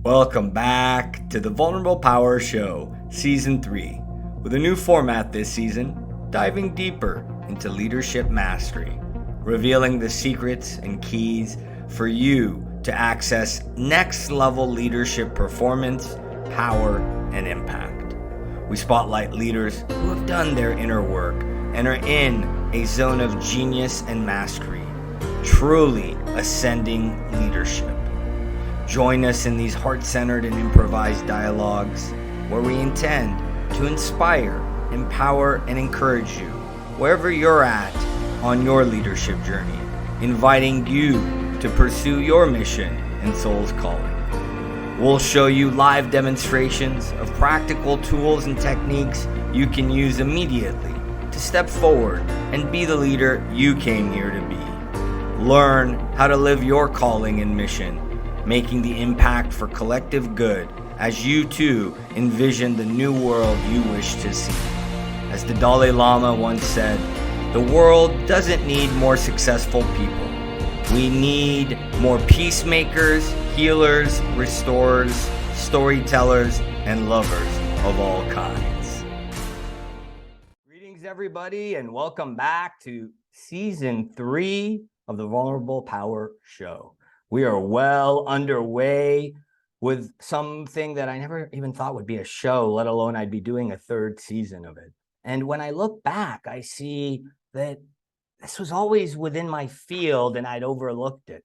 Welcome back to the Vulnerable Power Show, Season 3, with a new format this season, diving deeper into leadership mastery, revealing the secrets and keys for you to access next-level leadership performance, power, and impact. We spotlight leaders who have done their inner work and are in a zone of genius and mastery, truly ascending leadership. Join us in these heart-centered and improvised dialogues where we intend to inspire, empower, and encourage you wherever you're at on your leadership journey, inviting you to pursue your mission and soul's calling. We'll show you live demonstrations of practical tools and techniques you can use immediately to step forward and be the leader you came here to be. Learn how to live your calling and mission, making the impact for collective good as you too envision the new world you wish to see. As the Dalai Lama once said, the world doesn't need more successful people. We need more peacemakers, healers, restorers, storytellers, and lovers of all kinds. Greetings, everybody, and welcome back to Season 3 of the Vulnerable Power Show. We are well underway with something that I never even thought would be a show, let alone I'd be doing a third season of it. And when I look back, I see that this was always within my field and I'd overlooked it.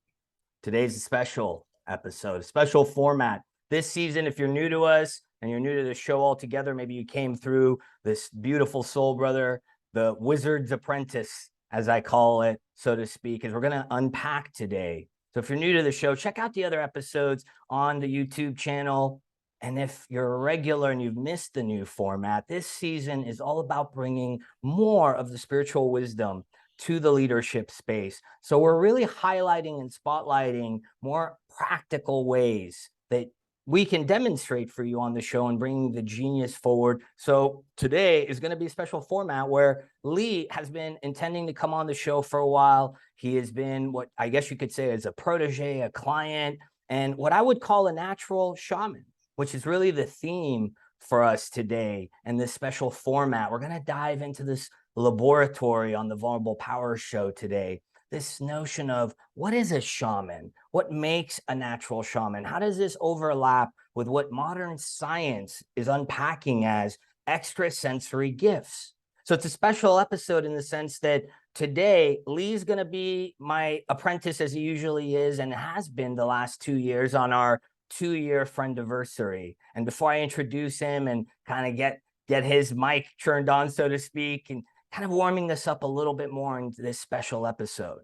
Today's a special episode, a special format. This season, if you're new to us and you're new to the show altogether, maybe you came through this beautiful soul brother, the wizard's apprentice, as I call it, so to speak, is we're going to unpack today. So if you're new to the show, check out the other episodes on the YouTube channel. And if you're a regular and you've missed the new format, this season is all about bringing more of the spiritual wisdom to the leadership space. So we're really highlighting and spotlighting more practical ways that we can demonstrate for you on the show and bringing the genius forward. So today is going to be a special format where Lee has been intending to come on the show for a while. He has been what I guess you could say is a protege, a client, and what I would call a natural shaman, which is really the theme for us today and this special format. We're going to dive into this laboratory on the Vulnerable Power Show today. This notion of what is a shaman? What makes a natural shaman? How does this overlap with what modern science is unpacking as extrasensory gifts? So it's a special episode in the sense that today, Lee's going to be my apprentice as he usually is and has been the last 2 years on our 2-year friendiversary. And before I introduce him and kind of get his mic turned on, so to speak, and kind of warming this up a little bit more into this special episode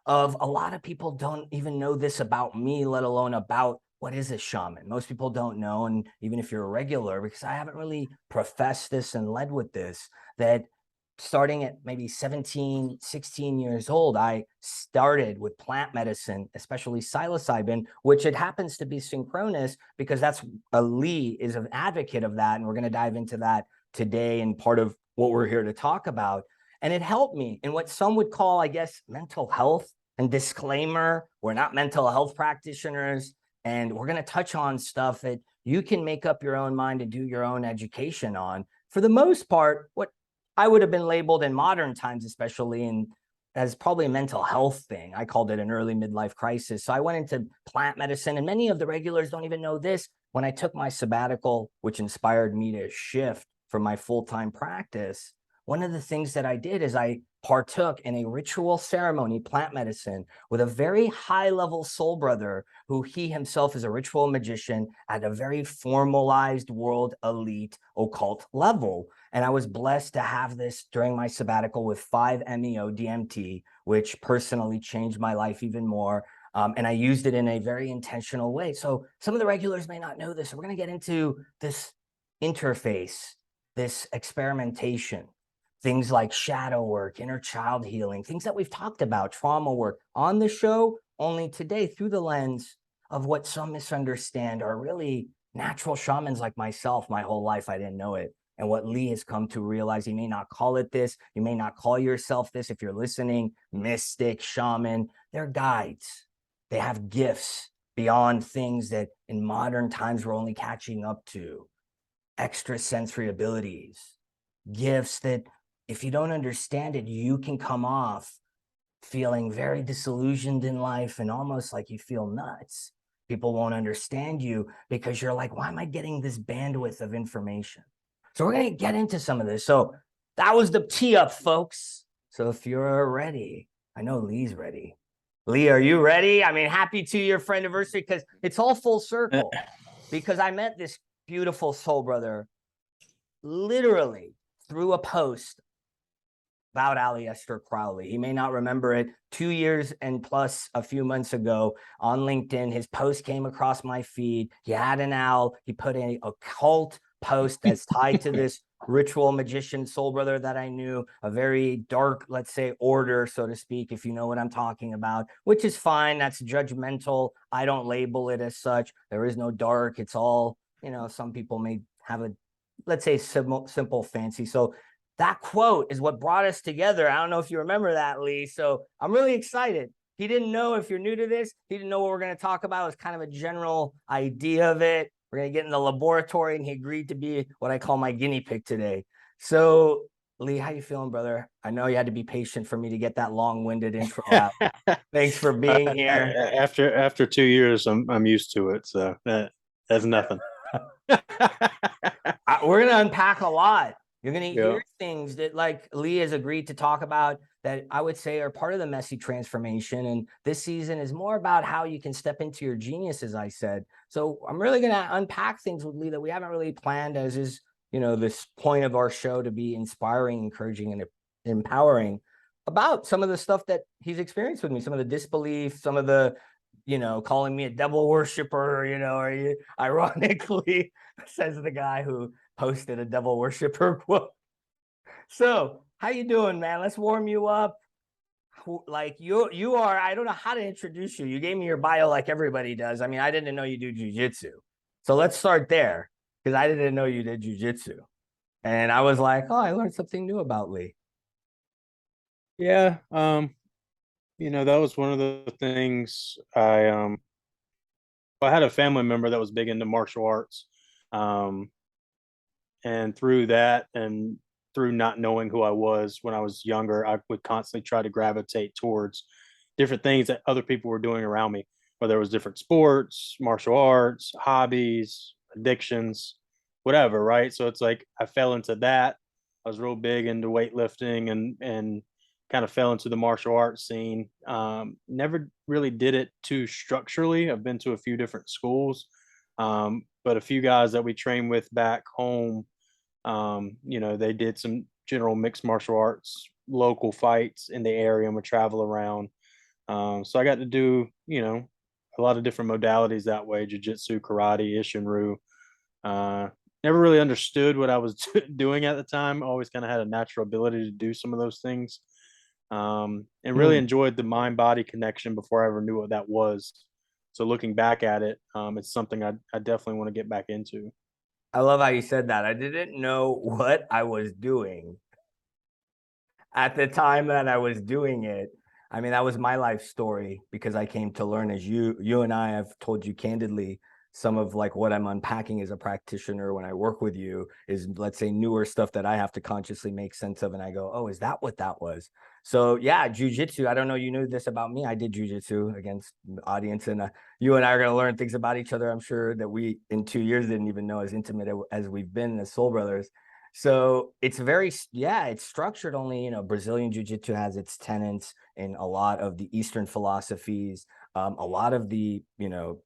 of a lot of people don't even know this about me, let alone about what is a shaman. Most people don't know. And even if you're a regular, because I haven't really professed this and led with this, that starting at maybe 17, 16 years old, I started with plant medicine, especially psilocybin, which it happens to be synchronous because Lee is an advocate of that. And we're going to dive into that today and part of what we're here to talk about. And it helped me in what some would call, I guess, mental health. And disclaimer, we're not mental health practitioners. And we're going to touch on stuff that you can make up your own mind and do your own education on. For the most part, what I would have been labeled in modern times, especially as probably a mental health thing. I called it an early midlife crisis. So I went into plant medicine, and many of the regulars don't even know this. When I took my sabbatical, which inspired me to shift from my full-time practice, one of the things that I did is I partook in a ritual ceremony, plant medicine, with a very high-level soul brother who he himself is a ritual magician at a very formalized world elite occult level. And I was blessed to have this during my sabbatical with 5-MeO-DMT, which personally changed my life even more. And I used it in a very intentional way. So some of the regulars may not know this. So we're going to get into this interface, this experimentation, things like shadow work, inner child healing, things that we've talked about, trauma work on the show, only today through the lens of what some misunderstand are really natural shamans like myself. My whole life, I didn't know it. And what Lee has come to realize, you may not call it this, you may not call yourself this if you're listening, mystic, shaman, they're guides. They have gifts beyond things that in modern times we're only catching up to, extrasensory abilities, gifts that if you don't understand it, you can come off feeling very disillusioned in life and almost like you feel nuts. People won't understand you because you're like, why am I getting this bandwidth of information? So we're going to get into some of this. So that was the tee up, folks. So if you're ready, I know Lee's ready. Lee, are you ready? I mean, happy 2-year friend anniversary, because it's all full circle. Because I met this beautiful soul brother literally through a post about Aleister Crowley. He may not remember it. 2 years and plus a few months ago on LinkedIn, his post came across my feed. He had an owl. He put a occult post that's tied to this ritual magician soul brother that I knew, a very dark, let's say, order, so to speak, if you know what I'm talking about, which is fine. That's judgmental. I don't label it as such. There is no dark. It's all, some people may have a, let's say, simple fancy. So that quote is what brought us together. I don't know if you remember that, Lee. So I'm really excited. He didn't know, if you're new to this, he didn't know what we're going to talk about. It's kind of a general idea of it. We're going to get in the laboratory, and he agreed to be what I call my guinea pig today. So, Lee, how you feeling, brother? I know you had to be patient for me to get that long-winded intro out. Thanks for being here. After 2 years, I'm used to it. So that's nothing. We're going to unpack a lot. You're going to Yeah. hear things that, like, Lee has agreed to talk about that I would say are part of the messy transformation. And this season is more about how you can step into your genius, as I said. So I'm really going to unpack things with Lee that we haven't really planned, as is, this point of our show to be inspiring, encouraging, and empowering about some of the stuff that he's experienced with me, some of the disbelief, some of the, calling me a devil worshiper, or ironically, says the guy who posted a devil worshiper quote. So how you doing, man? Let's warm you up. Like you are, I don't know how to introduce you. You gave me your bio like everybody does. I mean, I didn't know you do jujitsu. So let's start there, because I didn't know you did jujitsu. And I was like, oh, I learned something new about Lee. Yeah. That was one of the things I had a family member that was big into martial arts. Um, and through that and through not knowing who I was when I was younger, I would constantly try to gravitate towards different things that other people were doing around me, whether it was different sports, martial arts, hobbies, addictions, whatever, right? So it's like I fell into that. I was real big into weightlifting and kind of fell into the martial arts scene. Never really did it too structurally. I've been to a few different schools, but a few guys that we train with back home, they did some general mixed martial arts, local fights in the area, and would travel around. So I got to do, a lot of different modalities that way: jujitsu, karate, ishinru. Uh, Never really understood what I was doing at the time. Always kind of had a natural ability to do some of those things, and really enjoyed the mind body connection before I ever knew what that was. So looking back at it, it's something I definitely want to get back into. I love how you said that. I didn't know what I was doing at the time that I was doing it. I mean, that was my life story, because I came to learn, as you and I have told you candidly, some of like what I'm unpacking as a practitioner when I work with you is, let's say, newer stuff that I have to consciously make sense of. And I go, oh, is that what that was? So yeah, jujitsu. I don't know, you knew this about me. I did jujitsu against the audience, and you and I are going to learn things about each other, I'm sure, that we in 2 years didn't even know, as intimate as we've been as soul brothers. So it's very, yeah, it's structured only, Brazilian Jiu-Jitsu has its tenets in a lot of the Eastern philosophies. A lot of the,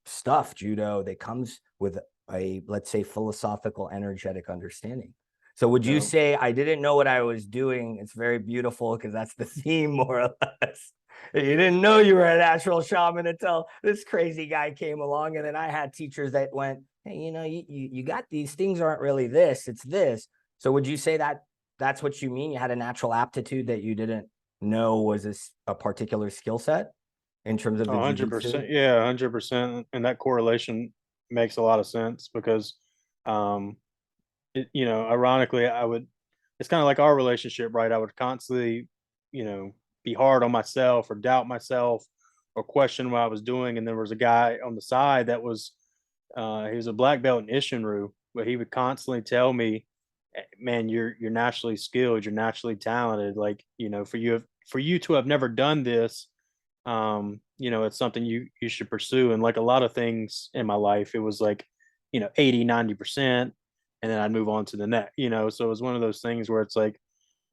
stuff, judo, that comes with a, let's say, philosophical, energetic understanding. So would you Yeah. say I didn't know what I was doing? It's very beautiful, because that's the theme, more or less. You didn't know you were a natural shaman until this crazy guy came along. And then I had teachers that went, hey, you got these things, aren't really this, it's this. So would you say that that's what you mean? You had a natural aptitude that you didn't know was a particular skill set in terms of the 100%. jujitsu? Yeah, 100%. And that correlation makes a lot of sense because, um, ironically, it's kind of like our relationship, right? I would constantly, be hard on myself or doubt myself or question what I was doing. And there was a guy on the side that was He was a black belt in Ishinru, but he would constantly tell me, "Man, you're naturally skilled. You're naturally talented. Like, for you to have never done this, it's something you should pursue." And like a lot of things in my life, it was like, 80, 90%, and then I'd move on to the next. So it was one of those things where it's like,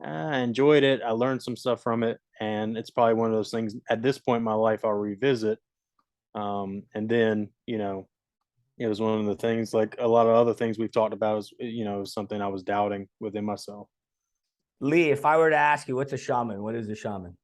I enjoyed it. I learned some stuff from it, and it's probably one of those things at this point in my life I'll revisit. And then, it was one of the things, like a lot of other things we've talked about, is something I was doubting within myself. Lee, if I were to ask you, what's a shaman? What is a shaman?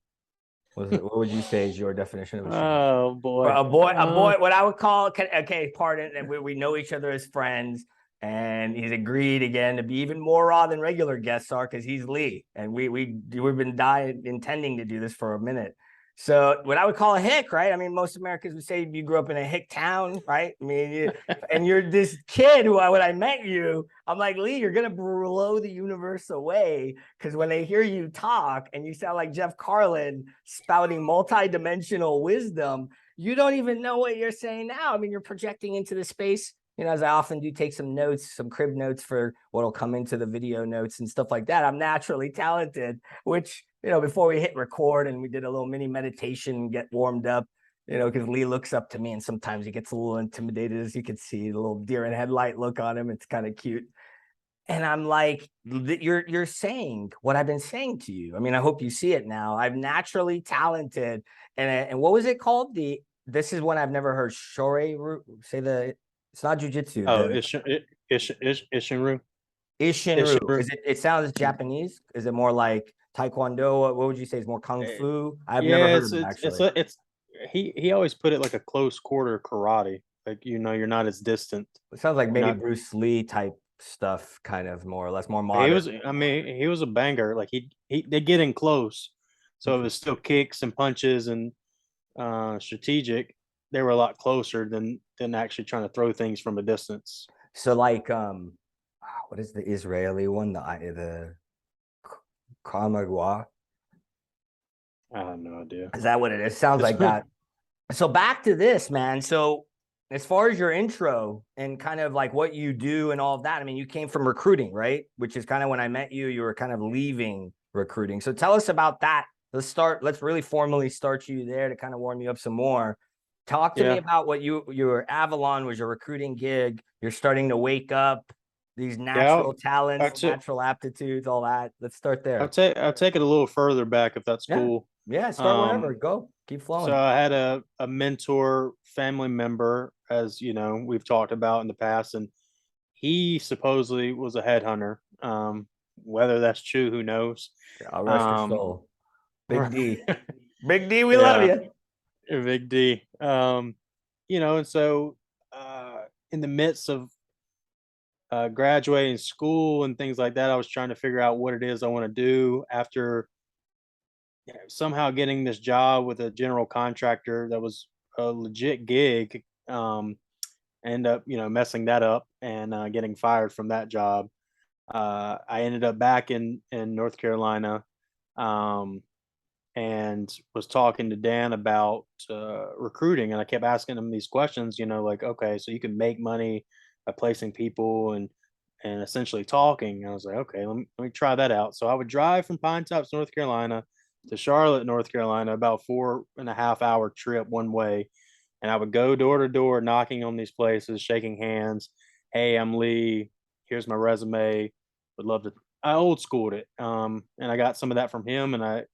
What would you say is your definition of a shaman? Oh boy. A boy, what I would call, okay, pardon, and we know each other as friends, and he's agreed again to be even more raw than regular guests are because he's Lee, and we've been intending to do this for a minute. So what I would call a hick, right? I mean, most Americans would say you grew up in a hick town, right? I mean, and you're this kid who, when I met you, I'm like, Lee, you're gonna blow the universe away, because when they hear you talk and you sound like Jeff Carlin spouting multi-dimensional wisdom, you don't even know what you're saying now. I mean, you're projecting into the space. As I often do, take some notes, some crib notes for what'll come into the video notes and stuff like that. I'm naturally talented, which, before we hit record and we did a little mini meditation and get warmed up, because Lee looks up to me and sometimes he gets a little intimidated, as you can see, the little deer in headlight look on him. It's kind of cute. And I'm like, you're saying what I've been saying to you. I mean, I hope you see it now. I'm naturally talented. And what was it called? This is one I've never heard. Shore, it's not jujitsu. Oh, The Ishinru. Ishinru. Ishinru. It sounds Japanese. Is it more like Taekwondo? What would you say is more Kung Eh, Fu? I've never Yeah, heard of it's it it's it's actually. a- it's he always put it like a close quarter karate. Like, you're not as distant. It sounds like You're maybe not. Bruce Lee type stuff, kind of more or less, more He modern. was. I mean, he was a banger. Like, they get in close, so it was still kicks and punches and strategic. They were a lot closer than actually trying to throw things from a distance. So like what is the Israeli one? The Kamagwa. I have no idea. Is that what it is? Sounds It's like that. So back to this, man. So as far as your intro and kind of like what you do and all of that, I mean, you came from recruiting, right? Which is kind of when I met you, you were kind of leaving recruiting. So tell us about that. Let's really formally start you there to kind of warm you up some more. Talk to me yeah. about what your Avalon was, your recruiting gig. You're starting to wake up these Yeah, natural I talents, took natural aptitudes, all that. Let's start I'll there. take it a little further back, if that's Yeah. cool. Yeah. Start wherever. Um, Go. Keep so flowing. I had a mentor family member, as we've talked about in the past, and he supposedly was a headhunter. Whether that's true, who knows? I'll rest your Um, soul. Big D. Big D, we love yeah, you. big D. And so in the midst of graduating school and things like that, I was trying to figure out what it is I want to do after somehow getting this job with a general contractor that was a legit gig. End up, messing that up and getting fired from that job. I ended up back in North Carolina, um, and was talking to Dan about recruiting, and I kept asking him these questions. Like, okay, so you can make money by placing people and essentially talking. And I was like, okay, let me try that out. So I would drive from Pine Tops, North Carolina, to Charlotte, North Carolina, about 4.5 hour trip one way, and I would go door to door, knocking on these places, shaking hands. Hey, I'm Lee. Here's my resume. Would love to. I old schooled it, and I got some of that from him. And I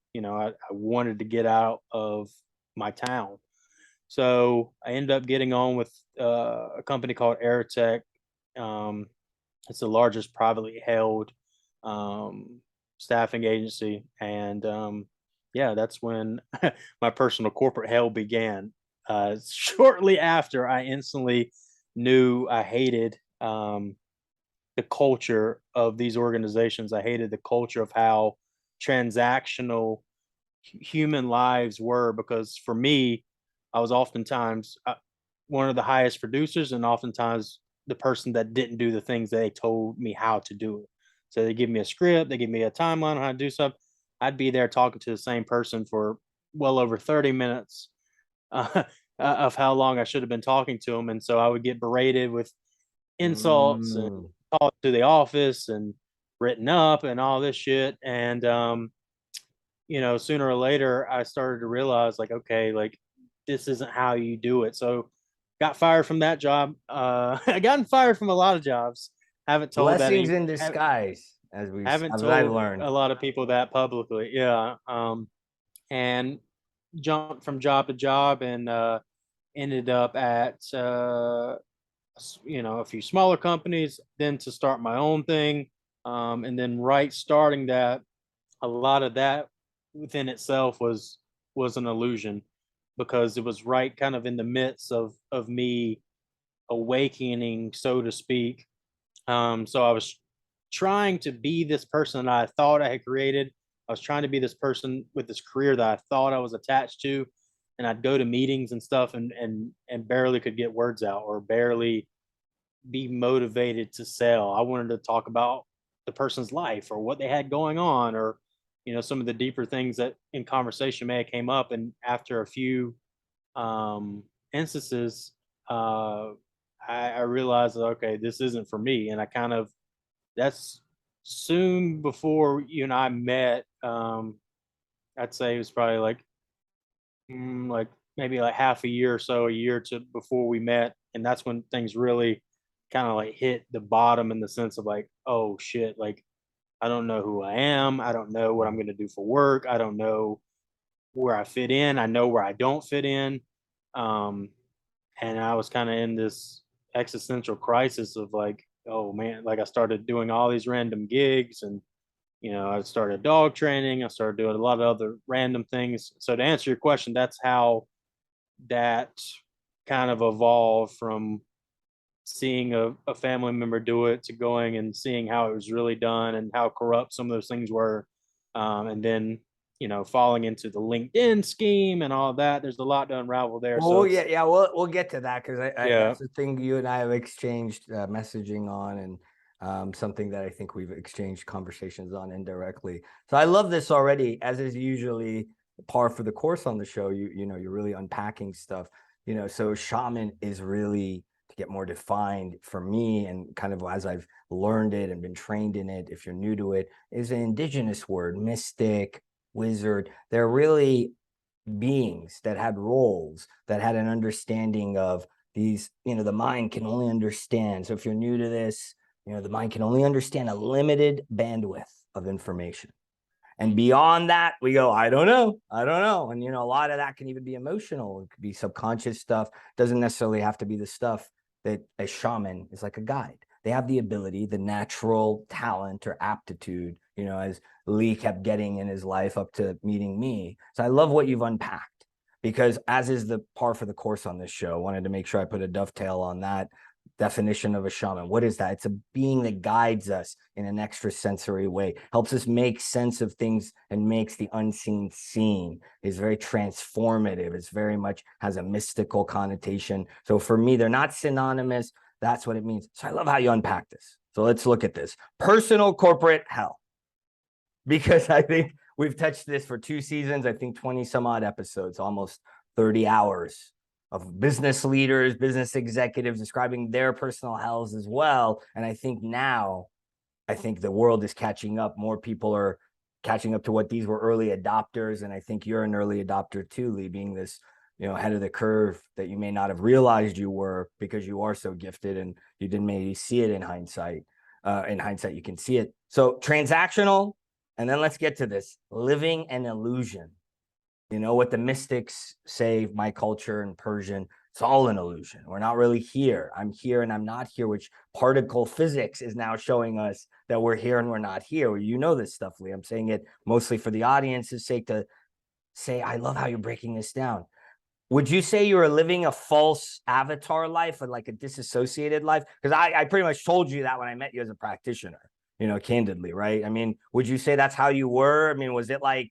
wanted to get out of my town, so I ended up getting on with a company called Airtech. Um, it's the largest privately held um, staffing agency, and yeah, that's when my personal corporate hell began. Shortly after, I instantly knew I hated the culture of these organizations. I hated the culture of how transactional human lives were, because for me, I was oftentimes one of the highest producers, and oftentimes the person that didn't do the things that they told me how to do it. So they give me a script, they give me a timeline on how to do stuff. I'd be there talking to the same person for well over 30 minutes, uh, of how long I should have been talking to him, and so I would get berated with insults and Mm. called to the office and written up and all this shit. And sooner or later, I started to realize, like, okay, like this isn't how you do it. So, got fired from that job. I gotten fired from a lot of jobs. Haven't told that. Blessings in disguise, Haven't as I've told learned. a lot of people that publicly. Yeah. And jumped from job to job, and ended up at a few smaller companies, then to start my own thing. And then right starting that, a lot of that within itself was an illusion, because it was right kind of in the midst of me awakening, so to speak. So I was trying to be this person that I thought I had created. I was trying to be this person with this career that I thought I was attached to, and I'd go to meetings and stuff, and barely could get words out, or barely be motivated to sell. I wanted to talk about the person's life, or what they had going on, or some of the deeper things that in conversation may have came up. And after a few instances, I realized that, okay, this isn't for me. And I kind of that's soon before you and I met. I'd say it was probably like maybe like half a year or so, a year to before we met, and that's when things really kind of like hit the bottom, in the sense of like, oh shit, like I don't know who I am, I don't know what I'm going to do for work, I don't know where I fit in, I know where I don't fit in. um and I was kind of in this existential crisis of like, oh man, like I started doing all these random gigs, and I started dog training, I started doing a lot of other random things. So to answer your question, that's how that kind of evolved from seeing a family member do it, to going and seeing how it was really done and how corrupt some of those things were. And then, falling into the LinkedIn scheme and all that. There's a lot to unravel there. So Oh yeah, it's, yeah. We'll get to that because yeah, that's the thing you and I have exchanged messaging on, and something that I think we've exchanged conversations on indirectly. So I love this already, as is usually par for the course on the show. You're really unpacking stuff. So shaman is really, to get more defined for me, and kind of as I've learned it and been trained in it, if you're new to it, is an indigenous word, mystic, wizard. They're really beings that had roles, that had an understanding of these. The mind can only understand. So if you're new to this, the mind can only understand a limited bandwidth of information. And beyond that, we go, I don't know. I don't know. And, a lot of that can even be emotional. It could be subconscious stuff. Doesn't necessarily have to be the stuff that a shaman is like a guide. They have the ability, the natural talent or aptitude, as Lee kept getting in his life up to meeting me. So I love what you've unpacked, because as is the par for the course on this show, I wanted to make sure I put a dovetail on that definition of a shaman. What is that? It's a being that guides us in an extrasensory way, helps us make sense of things and makes the unseen seen. Is very transformative. It's very much has a mystical connotation. So for me, they're not synonymous. That's what it means. So I love how you unpack this. So let's look at this. Personal corporate hell. Because I think we've touched this for 2 seasons, I think 20 some odd episodes, almost 30 hours of business leaders, business executives describing their personal hells as well. And I think the world is catching up. More people are catching up to what these were early adopters. And I think you're an early adopter too, Lee, being this, ahead of the curve that you may not have realized you were, because you are so gifted and you didn't maybe see it in hindsight. In hindsight, you can see it. So transactional. And then let's get to this, living an illusion. What the mystics say, my culture in Persian, it's all an illusion. We're not really here. I'm here and I'm not here, which particle physics is now showing us that we're here and we're not here. This stuff, Lee. I'm saying it mostly for the audience's sake to say, I love how you're breaking this down. Would you say you were living a false avatar life, or like a disassociated life? Because I pretty much told you that when I met you as a practitioner, candidly, right? I mean, would you say that's how you were? I mean, was it like,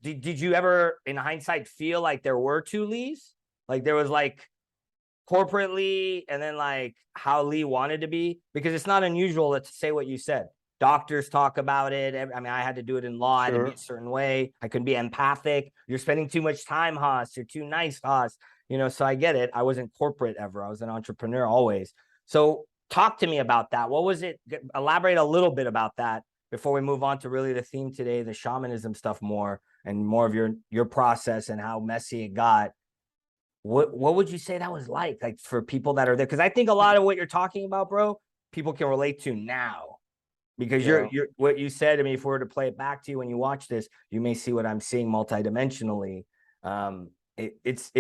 did you ever, in hindsight, feel like there were 2 Lees? Like there was like corporate Lee and then like how Lee wanted to be? Because it's not unusual to say what you said. Doctors talk about it. I mean, I had to do it in law. I had to be a certain way. I couldn't be empathic. You're spending too much time, Haas. You're too nice, Haas. so I get it. I wasn't corporate ever. I was an entrepreneur always. So talk to me about that. What was it? Elaborate a little bit about that before we move on to really the theme today, the shamanism stuff more, and more of your process and how messy it got. What would you say that was like for people that are there? Because I think a lot of what you're talking about, bro, people can relate to now. Because you're what you said to me, if we were to play it back to you when you watch this, you may see what I'm seeing multidimensionally. It's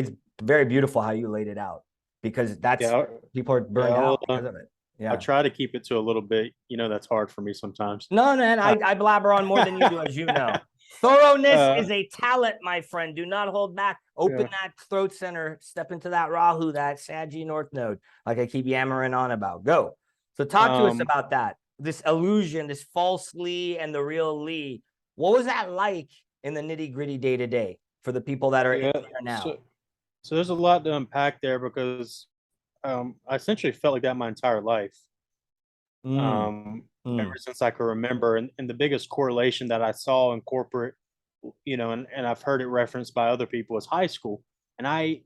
very beautiful how you laid it out, because that's people are burned out because of it. I try to keep it to a little bit. That's hard for me sometimes. No, man, I blabber on more than you do, as you know. Thoroughness is a talent, my friend. Do not hold back. Open that throat center. Step into that Rahu, that Saggy North Node, like I keep yammering on about. Go. So talk to us about that. This illusion, this false Lee and the real Lee. What was that like in the nitty gritty day to day for the people that are in there now? So there's a lot to unpack there, because I essentially felt like that my entire life. Ever since I could remember. And the biggest correlation that I saw in corporate, and I've heard it referenced by other people, is high school. And I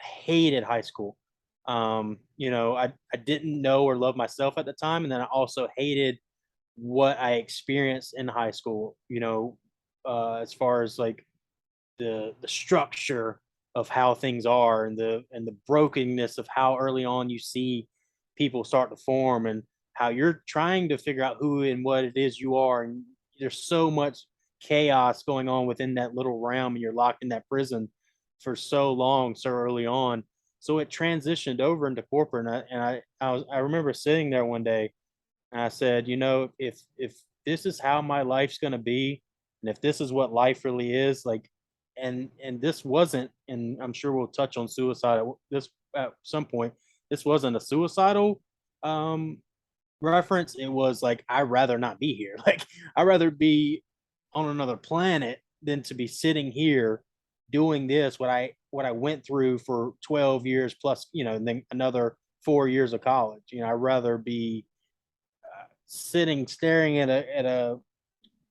hated high school. I didn't know or love myself at the time. And then I also hated what I experienced in high school, as far as like the structure of how things are, and the brokenness of how early on you see people start to form, and how you're trying to figure out who and what it is you are, and there's so much chaos going on within that little realm, and you're locked in that prison for so long, so early on. So it transitioned over into corporate, I remember sitting there one day, and I said, if this is how my life's going to be, and if this is what life really is, like, and this wasn't, and I'm sure we'll touch on suicide this at some point. This wasn't a suicidal reference. It was like, I'd rather not be here. Like, I'd rather be on another planet than to be sitting here doing this, what I went through for 12 years plus, and then another 4 years of college. I'd rather be sitting staring at a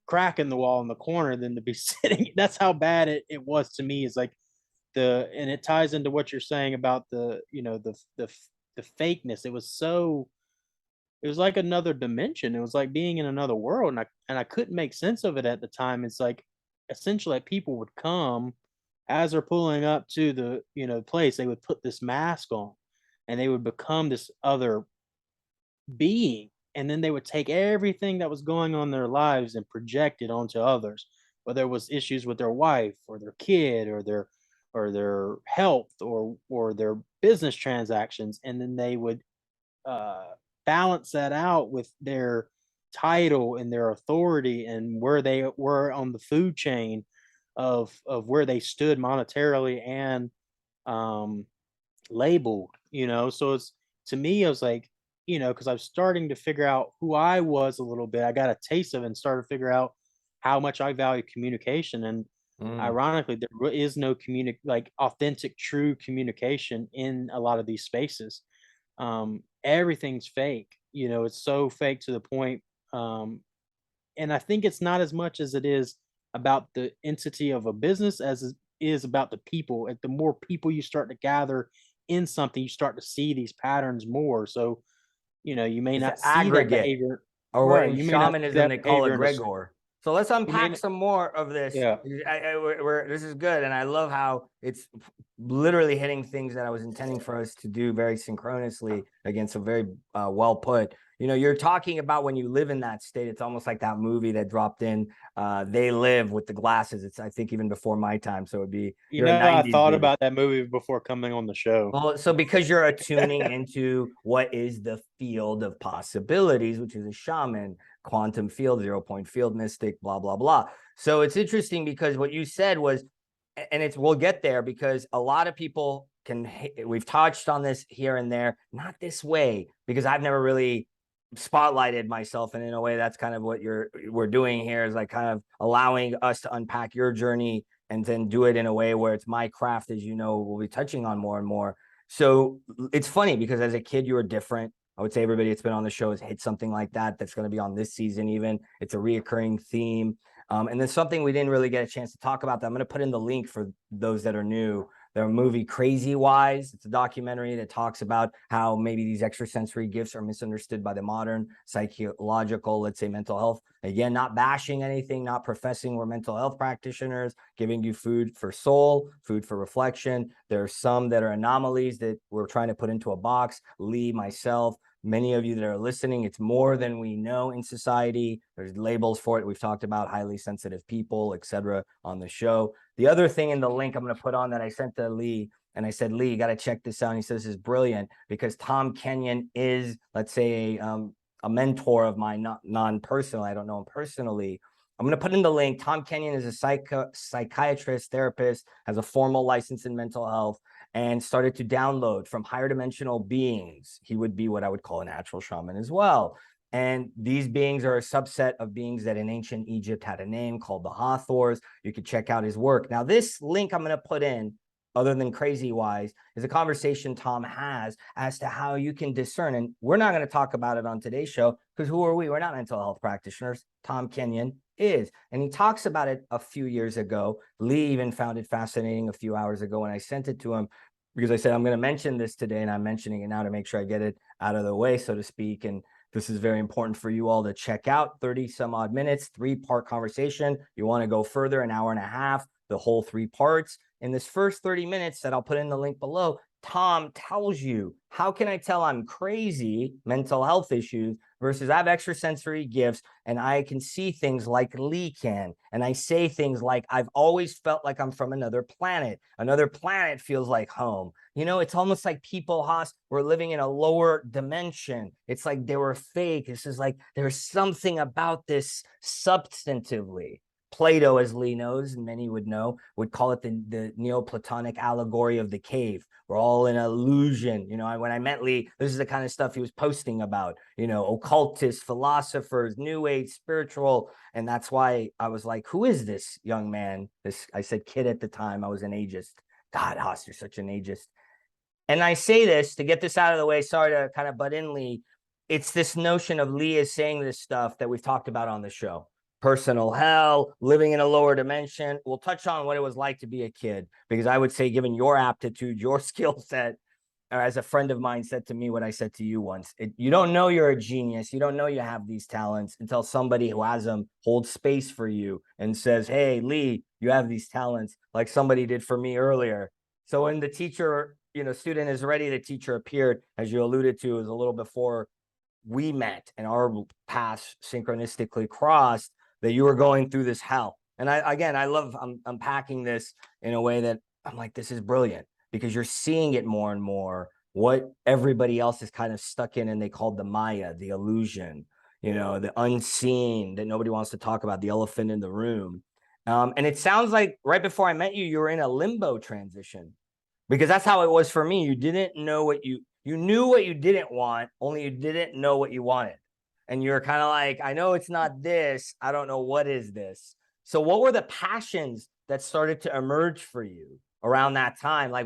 crack in the wall in the corner than to be sitting. That's how bad it was to me. Is like and it ties into what you're saying about the fakeness. It was like another dimension. It was like being in another world, and I couldn't make sense of it at the time. It's like, essentially, people would come as they're pulling up to the place. They would put this mask on, and they would become this other being, and then they would take everything that was going on in their lives and project it onto others, whether it was issues with their wife or their kid or their health or their business transactions, and then they would uh, balance that out with their title and their authority and where they were on the food chain of where they stood monetarily and um, labeled. So it's, to me, I was like, because I was starting to figure out who I was a little bit. I got a taste of it and started to figure out how much I value communication. And ironically, there is no like authentic, true communication in a lot of these spaces. Everything's fake. It's so fake to the point. And I think it's not as much as it is about the entity of a business as it is about the people. And the more people you start to gather in something, you start to see these patterns more. So, you may It's not see aggregate, that behavior, or what in shamanism they call behavior egregor. So let's unpack some more of this. Yeah. This is good, and I love how it's literally hitting things that I was intending for us to do very synchronously. Again, so very well put. You're talking about when you live in that state. It's almost like that movie that dropped in. They Live, with the glasses. It's, I think, even before my time. So it'd be I thought about that movie before coming on the show. Well, so because you're attuning into what is the field of possibilities, which is a shaman, quantum field, 0 point field mystic, blah, blah, blah. So it's interesting because what you said was, and we'll get there, because a lot of people we've touched on this here and there, not this way, because I've never really spotlighted myself. And in a way, that's kind of what we're doing here, is like kind of allowing us to unpack your journey and then do it in a way where it's my craft, as we'll be touching on more and more. So it's funny because as a kid, you were different. I would say everybody that's been on the show has hit something like that. That's going to be on this season even. It's a reoccurring theme. And then something we didn't really get a chance to talk about that I'm going to put in the link for those that are new. The movie Crazy Wise, it's a documentary that talks about how maybe these extrasensory gifts are misunderstood by the modern psychological, let's say, mental health. Again, not bashing anything, not professing we're mental health practitioners, giving you food for soul, food for reflection. There are some that are anomalies that we're trying to put into a box. Lee, myself, many of you that are listening, it's more than we know in society. There's labels for it. We've talked about highly sensitive people, etc., on the show. The other thing in the link I'm going to put on that I sent to Lee, and I said, Lee, you got to check this out. And he says, this is brilliant because Tom Kenyon is, let's say, a mentor of mine, not non-personally. I don't know him personally. I'm going to put in the link. Tom Kenyon is a psychiatrist, therapist, has a formal license in mental health, and started to download from higher dimensional beings. He would be what I would call a natural shaman as well. And these beings are a subset of beings that in ancient Egypt had a name called the Hathors. You could check out his work. Now, this link I'm going to put in, other than Crazy Wise, is a conversation Tom has as to how you can discern. And we're not going to talk about it on today's show because who are we? We're not mental health practitioners. Tom Kenyon is. And he talks about it a few years ago. Lee even found it fascinating a few hours ago when I sent it to him because I said, I'm going to mention this today, and I'm mentioning it now to make sure I get it out of the way, so to speak. And this is very important for you all to check out. 30 some odd minutes, 3-part conversation. You want to go further, an hour and a half, the whole 3 parts. In this first 30 minutes that I'll put in the link below, Tom tells you, how can I tell I'm crazy, mental health issues, versus I have extrasensory gifts and I can see things like Lee can. And I say things like, I've always felt like I'm from another planet. Another planet feels like home. You know, it's almost like people, Haas, were living in a lower dimension. It's like they were fake. This is like, there's something about this substantively. Plato, as Lee knows, and many would know, would call it the Neoplatonic allegory of the cave. We're all in illusion. You know, when I met Lee, this is the kind of stuff he was posting about, you know, occultists, philosophers, new age, spiritual. And that's why I was like, who is this young man? I said kid at the time. I was an ageist. God, Haas, you're such an ageist. And I say this to get this out of the way. Sorry to kind of butt in, Lee. It's this notion of Lee is saying this stuff that we've talked about on the show. Personal hell, living in a lower dimension. We'll touch on what it was like to be a kid, because I would say, given your aptitude, your skill set, or as a friend of mine said to me what I said to you once, you don't know you're a genius. You don't know you have these talents until somebody who has them holds space for you and says, hey, Lee, you have these talents, like somebody did for me earlier. So when the teacher, you know, student is ready, the teacher appeared, as you alluded to, is a little before we met and our paths synchronistically crossed, that you were going through this hell. And I love unpacking this in a way that I'm like, this is brilliant, because you're seeing it more and more, what everybody else is kind of stuck in, and they called the Maya, the illusion, you know, the unseen that nobody wants to talk about, the elephant in the room. And it sounds like right before I met you, you were in a limbo transition, because that's how it was for me. You didn't know what you knew what you didn't want, only you didn't know what you wanted. And you're kind of like, I know it's not this. I don't know what is this. So what were the passions that started to emerge for you around that time? Like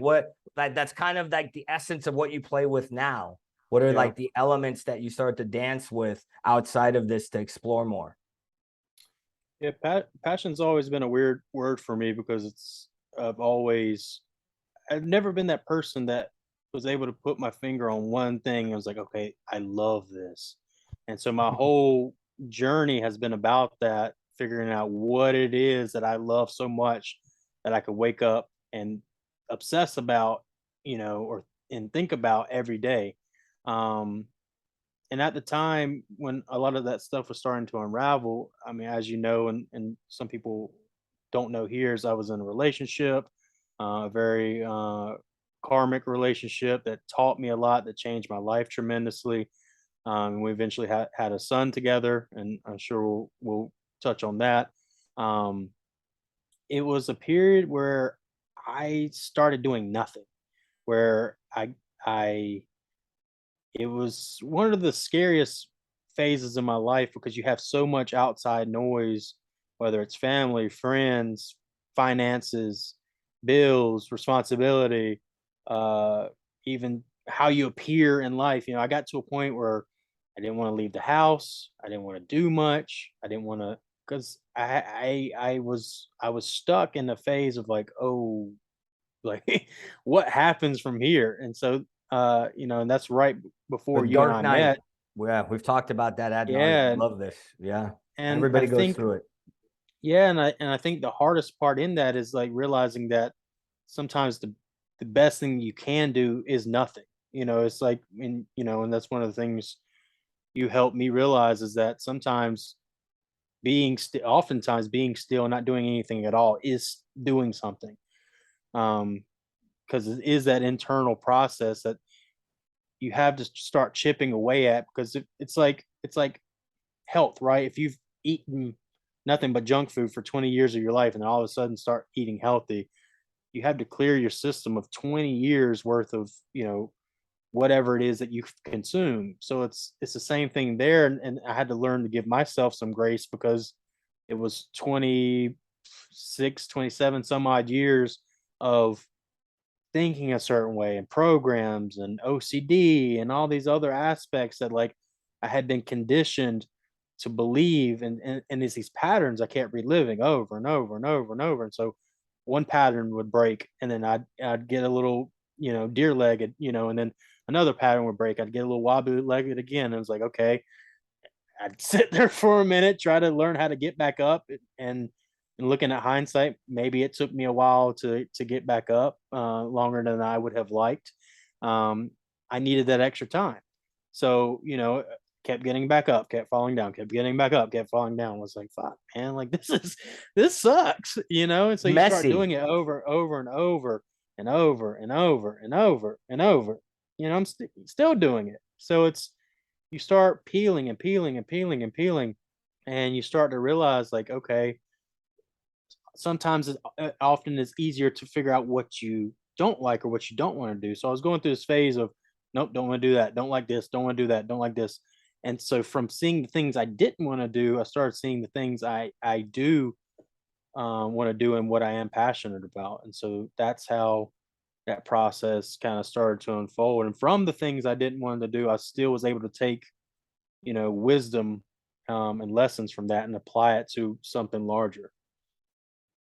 that's kind of like the essence of what you play with now. What are like the elements that you start to dance with outside of this to explore more? Yeah, passion's always been a weird word for me because I've never been that person that was able to put my finger on one thing. I was like, okay, I love this. And so my whole journey has been about that, figuring out what it is that I love so much that I could wake up and obsess about, and think about every day. Um, and at the time when a lot of that stuff was starting to unravel, I mean, as you know, and some people don't know here, is I was in a relationship, a very karmic relationship that taught me a lot, that changed my life tremendously. We eventually had a son together, and I'm sure we'll touch on that. Um, it was a period where I started doing nothing, where I it was one of the scariest phases in my life because you have so much outside noise, whether it's family, friends, finances, bills, responsibility, uh, even how you appear in life. I got to a point where I didn't want to leave the house. I didn't want to do much. I didn't want to, because I was stuck in the phase of like, oh, Like, what happens from here? And so, and that's right The before you and Dark I Knight. met. Yeah, we've talked about that ad nauseum. Yeah. Love this. Yeah. And I Everybody goes think, through it. yeah, and I think the hardest part in that is like realizing that sometimes the best thing you can do is nothing. It's like, and that's one of the things you helped me realize, is that sometimes oftentimes being still and not doing anything at all is doing something. Because it is that internal process that you have to start chipping away at, because it's like health, right? If you've eaten nothing but junk food for 20 years of your life and then all of a sudden start eating healthy, you have to clear your system of 20 years worth of, whatever it is that you consume. So it's the same thing there. And I had to learn to give myself some grace, because it was 26, 27 some odd years of thinking a certain way, and programs and OCD and all these other aspects that, like, I had been conditioned to believe, and it's these patterns I kept reliving over and over and over and over. And so one pattern would break, and then I'd get a little, deer legged, and then another pattern would break. I'd get a little wobbly legged again. And it was like, okay, I'd sit there for a minute, try to learn how to get back up, and looking at hindsight, maybe it took me a while to get back up, longer than I would have liked. Um, I needed that extra time, so kept getting back up, kept falling down, kept getting back up, kept falling down. Was like, fuck, man, like this sucks, And so you start Messy. doing it over and over and over and over and over and over. I'm still doing it, so you start peeling and peeling and peeling and peeling, and you start to realize, like, okay, sometimes often it's easier to figure out what you don't like or what you don't want to do. So I was going through this phase of, nope, don't want to do that, don't like this, don't want to do that, don't like this. And so from seeing the things I didn't want to do, I started seeing the things I do want to do and what I am passionate about. And so that's how that process kind of started to unfold. And from the things I didn't want to do, I still was able to take, wisdom, and lessons from that and apply it to something larger.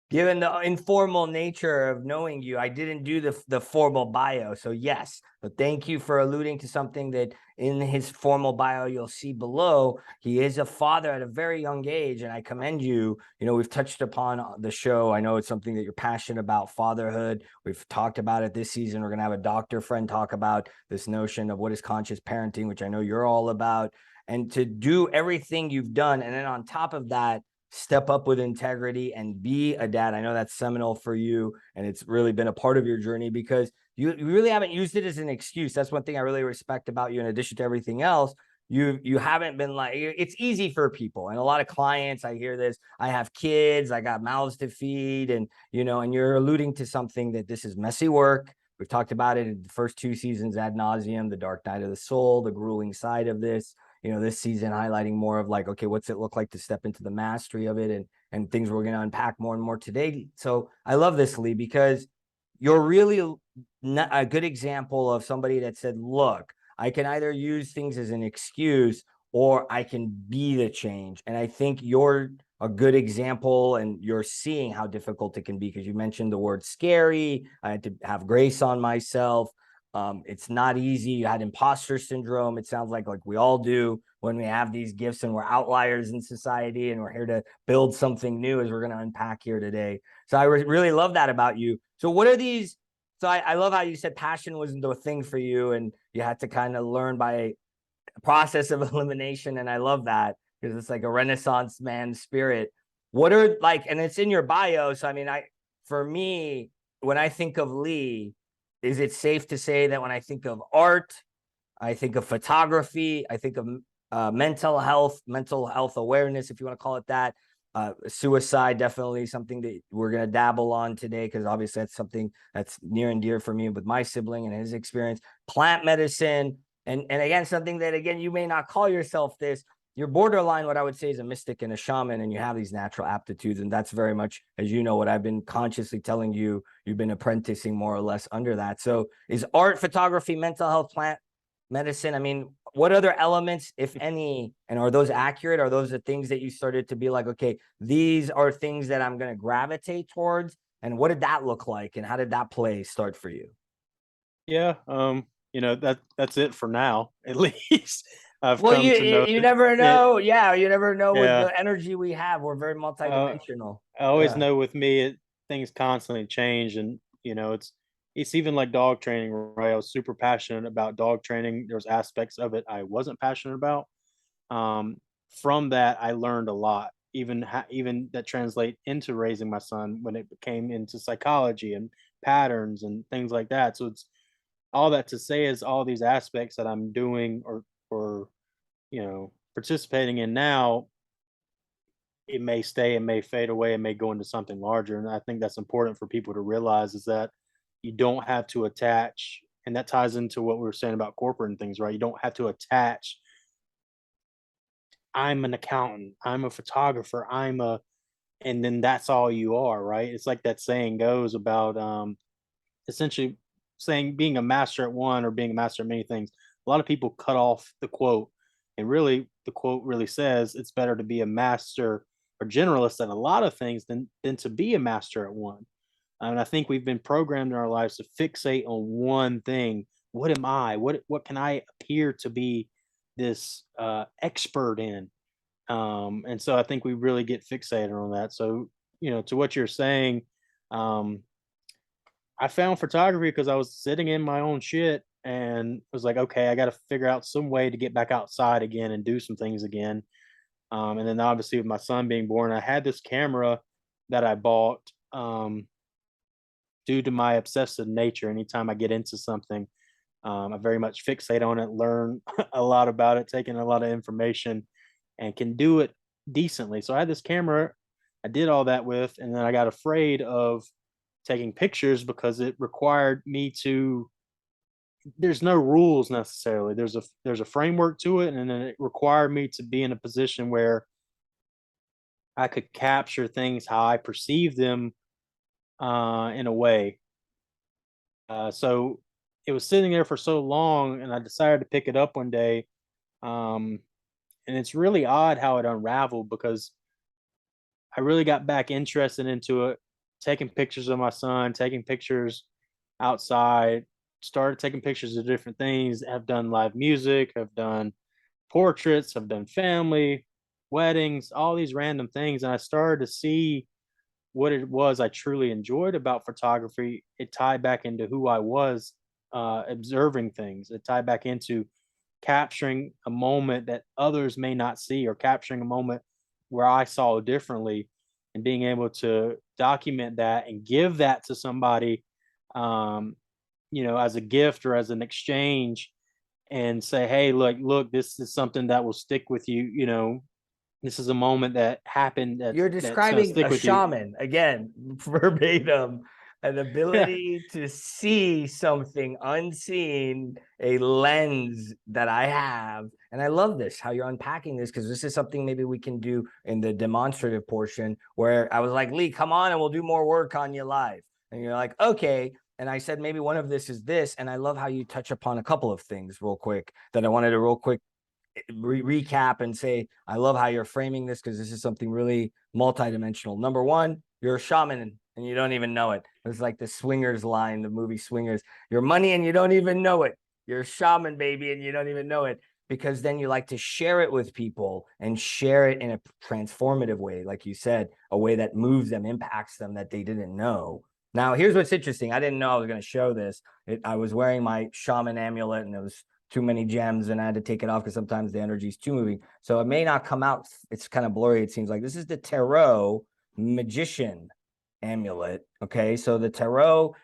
Given the informal nature of knowing you, I didn't do the formal bio. So yes, but thank you for alluding to something that in his formal bio you'll see below. He is a father at a very young age, and I commend you. We've touched upon the show. I know it's something that you're passionate about, fatherhood. We've talked about it this season. We're gonna have a doctor friend talk about this notion of what is conscious parenting, which I know you're all about. And to do everything you've done, and then on top of that, step up with integrity and be a dad. I know that's seminal for you, and it's really been a part of your journey, because you really haven't used it as an excuse. That's one thing I really respect about you, in addition to everything else. You haven't been like, it's easy for people, and a lot of clients, I hear this, I have kids, I got mouths to feed, and and you're alluding to something that this is messy work. We've talked about it in the first 2 seasons ad nauseum, the dark night of the soul, the grueling side of this. This season highlighting more of like, okay, what's it look like to step into the mastery of it, and things we're going to unpack more and more today. So I love this, Lee, because you're really a good example of somebody that said, look, I can either use things as an excuse, or I can be the change. And I think you're a good example, and you're seeing how difficult it can be, because you mentioned the word scary. I had to have grace on myself. It's not easy. You had imposter syndrome. It sounds like we all do when we have these gifts and we're outliers in society, and we're here to build something new, as we're going to unpack here today. So I really love that about you. So what are these? So I love how you said passion wasn't the thing for you, and you had to kind of learn by a process of elimination. And I love that, because it's like a Renaissance man spirit. What are and it's in your bio. So, I mean, for me, when I think of Lee, is it safe to say that when I think of art, I think of photography, I think of mental health awareness, if you want to call it that. Suicide, definitely something that we're going to dabble on today, because obviously that's something that's near and dear for me with my sibling and his experience. Plant medicine, and again, something that, again, you may not call yourself this. You're borderline, what I would say, is a mystic and a shaman, and you have these natural aptitudes. And that's very much, as you know, what I've been consciously telling you, you've been apprenticing more or less under that. So is art, photography, mental health, plant medicine, I mean, what other elements, if any, and are those accurate? Are those the things that you started to be like, okay, these are things that I'm going to gravitate towards, And what did that look like? And how did that play start for you? Yeah, that's it for now, at least. I've Well, come you to know you never it. know. Yeah, you never know with Yeah, the energy we have. We're very uh, multidimensional. I always Yeah. know with me, things constantly change, and it's even like dog training, right? I was super passionate about dog training. There's aspects of it I wasn't passionate about. Um, from that, I learned a lot, even that translate into raising my son when it came into psychology and patterns and things like that. So it's all that to say is all these aspects that I'm doing or participating in now, it may stay, it may fade away, it may go into something larger. And I think that's important for people to realize is that you don't have to attach, and that ties into what we were saying about corporate and things, right? You don't have to attach, I'm an accountant, I'm a photographer, and then that's all you are, right? It's like that saying goes about essentially saying being a master at one or being a master at many things. A lot of people cut off the quote, and really, the quote really says it's better to be a master or generalist at a lot of things than to be a master at one. And I think we've been programmed in our lives to fixate on one thing. What am I? What can I appear to be this expert in? And so I think we really get fixated on that. So to what you're saying, um, I found photography because I was sitting in my own shit and was like, okay, I got to figure out some way to get back outside again and do some things again. And then obviously with my son being born, I had this camera that I bought due to my obsessive nature. Anytime I get into something, I very much fixate on it, learn a lot about it, taking a lot of information, and can do it decently. So I had this camera I did all that with, and then I got afraid of taking pictures because it required me to, there's no rules necessarily. There's a framework to it, and then it required me to be in a position where I could capture things how I perceive them in a way. So it was sitting there for so long, and I decided to pick it up one day. Um, and it's really odd how it unraveled because I really got back interested into it, taking pictures of my son, taking pictures outside, started taking pictures of different things, have done live music, have done portraits, have done family, weddings, all these random things. And I started to see what it was I truly enjoyed about photography. It tied back into who I was, observing things. It tied back into capturing a moment that others may not see, or capturing a moment where I saw differently, and being able to document that and give that to somebody, um, as a gift or as an exchange, and say, hey, look, this is something that will stick with you. This is a moment that happened You're that's going to describing stick a with you. shaman again, verbatim, an Yeah. ability to see something unseen, a lens that I have. And I love this, how you're unpacking this, because this is something maybe we can do in the demonstrative portion where I was like, Lee, come on and we'll do more work on you live. And you're like, okay. And I said, maybe one of this is this. And I love how you touch upon a couple of things real quick that I wanted to real quick recap and say, I love how you're framing this because this is something really multidimensional. Number one, you're a shaman and you don't even know it. It's like the Swingers line, the movie Swingers. You're money and you don't even know it. You're a shaman, baby, and you don't even know it, because then you like to share it with people and share it in a transformative way, like you said, a way that moves them, impacts them that they didn't know. Now, here's what's interesting. I didn't know I was going to show this. I was wearing my shaman amulet, and it was too many gems, and I had to take it off because sometimes the energy is too moving. So it may not come out. It's kind of blurry. It seems like this is the tarot magician amulet. Okay. So the tarot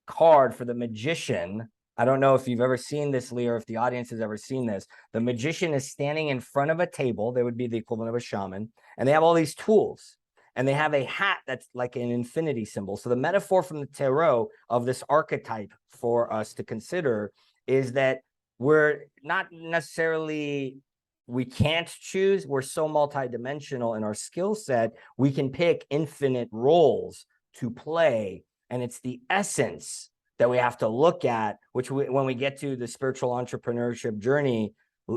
card for the magician, I don't know if you've ever seen this, Lee, or if the audience has ever seen this. The magician is standing in front of a table. They would be the equivalent of a shaman, and they have all these tools. And they have a hat that's like an infinity symbol. So the metaphor from the tarot of this archetype for us to consider is that we're not necessarily, we can't choose. We're so multidimensional in our skill set. We can pick infinite roles to play. And it's the essence that we have to look at, which when we get to the spiritual entrepreneurship journey,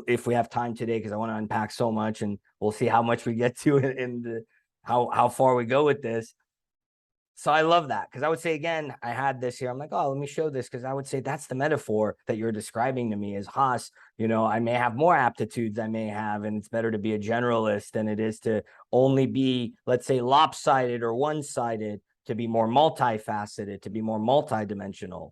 if we have time today, because I want to unpack so much, and we'll see how much we get to in the how far we go with this. So I love that, because I would say, again, I had this here. I'm like, oh, let me show this, because I would say that's the metaphor that you're describing to me as Haas. I may have more aptitudes I may have, and it's better to be a generalist than it is to only be, let's say, lopsided or one-sided, to be more multifaceted, to be more multidimensional.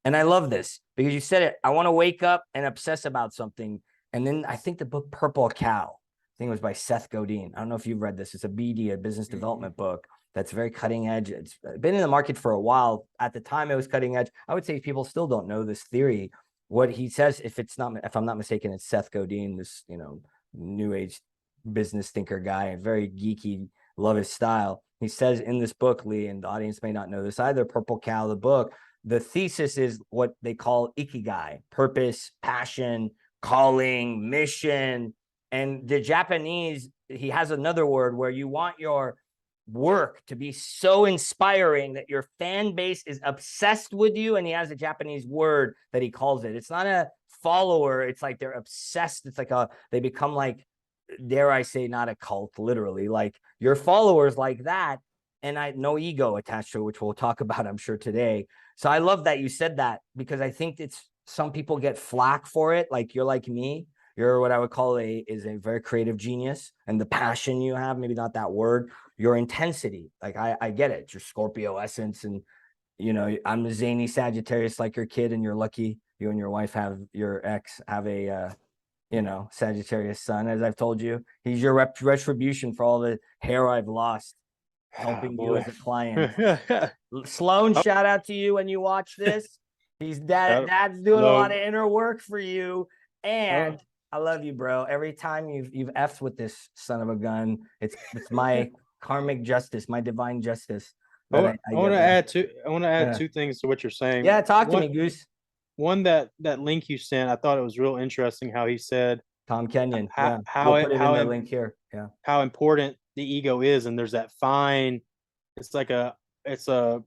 And I love this because you said it. I want to wake up and obsess about something. And then I think the book Purple Cow, I think it was by Seth Godin. I don't know if you've read this. It's a BD, a business development book that's very cutting edge. It's been in the market for a while. At the time, it was cutting edge. I would say people still don't know this theory. What he says, if I'm not mistaken, it's Seth Godin, this new age business thinker guy, very geeky, love his style. He says in this book, Lee, and the audience may not know this either, Purple Cow, the book, the thesis is what they call ikigai, purpose, passion, calling, mission. And the Japanese, he has another word where you want your work to be so inspiring that your fan base is obsessed with you. And he has a Japanese word that he calls it. It's not a follower. It's like they're obsessed. It's like they become like, dare I say, not a cult, literally, like your followers like that. And no ego attached to it, which we'll talk about, I'm sure, today. So I love that you said that, because I think some people get flack for it. Like, you're like me. You're what I would call a very creative genius, and the passion you have, maybe not that word, your intensity. Like, I get it. It's your Scorpio essence. And, I'm a zany Sagittarius, like your kid, and you're lucky you and your ex have a, Sagittarius sun, as I've told you. He's your retribution for all the hair I've lost helping you as a client. Sloan, shout out to you when you watch this. Dad's doing a lot of inner work for you. And I love you, bro. Every time you've effed with this son of a gun, it's my karmic justice, my divine justice. I want to add two things to what you're saying. Yeah, talk to me, Goose. One, that link you sent, I thought it was real interesting how he said Tom Kenyon. We'll put it in the link here. Yeah, how important the ego is, and there's that fine. It's like it's a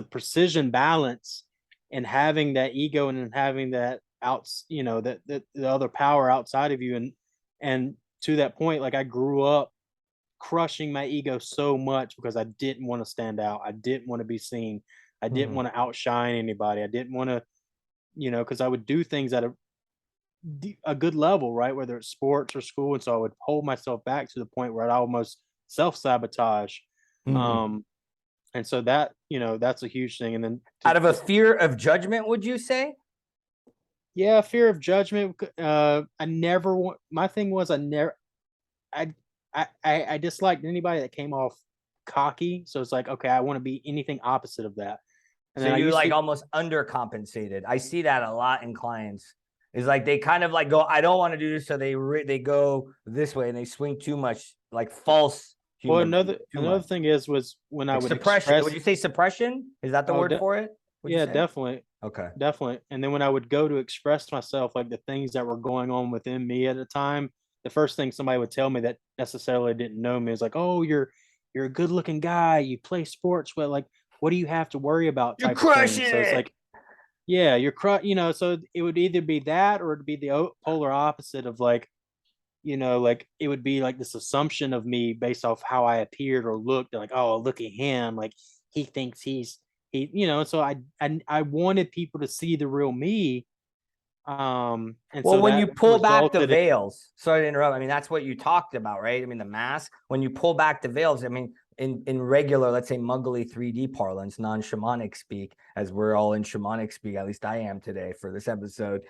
precision balance, and having that ego and having that that the other power outside of you, and to that point, like I grew up crushing my ego so much because I didn't want to stand out. I didn't want to be seen. I didn't want to outshine anybody. I didn't want to, because I would do things at a good level, right? Whether it's sports or school. And so I would hold myself back to the point where I'd almost self-sabotage. And so that, that's a huge thing. And then out of a fear of judgment, would you say? Yeah, fear of judgment. My thing was I disliked anybody that came off cocky. So it's like, okay, I want to be anything opposite of that. And so you almost undercompensated. I see that a lot in clients. It's like they kind of like go, I don't want to do this, so they go this way and they swing too much, like false. Well, another thing was when I would suppression. Would you say suppression? Is that the word for it? Yeah, definitely. Okay, definitely. And then when I would go to express myself, like the things that were going on within me at the time, the first thing somebody would tell me that necessarily didn't know me is like, "Oh, you're a good-looking guy. You play sports, but like, what do you have to worry about?" You're crushing it. So it's like, yeah, so it would either be that or it'd be the polar opposite of like, like it would be like this assumption of me based off how I appeared or looked. Like, oh, look at him, like he thinks he. So I wanted people to see the real me. And well, so when you pull back the veils, sorry to interrupt. I mean, that's what you talked about, right? I mean, the mask, when you pull back the veils, I mean, in regular, let's say muggly 3D parlance, non-shamanic speak, as we're all in shamanic speak, at least I am today for this episode,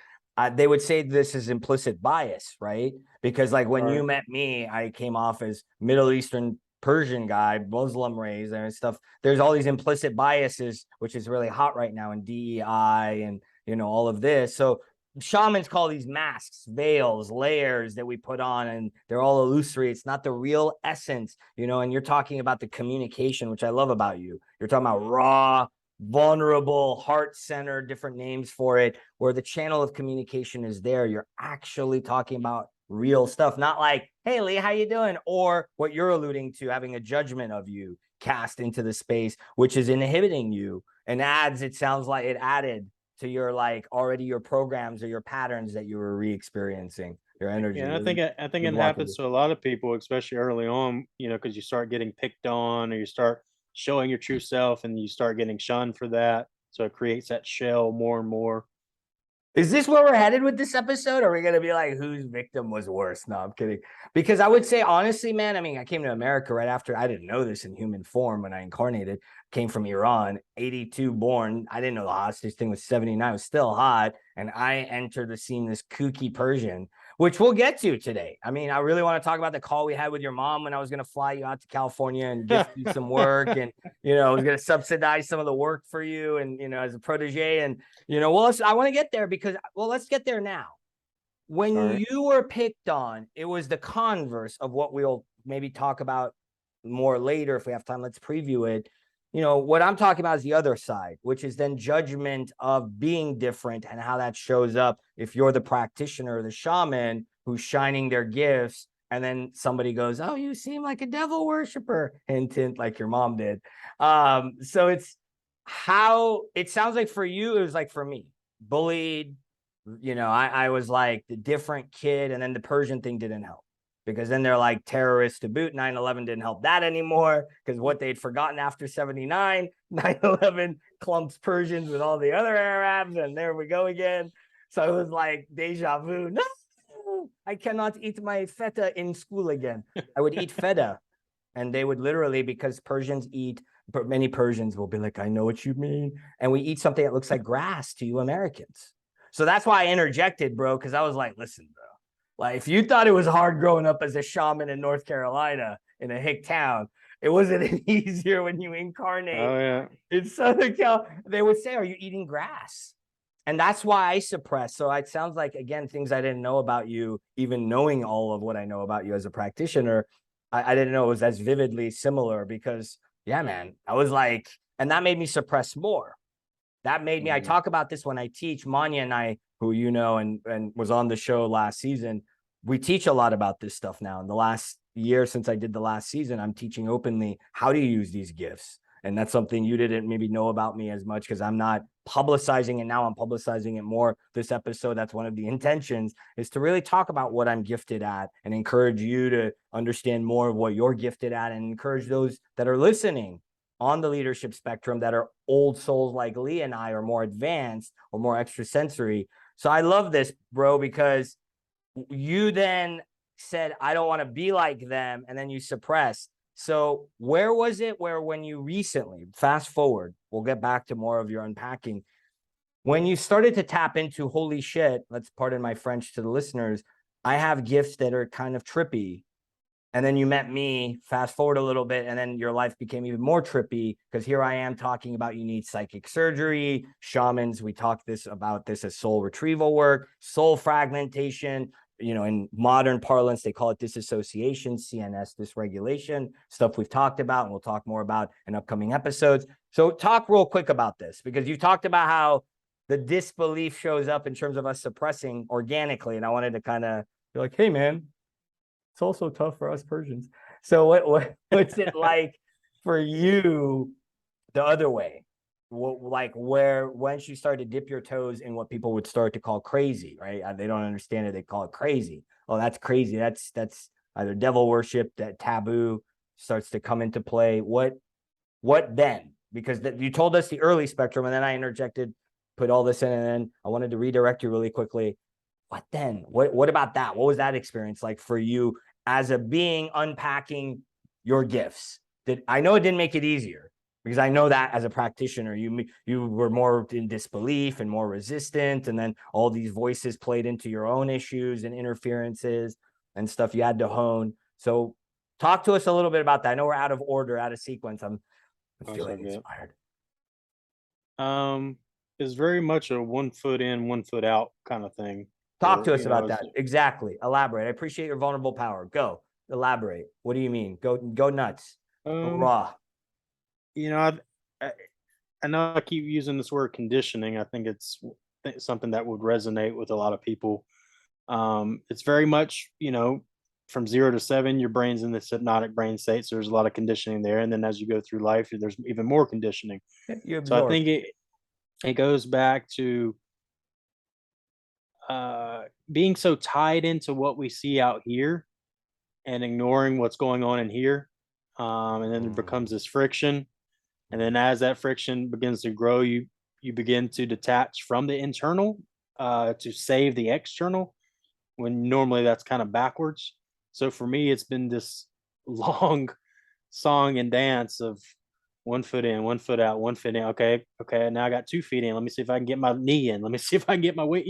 they would say this is implicit bias, right? Because like when you met me, I came off as Middle Eastern Persian guy, Muslim raised and stuff. There's all these implicit biases, which is really hot right now in DEI and all of this. So shamans call these masks, veils, layers that we put on, and they're all illusory. It's not the real essence, and you're talking about the communication, which I love about you. You're talking about raw, vulnerable, heart-centered, different names for it, where the channel of communication is there. You're actually talking about real stuff, not like, hey, Lee, how you doing? Or what you're alluding to, having a judgment of you cast into the space, which is inhibiting you and it sounds like it added to your like already your programs or your patterns that you were re-experiencing, your energy. Yeah, I think it happens to a lot of people, especially early on, because you start getting picked on or you start showing your true self, and you start getting shunned for that. So it creates that shell more and more. Is this where we're headed with this episode? Or are we going to be like, whose victim was worse? No, I'm kidding. Because I would say, honestly, man, I mean, I came to America right after, I didn't know this in human form when I incarnated, came from Iran, 82 born. I didn't know the hottest thing was 79. It was still hot. And I entered the scene, this kooky Persian, which we'll get to today. I mean, I really want to talk about the call we had with your mom when I was going to fly you out to California and gift you some work. And, I was going to subsidize some of the work for you and, as a protege. And, well, I want to get there because, let's get there now. When you were picked on, it was the converse of what we'll maybe talk about more later. If we have time, let's preview it. What I'm talking about is the other side, which is then judgment of being different and how that shows up if you're the practitioner or the shaman who's shining their gifts. And then somebody goes, oh, you seem like a devil worshiper, hint, hint, like your mom did. So it's how it sounds like for you, it was like for me, bullied. I was like the different kid, and then the Persian thing didn't help. Because then they're like terrorists to boot. 9/11 didn't help that anymore because what they'd forgotten after 79, 9/11 clumps Persians with all the other Arabs, and there we go again. So it was like deja vu. No, I cannot eat my feta in school again. I would eat feta, and they would literally, because Persians eat, but many Persians will be like, I know what you mean. And we eat something that looks like grass to you Americans. So that's why I interjected, bro, because I was like, listen, bro. Like, if you thought it was hard growing up as a shaman in North Carolina in a hick town, it wasn't any easier when you incarnate in Southern Cal. They would say, are you eating grass? And that's why I suppress. So it sounds like, again, things I didn't know about you, even knowing all of what I know about you as a practitioner, I didn't know it was as vividly similar because, yeah, man, I was like, and that made me suppress more. That made me, I talk about this when I teach. Manya and I, who and was on the show last season, we teach a lot about this stuff now. In the last year since I did the last season, I'm teaching openly how to use these gifts. And that's something you didn't maybe know about me as much because I'm not publicizing it now. I'm publicizing it more this episode. That's one of the intentions, is to really talk about what I'm gifted at and encourage you to understand more of what you're gifted at and encourage those that are listening on the leadership spectrum that are old souls like Lee and I, or more advanced or more extrasensory. So I love this, bro, because you then said, I don't want to be like them. And then you suppressed. So where was it where when you recently, fast forward, we'll get back to more of your unpacking, when you started to tap into, holy shit, let's pardon my French to the listeners, I have gifts that are kind of trippy. And then you met me, fast forward a little bit, and then your life became even more trippy because here I am talking about you need psychic surgery, shamans. We talk about this as soul retrieval work, soul fragmentation. In modern parlance, they call it disassociation, CNS dysregulation, stuff we've talked about and we'll talk more about in upcoming episodes. So talk real quick about this because you talked about how the disbelief shows up in terms of us suppressing organically. And I wanted to kind of be like, hey, man, it's also tough for us Persians. So what's it like for you the other way? Once you start to dip your toes in what people would start to call crazy, right? They don't understand it. They call it crazy. Oh, that's crazy. That's either devil worship, that taboo starts to come into play. What then? Because you told us the early spectrum and then I interjected, put all this in, and then I wanted to redirect you really quickly. What then? What about that? What was that experience like for you as a being unpacking your gifts? I know it didn't make it easier because I know that as a practitioner, you were more in disbelief and more resistant. And then all these voices played into your own issues and interferences and stuff you had to hone. So talk to us a little bit about that. I know we're out of order, out of sequence. I'm feeling inspired. It's very much a 1 foot in, 1 foot out kind of thing. Talk to us about that. Exactly. Elaborate. I appreciate your vulnerable power. Go. Elaborate. What do you mean? Go nuts. Go raw. I know I keep using this word conditioning. I think it's something that would resonate with a lot of people. It's very much, from 0 to 7, your brain's in this hypnotic brain state. So there's a lot of conditioning there. And then as you go through life, there's even more conditioning. So I think it goes back to being so tied into what we see out here and ignoring what's going on in here. And then there becomes this friction. And then as that friction begins to grow, you begin to detach from the internal to save the external, when normally that's kind of backwards. So for me, it's been this long song and dance of one foot in, one foot out, one foot in. Okay, okay. Now I got 2 feet in. Let me see if I can get my knee in. Let me see if I can get my weight.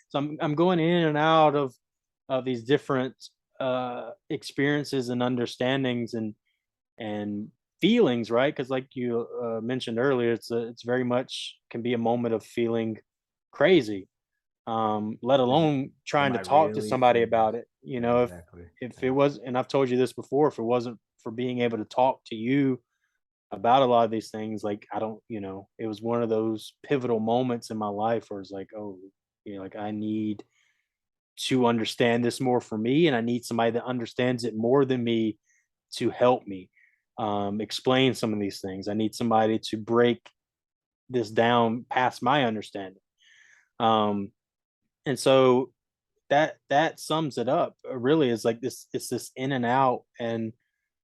So I'm going in and out of these different experiences and understandings and feelings, right? Because like you mentioned earlier, it's very much can be a moment of feeling crazy, let Is, alone trying am to I talk to really somebody feeling about this? it. Yeah, exactly. If it Yeah. was, and I've told you this before, if it wasn't for being able to talk to you about a lot of these things, like I don't, it was one of those pivotal moments in my life where it's like, oh, like I need to understand this more for me, and I need somebody that understands it more than me to help me explain some of these things. I need somebody to break this down past my understanding. Um, and so that sums it up. Really, is like this. It's this in and out, and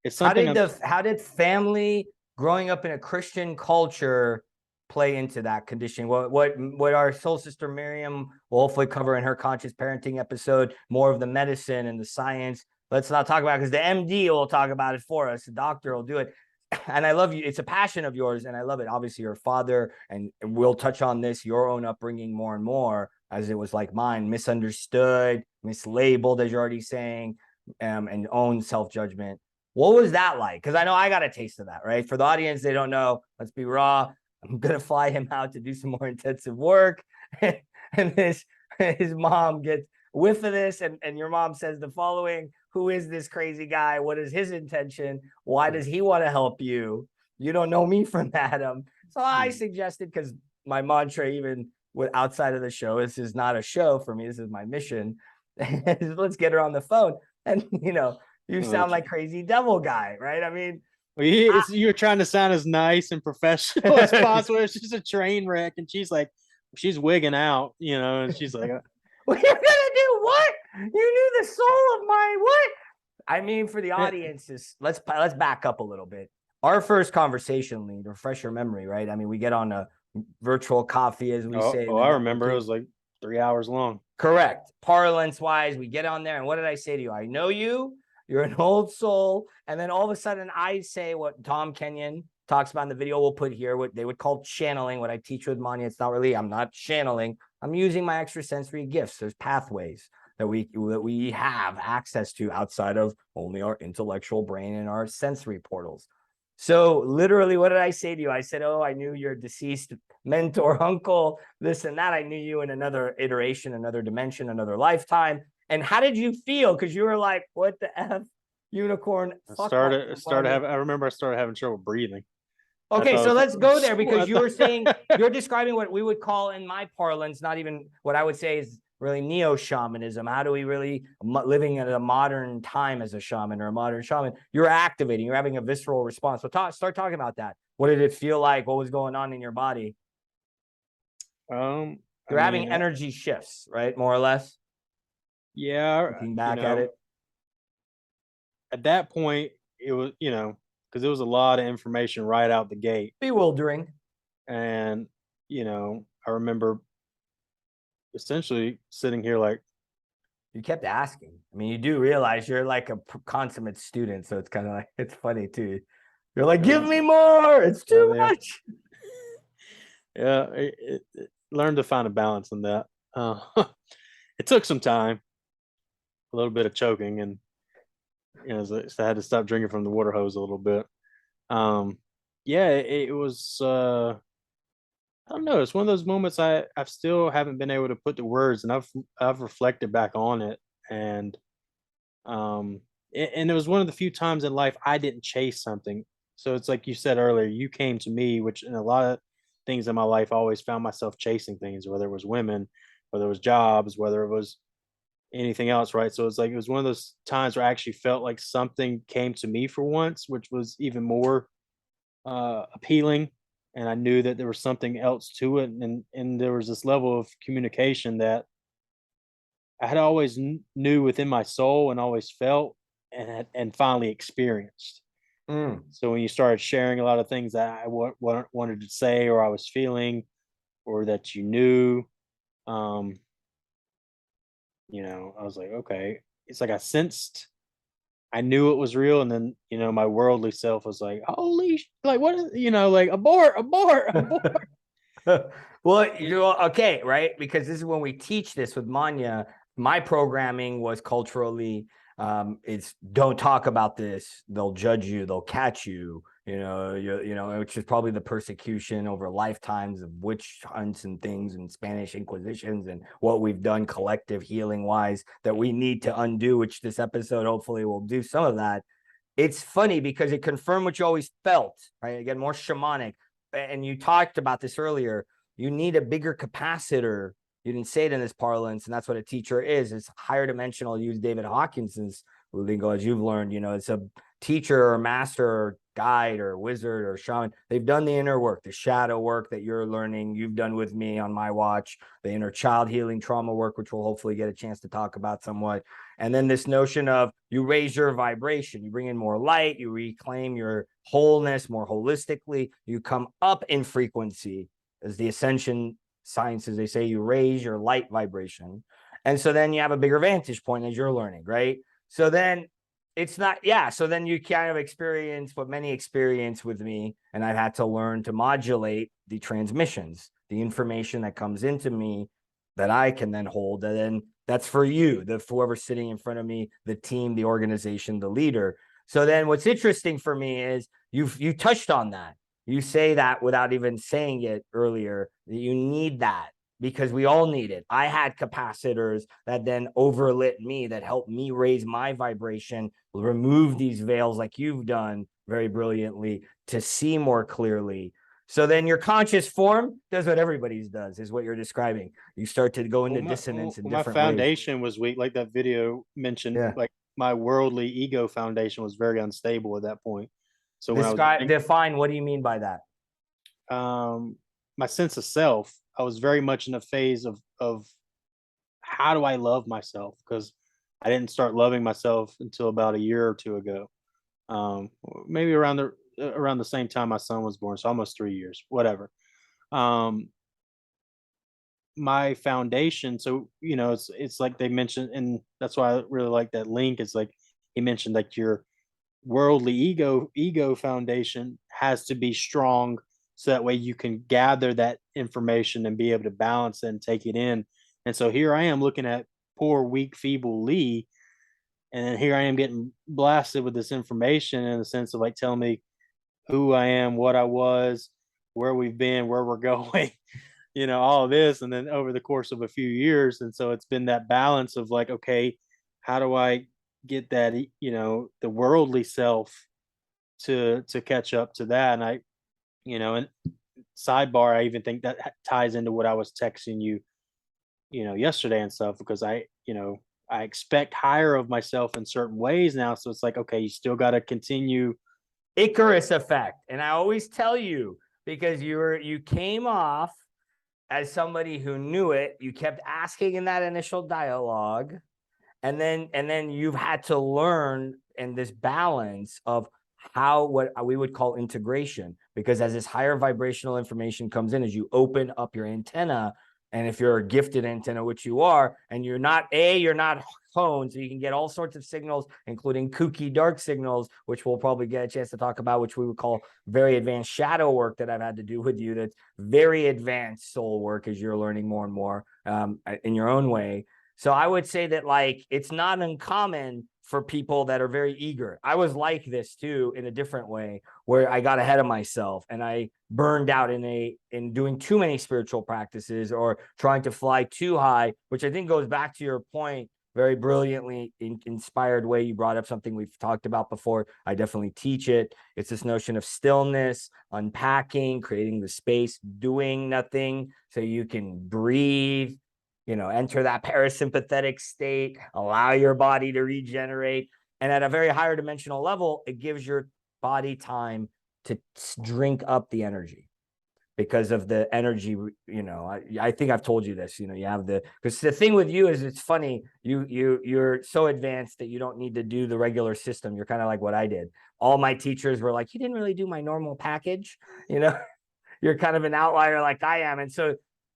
it's something. How did family growing up in a Christian culture play into that conditioning? What our soul sister Miriam will hopefully cover in her conscious parenting episode, more of the medicine and the science. Let's not talk about it because the MD will talk about it for us. The doctor will do it. And I love you. It's a passion of yours, and I love it. Obviously, your father, and we'll touch on this, your own upbringing more and more, as it was like mine, misunderstood, mislabeled, as you're already saying, and own self-judgment. What was that like? Because I know I got a taste of that, right? For the audience, they don't know. Let's be raw. I'm gonna fly him out to do some more intensive work, and his mom gets whiff of this, and your mom says the following: Who is this crazy guy? What is his intention? Why does he want to help you? You don't know me from Adam. So I suggested, because my mantra, even with outside of the show, this is not a show for me. This is my mission. Let's get her on the phone, and you sound like crazy devil guy, right? I mean, Well, you're trying to sound as nice and professional as possible. It's just a train wreck, and she's wigging out, and she's like, what are you gonna do? What? You knew the soul of my what? I mean, for the audiences, let's back up a little bit. Our first conversation, Lee, to refresh your memory, right? I mean, we get on a virtual coffee, as we say. I remember it was like 3 hours long. Correct. Parlance wise, we get on there, and what did I say to you? I know you. You're an old soul. And then all of a sudden, I say what Tom Kenyon talks about in the video we'll put here, what they would call channeling, what I teach with Manya. It's not really, I'm not channeling. I'm using my extrasensory gifts. There's pathways that we have access to outside of only our intellectual brain and our sensory portals. So literally, what did I say to you? I said, oh, I knew your deceased mentor, uncle, this and that. I knew you in another iteration, another dimension, another lifetime. And how did you feel? Because you were like, what the F, unicorn? I remember I started having trouble breathing. Okay, so let's go there, because you were saying, you're describing what we would call in my parlance, not even what I would say is really neo-shamanism. How do we really, living in a modern time as a shaman or a modern shaman, you're activating, you're having a visceral response. So start talking about that. What did it feel like? What was going on in your body? You're having energy shifts, right? More or less. Yeah. Looking back at it. At that point, it was, because there was a lot of information right out the gate. Bewildering. And, I remember essentially sitting here like, you kept asking. I mean, you do realize you're like a consummate student, so it's kind of like, it's funny too. You're like, give me more. It's too much. Yeah, learned to find a balance in that. It took some time, a little bit of choking, and so I had to stop drinking from the water hose a little bit. Yeah, it was. I don't know. It's one of those moments I still haven't been able to put the words, and I've reflected back on it, and and it was one of the few times in life I didn't chase something. So it's like you said earlier, you came to me, which in a lot of things in my life, I always found myself chasing things, whether it was women, whether it was jobs, whether it was anything else, right? So it's like it was one of those times where I actually felt like something came to me for once, which was even more appealing, and I knew that there was something else to it, and there was this level of communication that I had always knew within my soul and always felt and finally experienced. So when you started sharing a lot of things that I wanted to say, or I was feeling, or that you knew, um, I was like, okay. It's like I knew it was real, and then my worldly self was like, holy, like what is, like abort, abort, abort. Well, okay, right? Because this is when we teach this with Manya. My programming was culturally, it's don't talk about this. They'll judge you. They'll catch you. Which is probably the persecution over lifetimes of witch hunts and things and Spanish Inquisitions and what we've done collective healing wise that we need to undo, which this episode hopefully will do some of that. It's funny because it confirmed what you always felt, right? Again, more shamanic. And you talked about this earlier. You need a bigger capacitor. You didn't say it in this parlance, and that's what a teacher is. It's higher dimensional. Use David Hawkinson's lingo, as you've learned. It's a teacher or master or guide or wizard or shaman. They've done the inner work, the shadow work that you're learning. You've done with me on my watch, the inner child healing trauma work, which we'll hopefully get a chance to talk about somewhat. And then this notion of you raise your vibration, you bring in more light, you reclaim your wholeness more holistically, you come up in frequency, as the ascension sciences, they say you raise your light vibration. And so then you have a bigger vantage point as you're learning, right? So then it's not, yeah. So then you kind of experience what many experience with me, and I've had to learn to modulate the transmissions, the information that comes into me that I can then hold. And then that's for you, whoever's sitting in front of me, the team, the organization, the leader. So then what's interesting for me is you touched on that. You say that without even saying it earlier, that you need that because we all need it. I had capacitors that then overlit me, that helped me raise my vibration, remove these veils like you've done very brilliantly to see more clearly. So then your conscious form does what everybody's does, is what you're describing. You start to go into dissonance in My different ways. foundation was weak, like that video mentioned. Yeah. Like my worldly ego foundation was very unstable at that point. So when I was Define, what do you mean by that? My sense of self, I was very much in a phase of how do I love myself, because I didn't start loving myself until about a year or two ago. Maybe around the same time my son was born, so almost 3 years, whatever. Um, my foundation, so it's like they mentioned, and that's why I really like that link. It's like he mentioned, like your worldly ego foundation has to be strong, so that way you can gather that information and be able to balance it and take it in. And so here I am looking at poor, weak, feeble Lee, and then here I am getting blasted with this information in the sense of like telling me who I am, what I was, where we've been, where we're going, all of this. And then over the course of a few years. And so it's been that balance of like, okay, how do I get that, the worldly self to catch up to that? And and sidebar, I even think that ties into what I was texting you, yesterday and stuff, because I expect higher of myself in certain ways now. So it's like, okay, you still got to continue. Icarus effect. And I always tell you, because you came off as somebody who knew it, you kept asking in that initial dialogue, and then you've had to learn in this balance of how, what we would call integration, because as this higher vibrational information comes in, as you open up your antenna, and if you're a gifted antenna, which you are, and you're not honed, so you can get all sorts of signals, including kooky dark signals, which we'll probably get a chance to talk about, which we would call very advanced shadow work that I've had to do with you. That's very advanced soul work as you're learning more and more in your own way. So I would say that, like, it's not uncommon for people that are very eager. I was like this too, in a different way, where I got ahead of myself and I burned out in doing too many spiritual practices or trying to fly too high, which I think goes back to your point very brilliantly, inspired way. You brought up something we've talked about before. I definitely teach it. It's this notion of stillness, unpacking, creating the space, doing nothing so you can breathe, enter that parasympathetic state, allow your body to regenerate. And at a very higher dimensional level, it gives your body time to drink up the energy. because of the energy. I think I've told you this. You have because the thing with you is, it's funny, you're so advanced that you don't need to do the regular system. You're kind of like what I did. All my teachers were like, you didn't really do my normal package. You're kind of an outlier like I am. And so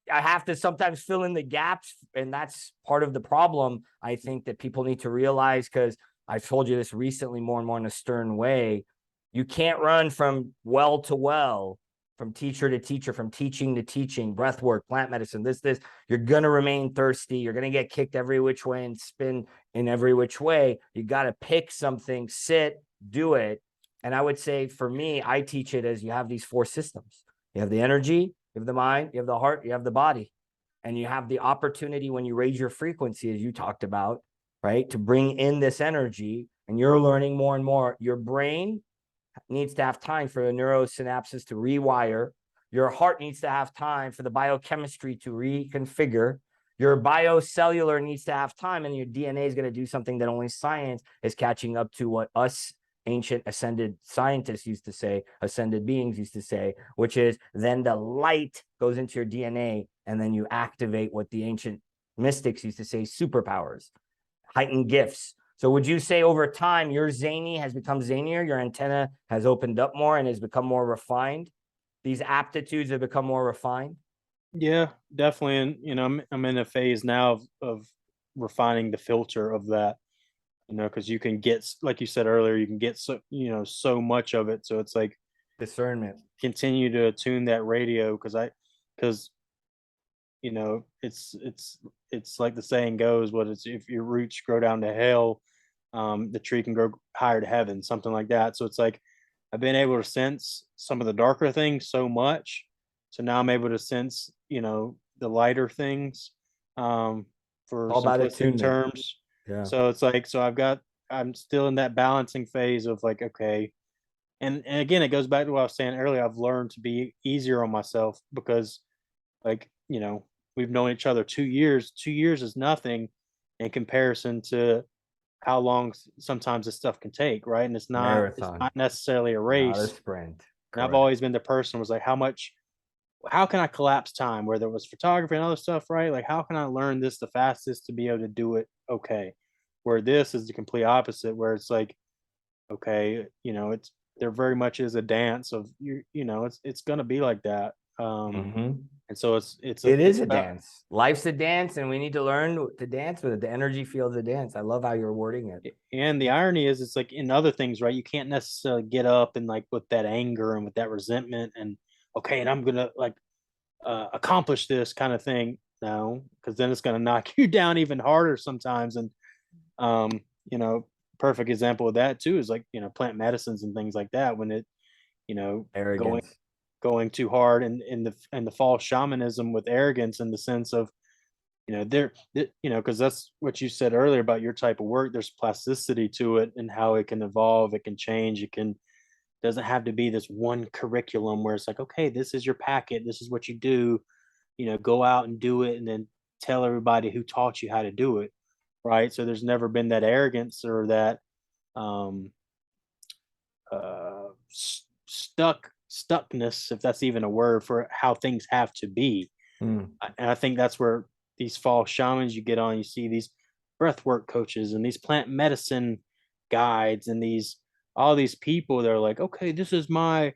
I have to sometimes fill in the gaps. And that's part of the problem, I think, that people need to realize, because I've told you this recently more and more in a stern way. You can't run from well to well, from teacher to teacher, from teaching to teaching, breath work, plant medicine, this. You're going to remain thirsty. You're going to get kicked every which way and spin in every which way. You got to pick something, sit, do it. And I would say, for me, I teach it as you have these 4 systems. You have the energy, you have the mind, you have the heart, you have the body. And you have the opportunity, when you raise your frequency, as you talked about, right, to bring in this energy. And you're learning more and more. Your brain needs to have time for the neurosynapses to rewire. Your heart needs to have time for the biochemistry to reconfigure. Your biocellular needs to have time, and your DNA is going to do something that only science is catching up to, what us ancient ascended scientists used to say, ascended beings used to say, which is then the light goes into your DNA, and then you activate what the ancient mystics used to say, superpowers, heightened gifts. So would you say over time your zany has become zanier, your antenna has opened up more and has become more refined? These aptitudes have become more refined? Yeah, definitely. And I'm in a phase now of refining the filter of that. Because you can get, like you said earlier, you can get so much of it. So it's like Discernment. continue to attune that radio, because it's like the saying goes, what it's, if your roots grow down to hell, the tree can grow higher to heaven, something like that. So it's like I've been able to sense some of the darker things so much, so now I'm able to sense the lighter things, for All about simplistic attunement. terms. Yeah. So it's like, I'm still in that balancing phase of like, okay. And again, it goes back to what I was saying earlier. I've learned to be easier on myself, because, like, we've known each other 2 years. 2 years is nothing in comparison to how long sometimes this stuff can take, right? And it's Marathon, not necessarily a not a race. sprint. And I've Correct. always been the person who was like, how can I collapse time, whether it was photography and other stuff, right? Like, how can I learn this the fastest to be able to do it okay? Where this is the complete opposite, where it's like, okay, it's, there very much is a dance of it's gonna be like that. Mm-hmm. And so it's It is it's a about, dance. Life's a dance, and we need to learn to dance with it. The energy field's a dance. I love how you're wording it. and the irony is, it's like in other things, right? You can't necessarily get up and, like, with that anger and with that resentment and, okay, and I'm gonna, like, accomplish this kind of thing. No, because then it's gonna knock you down even harder sometimes. And um, you know, perfect example of that too is, like, plant medicines and things like that. When it, you know, going Arrogance. going too hard, and in the false shamanism with arrogance, in the sense of, because that's what you said earlier about your type of work. There's plasticity to it, and how it can evolve, it can change, it can, doesn't have to be this one curriculum where it's like, okay, this is your packet, this is what you do, go out and do it, and then tell everybody who taught you how to do it, right? So there's never been that arrogance or that, um stuckness, if that's even a word for how things have to be. Mm. And I think that's where these false shamans you get on, you see these breathwork coaches and these plant medicine guides and these, all these people, they're like, okay, this is my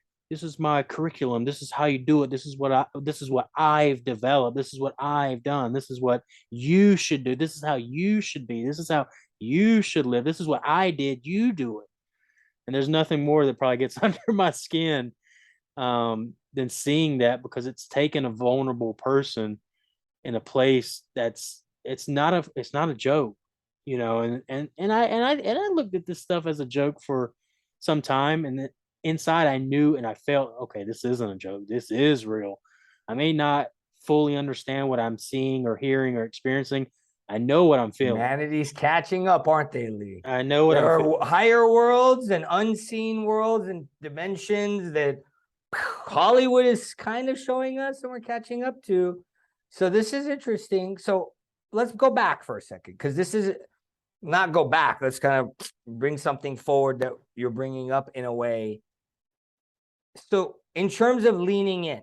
curriculum, this is how you do it, this is what I've developed, this is what I've done, this is what you should do, this is how you should be, this is how you should live, this is what I did, you do it. And there's nothing more that probably gets under my skin, than seeing that, because it's taken a vulnerable person in a place that's, it's not a joke, and I looked at this stuff as a joke for some time, and then inside I knew and I felt, okay, this isn't a joke, this is real. I may not fully understand what I'm seeing or hearing or experiencing. I know what I'm feeling. Humanity's catching up, aren't they, Lee? I know what There I'm feeling. are higher worlds and unseen worlds and dimensions that Hollywood is kind of showing us and we're catching up to. So this is interesting. So let's go back for a second, because this is not go back. Let's kind of bring something forward that you're bringing up in a way. So in terms of leaning in,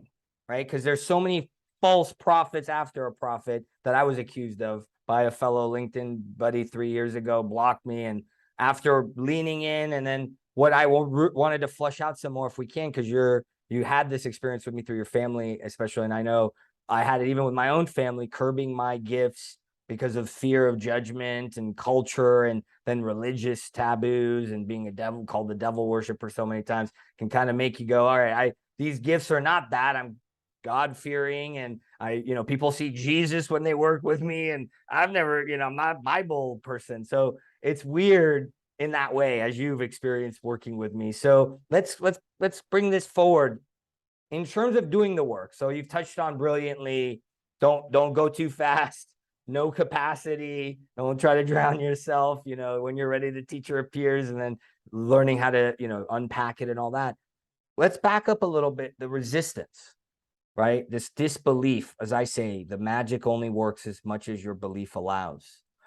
right? Because there's so many false prophets after a prophet that I was accused of by a fellow LinkedIn buddy 3 years ago, blocked me. And after leaning in, and then what I wanted to flush out some more if we can, because you had this experience with me through your family, especially, and I know I had it even with my own family, curbing my gifts because of fear of judgment and culture, and then religious taboos, and being a devil, called the devil worshiper so many times, can kind of make you go, all right, these gifts are not that. I'm God fearing, and people see Jesus when they work with me, and I've never, I'm not a Bible person. So it's weird in that way, as you've experienced working with me. So let's bring this forward in terms of doing the work. So you've touched on brilliantly, don't go too fast, no capacity, don't try to drown yourself, when you're ready to teach your peers, and then learning how to, unpack it and all that. Let's back up a little bit. The resistance, right? This disbelief, as I say, the magic only works as much as your belief allows.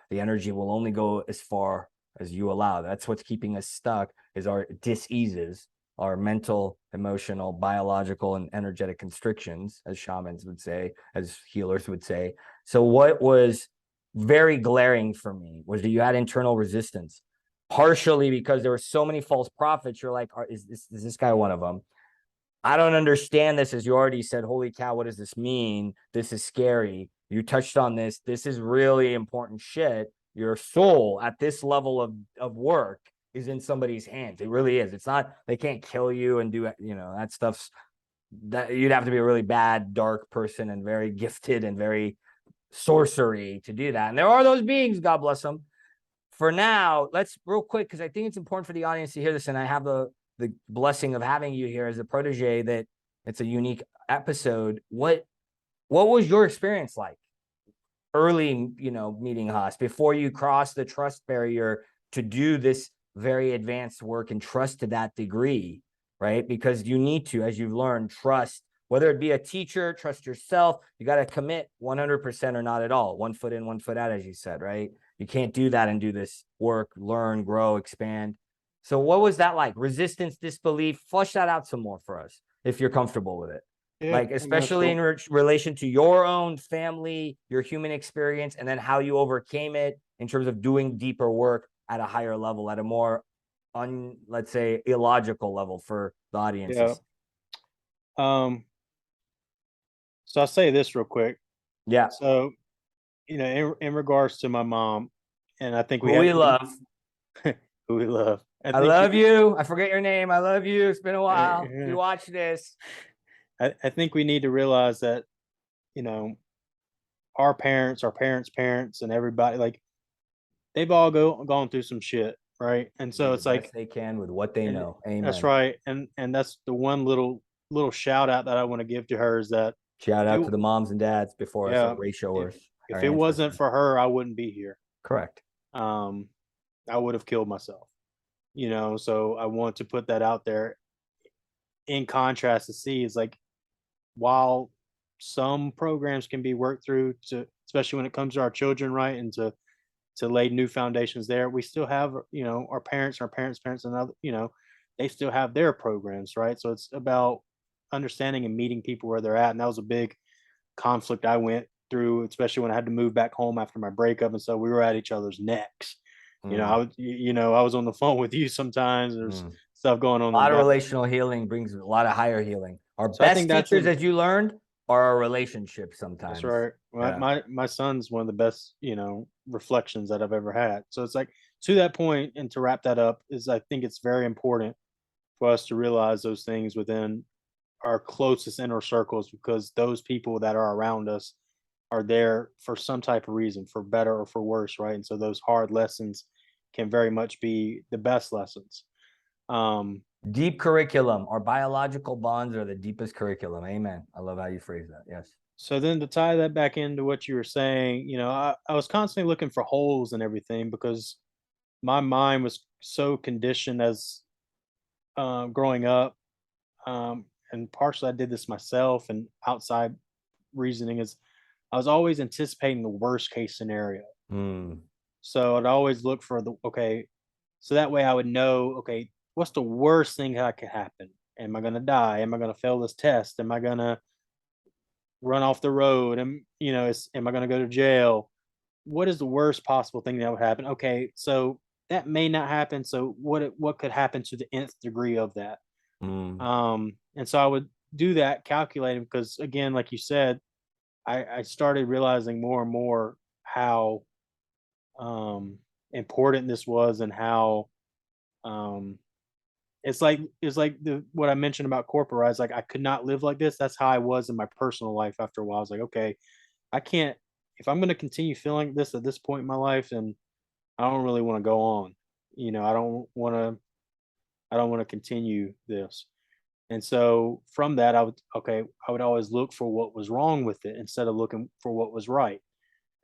The energy will only go as far as you allow. That's what's keeping us stuck, is our diseases, our mental, emotional, biological, and energetic constrictions, as shamans would say, as healers would say. So what was very glaring for me was that you had internal resistance, partially because there were so many false prophets. You're like, is this guy one of them? I don't understand this, as you already said. Holy cow, what does this mean? This is scary. You touched on this. This is really important shit. Your soul at this level of work is in somebody's hands. It really is. It's not, they can't kill you and do, that stuff's, that you'd have to be a really bad, dark person and very gifted and very sorcery to do that. And there are those beings, God bless them. For now, let's real quick, because I think it's important for the audience to hear this. And I have the blessing of having you here as a protege, that it's a unique episode. What was your experience like early, meeting Haas, before you cross the trust barrier to do this very advanced work and trust to that degree, right? Because you need to, as you've learned, trust, whether it be a teacher, trust yourself. You got to commit 100% or not at all. 1 foot in, 1 foot out, as you said, right? You can't do that and do this work, learn, grow, expand. So what was that like? Resistance, disbelief, flush that out some more for us, if you're comfortable with it. Yeah, Like, especially in relation to your own family, your human experience, and then how you overcame it in terms of doing deeper work at a higher level, at a more, let's say, illogical level for the audiences. Yeah. So I'll say this real quick. Yeah. So, in regards to my mom, and I think we love. Who we love. I love you. I forget your name. I love you. It's been a while. If you watch this. I think we need to realize that, our parents, parents, and everybody, like, they've all gone through some shit, right? And so it's like they can with what they know. Amen. That's right. And that's the one little shout out that I want to give to her, is that shout out to the moms and dads before us, ratioers. If it wasn't for her, I wouldn't be here. Correct. I would have killed myself. So I want to put that out there. In contrast, to see is like, while some programs can be worked through, to especially when it comes to our children, right, and to lay new foundations there, we still have, our parents, and other, they still have their programs, right? So it's about understanding and meeting people where they're at. And that was a big conflict I went through, especially when I had to move back home after my breakup. And so we were at each other's necks. I was on the phone with you sometimes. There's stuff going on. A lot of relational healing brings a lot of higher healing. Our best teachers, as you learned, are our relationships sometimes. That's right. My son's one of the best, reflections that I've ever had. So it's like, to that point, and to wrap that up, is I think it's very important for us to realize those things within our closest inner circles, because those people that are around us are there for some type of reason, for better or for worse, right? And so those hard lessons can very much be the best lessons. Deep curriculum. Our biological bonds are the deepest curriculum. Amen. I love how you phrase that. Yes. So then, to tie that back into what you were saying, I was constantly looking for holes and everything, because my mind was so conditioned as growing up. And partially I did this myself, and outside reasoning is I was always anticipating the worst case scenario. So I'd always look for so that way I would know, okay, what's the worst thing that could happen? Am I going to die? Am I going to fail this test? Am I going to, run off the road? Am am I going to go to jail? What is the worst possible thing that would happen? Okay, so that may not happen. So what could happen to the nth degree of that? Mm. And so I would do that calculating because again, like you said, I started realizing more and more how um important this was and how um it's like the what I mentioned about corporate. Like I could not live like this. That's how I was in my personal life after a while. I was like, okay, I can't if I'm gonna continue feeling this at this point in my life, and I don't really want to go on. I don't want to continue this. And so from that I would always look for what was wrong with it instead of looking for what was right.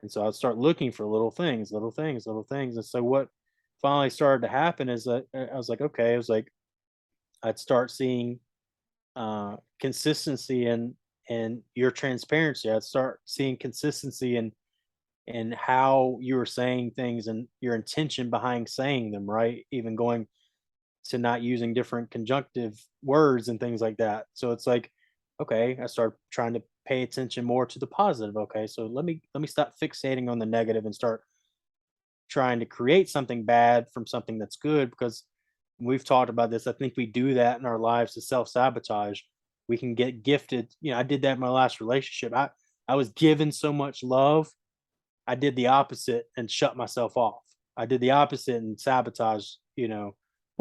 And so I'd start looking for little things, little things, little things. And so what finally started to happen is that I was like, okay, it was like I'd start seeing consistency and your transparency. I'd start seeing consistency in how you were saying things and your intention behind saying them, right? Even going to not using different conjunctive words and things like that. So it's like, okay, I start trying to pay attention more to the positive. Okay, so let me stop fixating on the negative and start trying to create something bad from something that's good because we've talked about this. I think we do that in our lives to self-sabotage. We can get gifted. I did that in my last relationship. I was given so much love. I did the opposite and shut myself off. I did the opposite and sabotage, Well,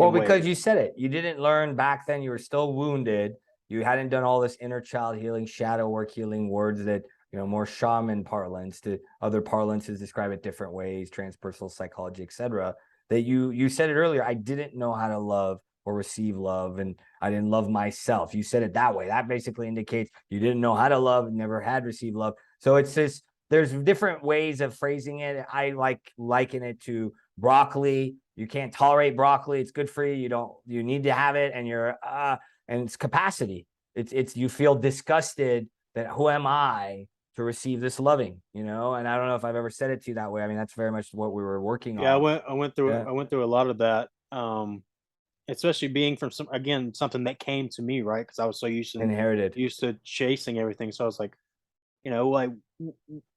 in ways. because you said it, you didn't learn back then. You were still wounded. You hadn't done all this inner child healing, shadow work healing words that, more shaman parlance to other parlances describe it different ways, transpersonal psychology, etc. That you said it earlier. I didn't know how to love or receive love, and I didn't love myself. You said it that way. That basically indicates you didn't know how to love, never had received love. So it's this. There's different ways of phrasing it. I liken it to broccoli. You can't tolerate broccoli. It's good for you. You need to have it. And and it's capacity. It's you feel disgusted that who am I to receive this loving, And I don't know if I've ever said it to you that way. I mean, that's very much what we were working Yeah, on. I went through a lot of that. Especially being from something that came to me, right? Because I was so Inherited. used to chasing everything. So I was like, like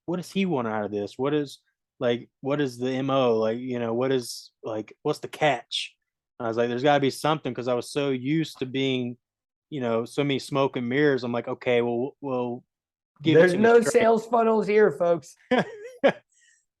what does he want out of this? What is the MO? What is what's the catch? And I was like, there's gotta be something because I was so used to being, so many smoke and mirrors. I'm like, okay, well, we'll give it There's to me no straight. sales funnels here, folks.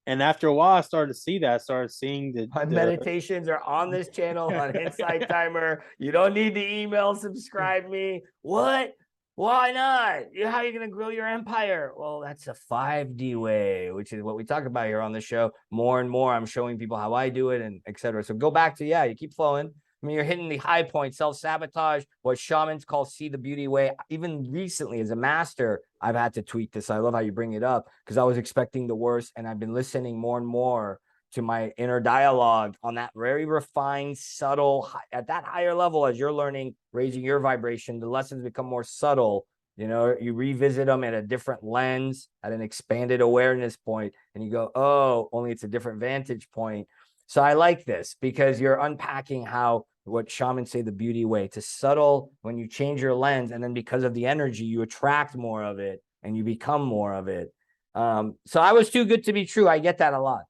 And after a while I started to see that. I started seeing My the meditations are on this channel on Insight Timer. You don't need to email, subscribe me. What? Why not? How are you going to grow your empire? Well, that's a 5D way, which is what we talk about here on the show. More and more, I'm showing people how I do it and etc. So go back to, you keep flowing. I mean, you're hitting the high point, self-sabotage, what shamans call see the beauty way. Even recently, as a master, I've had to tweak this. I love how you bring it up because I was expecting the worst, and I've been listening more and more to my inner dialogue on that very refined, subtle, at that higher level as you're learning, raising your vibration, the lessons become more subtle. You revisit them at a different lens, at an expanded awareness point, and you go, oh, only it's a different vantage point. So I like this because you're unpacking how what shamans say the beauty way. It's subtle when you change your lens, and then because of the energy, you attract more of it and you become more of it. So I was too good to be true. I get that a lot.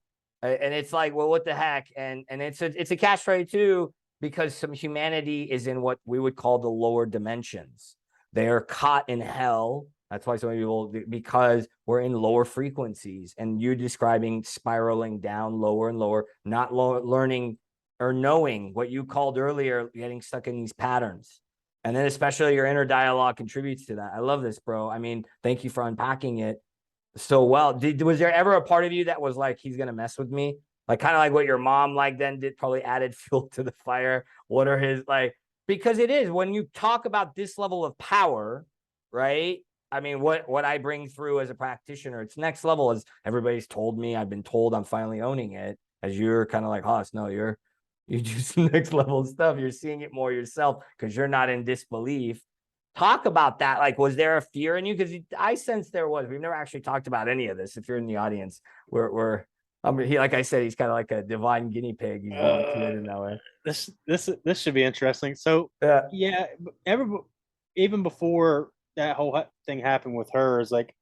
And it's like, well, what the heck? And it's a catch 22 because some humanity is in what we would call the lower dimensions. They are caught in hell. That's why so many people, because we're in lower frequencies, and you're describing spiraling down lower and lower, not learning or knowing what you called earlier, getting stuck in these patterns. And then especially your inner dialogue contributes to that. I love this, bro. I mean, thank you for unpacking it so well. Was there ever a part of you that was like, he's gonna mess with me? Like kind of like what your mom then did, probably added fuel to the fire. What are his because it is when you talk about this level of power, right? I mean, what I bring through as a practitioner, it's next level. As everybody's told me, I've been told I'm finally owning it. As you're kind of like, Haas, no, you're just next level stuff. You're seeing it more yourself because you're not in disbelief. Talk about that. Like, was there a fear in you? Because I sense there was. We've never actually talked about any of this. If you're in the audience, like I said, he's kind of like a divine guinea pig. He's volunteered in that way. This should be interesting. So Yeah. yeah, even before that whole thing happened with her is like,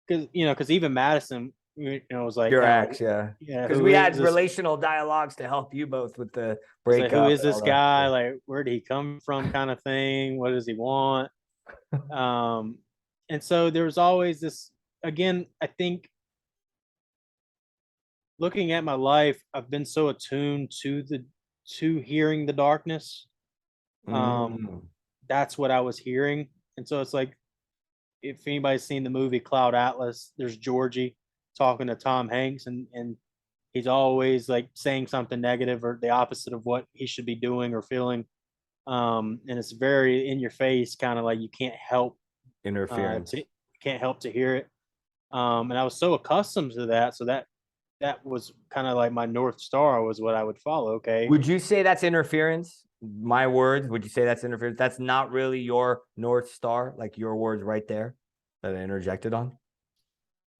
because even Madison, was like Your kind of ex, like, yeah. yeah, Because who we is had this? relational dialogues to help you both with the It's like, who breakup is and all this that. guy? Like, where did he come from? Kind of thing. What does he want? Um, and so there was always this. Again, I think looking at my life, I've been so attuned to hearing the darkness. Um, Mm. that's what I was hearing, and so it's like if anybody's seen the movie Cloud Atlas, there's Georgie talking to Tom Hanks, and he's always like saying something negative or the opposite of what he should be doing or feeling. And it's very in your face, kind of like you can't help Interference. to hear it. And I was so accustomed to that, so that was kind of like my north star was what I would follow. Okay, Would you say that's interference? My words, would you say that's interference? That's not really your North Star, like your words right there that I interjected on?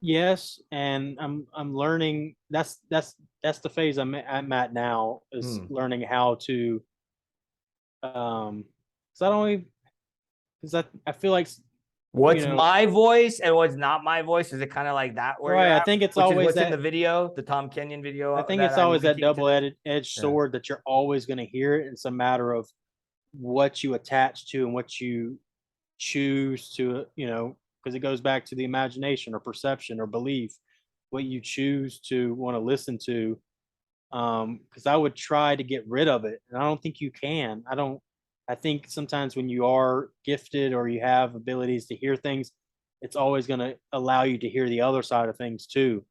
yes, and I'm learning. That's the phase I'm at now is Hmm. learning how to because I don't even because I feel like you What's know my voice and what's not my voice? Is it kind of like that where you're right. I at? think it's Which is always what's in that the video, the Tom Kenyon I video think that it's I'm always that linking to this? edged Yeah. sword that you're always going to hear it. It's a matter of what you attach to and what you choose to, because it goes back to the imagination or perception or belief, what you choose to want to listen to. Because I would try to get rid of it, and I don't think you can. I think sometimes when you are gifted or you have abilities to hear things, it's always going to allow you to hear the other side of things too.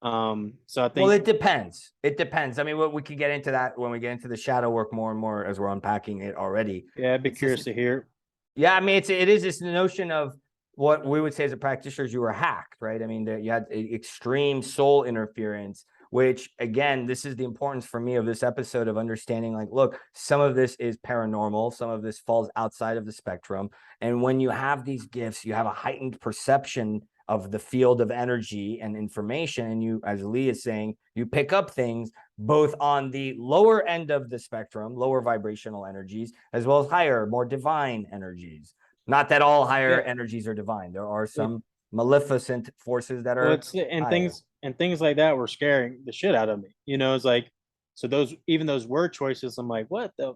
So I Well, think, it depends. It depends. I mean, we could get into that when we get into the shadow work more and more as we're unpacking it already. yeah, I'd be It's just, curious to hear. yeah, I mean, it is this notion of what we would say as a practitioner, you were hacked, right? I mean, you had extreme soul interference, which again, this is the importance for me of this episode of understanding, like, look, some of this is paranormal, some of this falls outside of the spectrum. And when you have these gifts, you have a heightened perception of the field of energy and information. And you, as Lee is saying, you pick up things both on the lower end of the spectrum, lower vibrational energies, as well as higher, more divine energies. Not that all higher Yeah, energies are divine. There are it, some maleficent forces that well, are it's and higher. things like that were scaring the shit out of me. It's like so those even those word choices. I'm like, what the?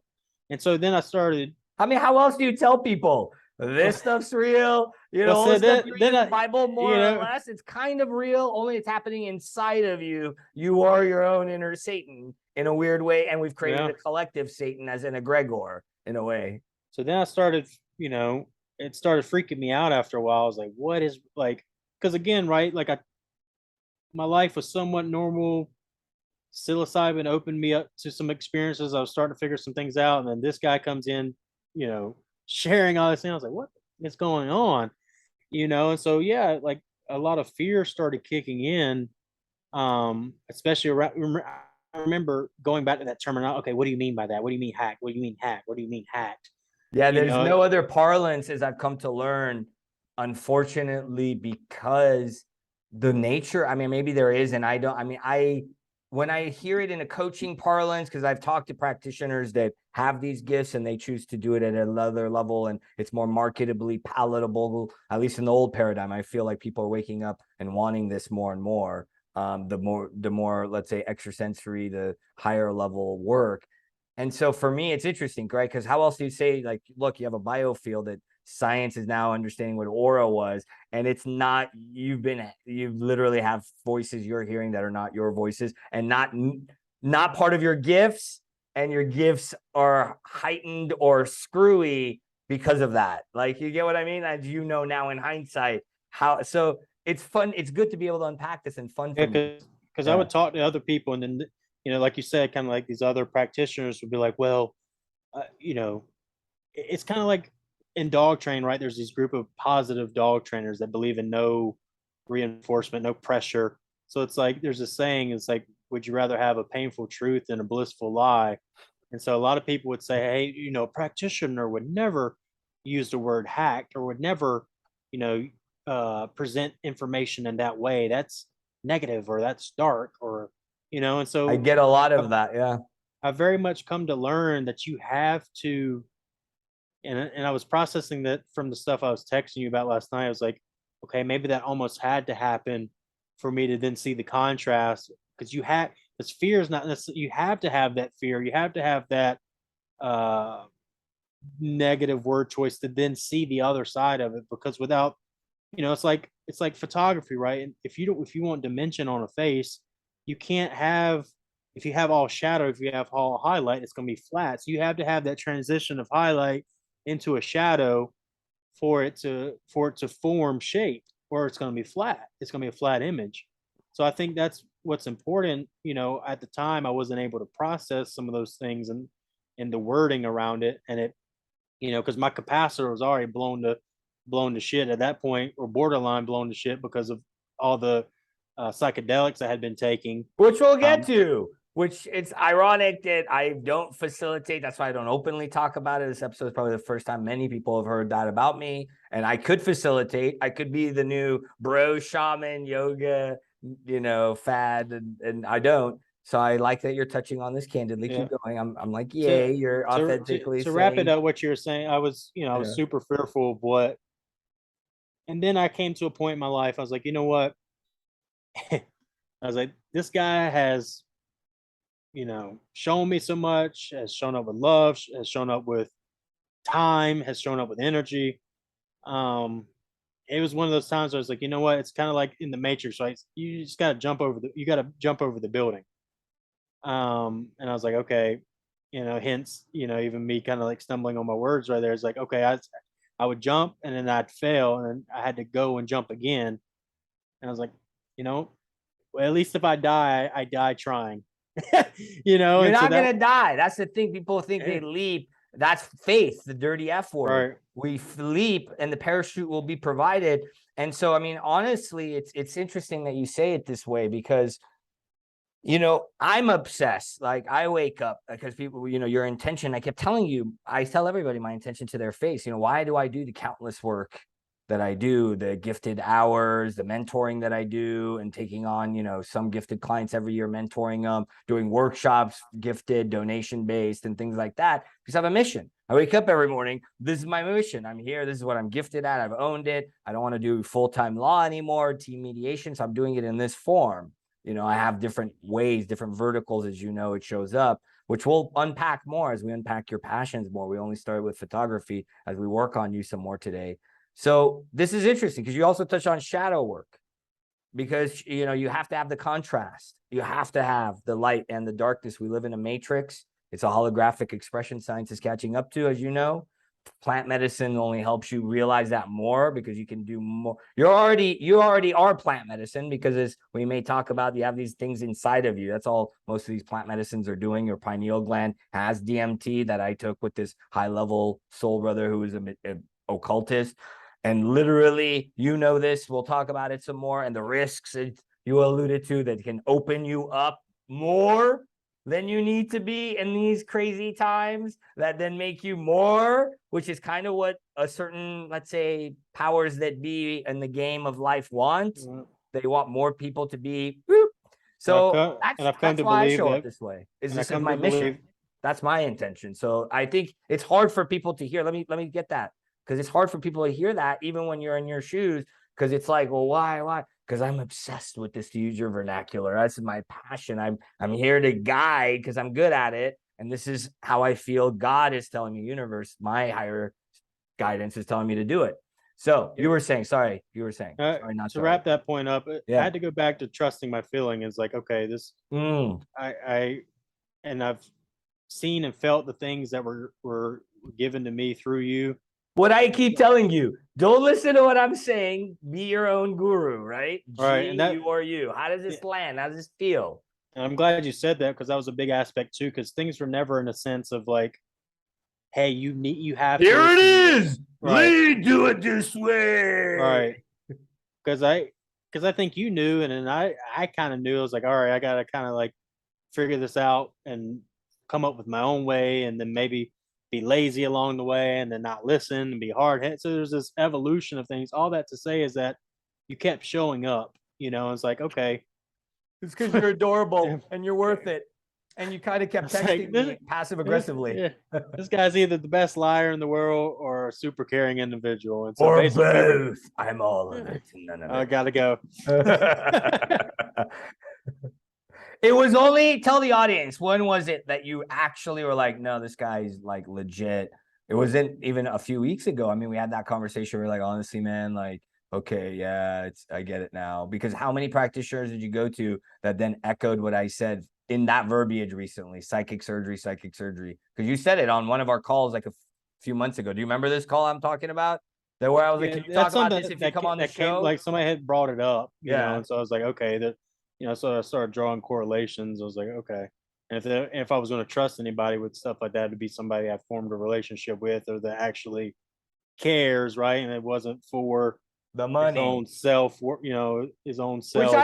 And so then I started. I mean, how else do you tell people this stuff's real? Well, All the so stuff you read then in the I, Bible, you more or know, less, it's kind of real, only it's happening inside of you. You are your own inner Satan in a weird way. And we've created yeah. a collective Satan as an egregor in a way. So then I started, it started freaking me out after a while. I was like, what is like? Because again, right, like my life was somewhat normal. Psilocybin opened me up to some experiences. I was starting to figure some things out, and then this guy comes in, sharing all this thing. I was like, what is going on? And so yeah, like a lot of fear started kicking in. Especially around, I remember going back to that terminology. Okay, what do you mean by that? What do you mean hack? What do you mean hack? What do you mean hacked? Yeah, You there's know, no other parlance as I've come to learn, unfortunately, because the nature, I mean, maybe there is, and I don't, I mean, when I hear it in a coaching parlance, because I've talked to practitioners that have these gifts and they choose to do it at another level and it's more marketably palatable, at least in the old paradigm, I feel like people are waking up and wanting this more and more. The more, let's say, extrasensory, the higher level work. And so for me, it's interesting, right? Because how else do you say, like, look, you have a biofield that science is now understanding what aura was, and it's not, you literally have voices you're hearing that are not your voices and not part of your gifts, and your gifts are heightened or screwy because of that. Like, you get what I mean? As you know now in hindsight, how so it's fun, it's good to be able to unpack this and fun for yeah, me. because I Yeah. would talk to other people, and then like you said, kind of like these other practitioners would be like, well, it's kind of like in dog train, right? There's this group of positive dog trainers that believe in no reinforcement, no pressure. So it's like there's a saying, it's like, would you rather have a painful truth than a blissful lie? And so a lot of people would say, hey, a practitioner would never use the word hacked or would never, you know, present information in that way. That's negative or that's dark or, and I so get a lot of I've, that. Yeah. I've very much come to learn that you have to and I was processing that from the stuff I was texting you about last night. I was like, okay, maybe that almost had to happen for me to then see the contrast, because this fear is not necessarily, you have to have that fear, you have to have that uh negative word choice to then see the other side of it, because without, it's like photography, right? And if you want dimension on a face, you can't have, if you have all shadow, if you have all highlight, it's going to be flat. So you have to have that transition of highlight into a shadow for it to form shape, or it's going to be flat. It's going to be a flat image. So I think that's what's important. At the time I wasn't able to process some of those things and the wording around it, and it, because my capacitor was already blown to shit at that point, or borderline blown to shit, because of all the psychedelics I had been taking. Which we'll get to. Which it's ironic that I don't facilitate. That's why I don't openly talk about it. This episode is probably the first time many people have heard that about me. And I could facilitate. I could be the new bro shaman yoga, fad, and I don't. So I like that you're touching on this candidly. Yeah. Keep going. I'm like, yay, you're authentically to wrap it up what you were saying. I was, I was super fearful of what. And then I came to a point in my life, I was like, you know what? I was like, this guy has, shown me so much, has shown up with love, has shown up with time, has shown up with energy. It was one of those times where I was like, you know what? It's kind of like in the Matrix, right? You just got to jump over the building. And I was like, okay, hence, even me kind of like stumbling on my words right there. It's like, okay, I would jump and then I'd fail and then I had to go and jump again. And I was like, well, at least if I die, I die trying. You're not gonna die. That's the thing. People think they leap. That's faith, the dirty F word. Right. We leap and the parachute will be provided. And so, I mean, honestly, it's interesting that you say it this way, because I'm obsessed. Like, I wake up because people, your intention, I kept telling you, I tell everybody my intention to their face. Why do I do the countless work that I do, the gifted hours, the mentoring that I do, and taking on, some gifted clients every year, mentoring them, doing workshops, gifted, donation-based, and things like that, because I have a mission. I wake up every morning. This is my mission. I'm here. This is what I'm gifted at. I've owned it. I don't want to do full-time law anymore, team mediation. So I'm doing it in this form. I have different ways, different verticals, as it shows up, which we'll unpack more as we unpack your passions more. We only started with photography as we work on you some more today. So this is interesting because you also touch on shadow work, because, you have to have the contrast. You have to have the light and the darkness. We live in a matrix. It's a holographic expression science is catching up to, as you know. Plant medicine only helps you realize that more, because you can do more. You already are plant medicine, because, as we may talk about, you have these things inside of you. That's all most of these plant medicines are doing. Your pineal gland has DMT that I took with this high-level soul brother who is an occultist. And literally, this, we'll talk about it some more, and the risks you alluded to that can open you up more than you need to be in these crazy times, that then make you more, which is kind of what a certain, let's say, powers that be in the game of life want. Mm-hmm. They want more people to be. Whoop. So that's why I show up this way. This is my mission. That's my intention. So I think it's hard for people to hear. Let me get that. Because it's hard for people to hear that, even when you're in your shoes, because it's like, well, why? Because I'm obsessed with this, to use your vernacular. That's my passion. I'm here to guide because I'm good at it. And this is how I feel God is telling me, universe, my higher guidance is telling me to do it. So you were saying, sorry, to wrap that point up, I had to go back to trusting my feeling. It's like, okay, this, I've seen and felt the things that were given to me through you. What I keep telling you, don't listen to what I'm saying. Be your own guru, right? Right. And you or you. How does this land? How does this feel? And I'm glad you said that, because that was a big aspect too. Because things were never in a sense of like, hey, you have. Here it is. Right. Do it this way. Right. Because I think you knew, and then I kind of knew. I was like, all right, I gotta kind of like figure this out and come up with my own way, and then maybe be lazy along the way, and then not listen and be hard-headed. So there's this evolution of things. All that to say is that you kept showing up. It's like, okay, it's because you're adorable and you're worth it. And you kind of kept It's like, texting me passive aggressively. This guy's either the best liar in the world or a super caring individual. And so Or basically, both. I'm all of it. None of I it. gotta go. It was only, tell the audience, when was it that you actually were like, no, this guy's like legit? It wasn't even a few weeks ago. I mean, we had that conversation. We're like, honestly, man, like, okay, yeah, I get it now. Because how many practitioners did you go to that then echoed what I said in that verbiage recently? Psychic surgery, psychic surgery. Because you said it on one of our calls like a few months ago. Do you remember this call I'm talking about? That where I was like, can you talk about this if you come on the show? Like somebody had brought it up, you Yeah. know, and so I was like, okay, that, you know, so I started drawing correlations. I was like, okay, and if I was going to trust anybody with stuff like that, to be somebody I formed a relationship with or that actually cares, right, and it wasn't for The his money. own self, you know, his own self. Which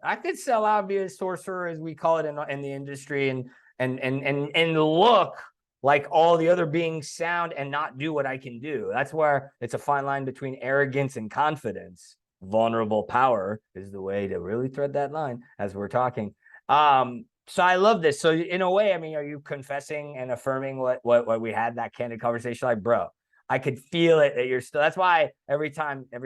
I could sell out, be a sorcerer, as we call it in the industry, and look like all the other beings sound and not do what I can do. That's where it's a fine line between arrogance and confidence. Vulnerable power is the way to really thread that line as we're talking. So I love this. So in a way, I mean, are you confessing and affirming what we had that candid conversation? Like, bro, I could feel it that you're still. That's why every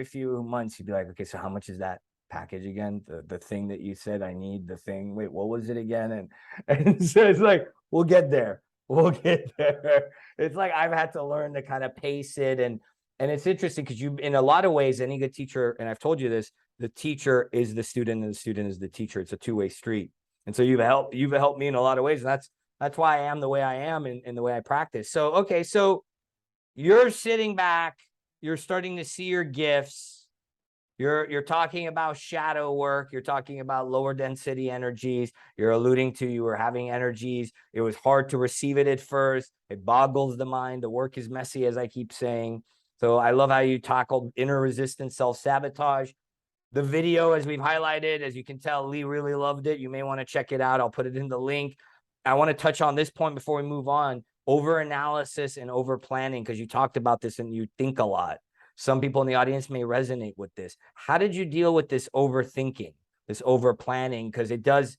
few months, you'd be like, okay, so how much is that package again? The thing that you said I need, the thing. Wait, what was it again? And so it's like, we'll get there. We'll get there. It's like I've had to learn to kind of pace it, and it's interesting because you, in a lot of ways, any good teacher, and I've told you this, the teacher is the student, and the student is the teacher. It's a two-way street, and so you've helped me in a lot of ways, and that's why I am the way I am in the way I practice. So okay, so you're sitting back, you're starting to see your gifts. You're talking about shadow work. You're talking about lower density energies. You're alluding to you were having energies. It was hard to receive it at first. It boggles the mind. The work is messy, as I keep saying. So I love how you tackled inner resistance, self-sabotage. The video, as we've highlighted, as you can tell, Lee really loved it. You may want to check it out. I'll put it in the link. I want to touch on this point before we move on. Over-analysis and over-planning, because you talked about this and you think a lot. Some people in the audience may resonate with this. How did you deal with this overthinking, this over-planning? Because it does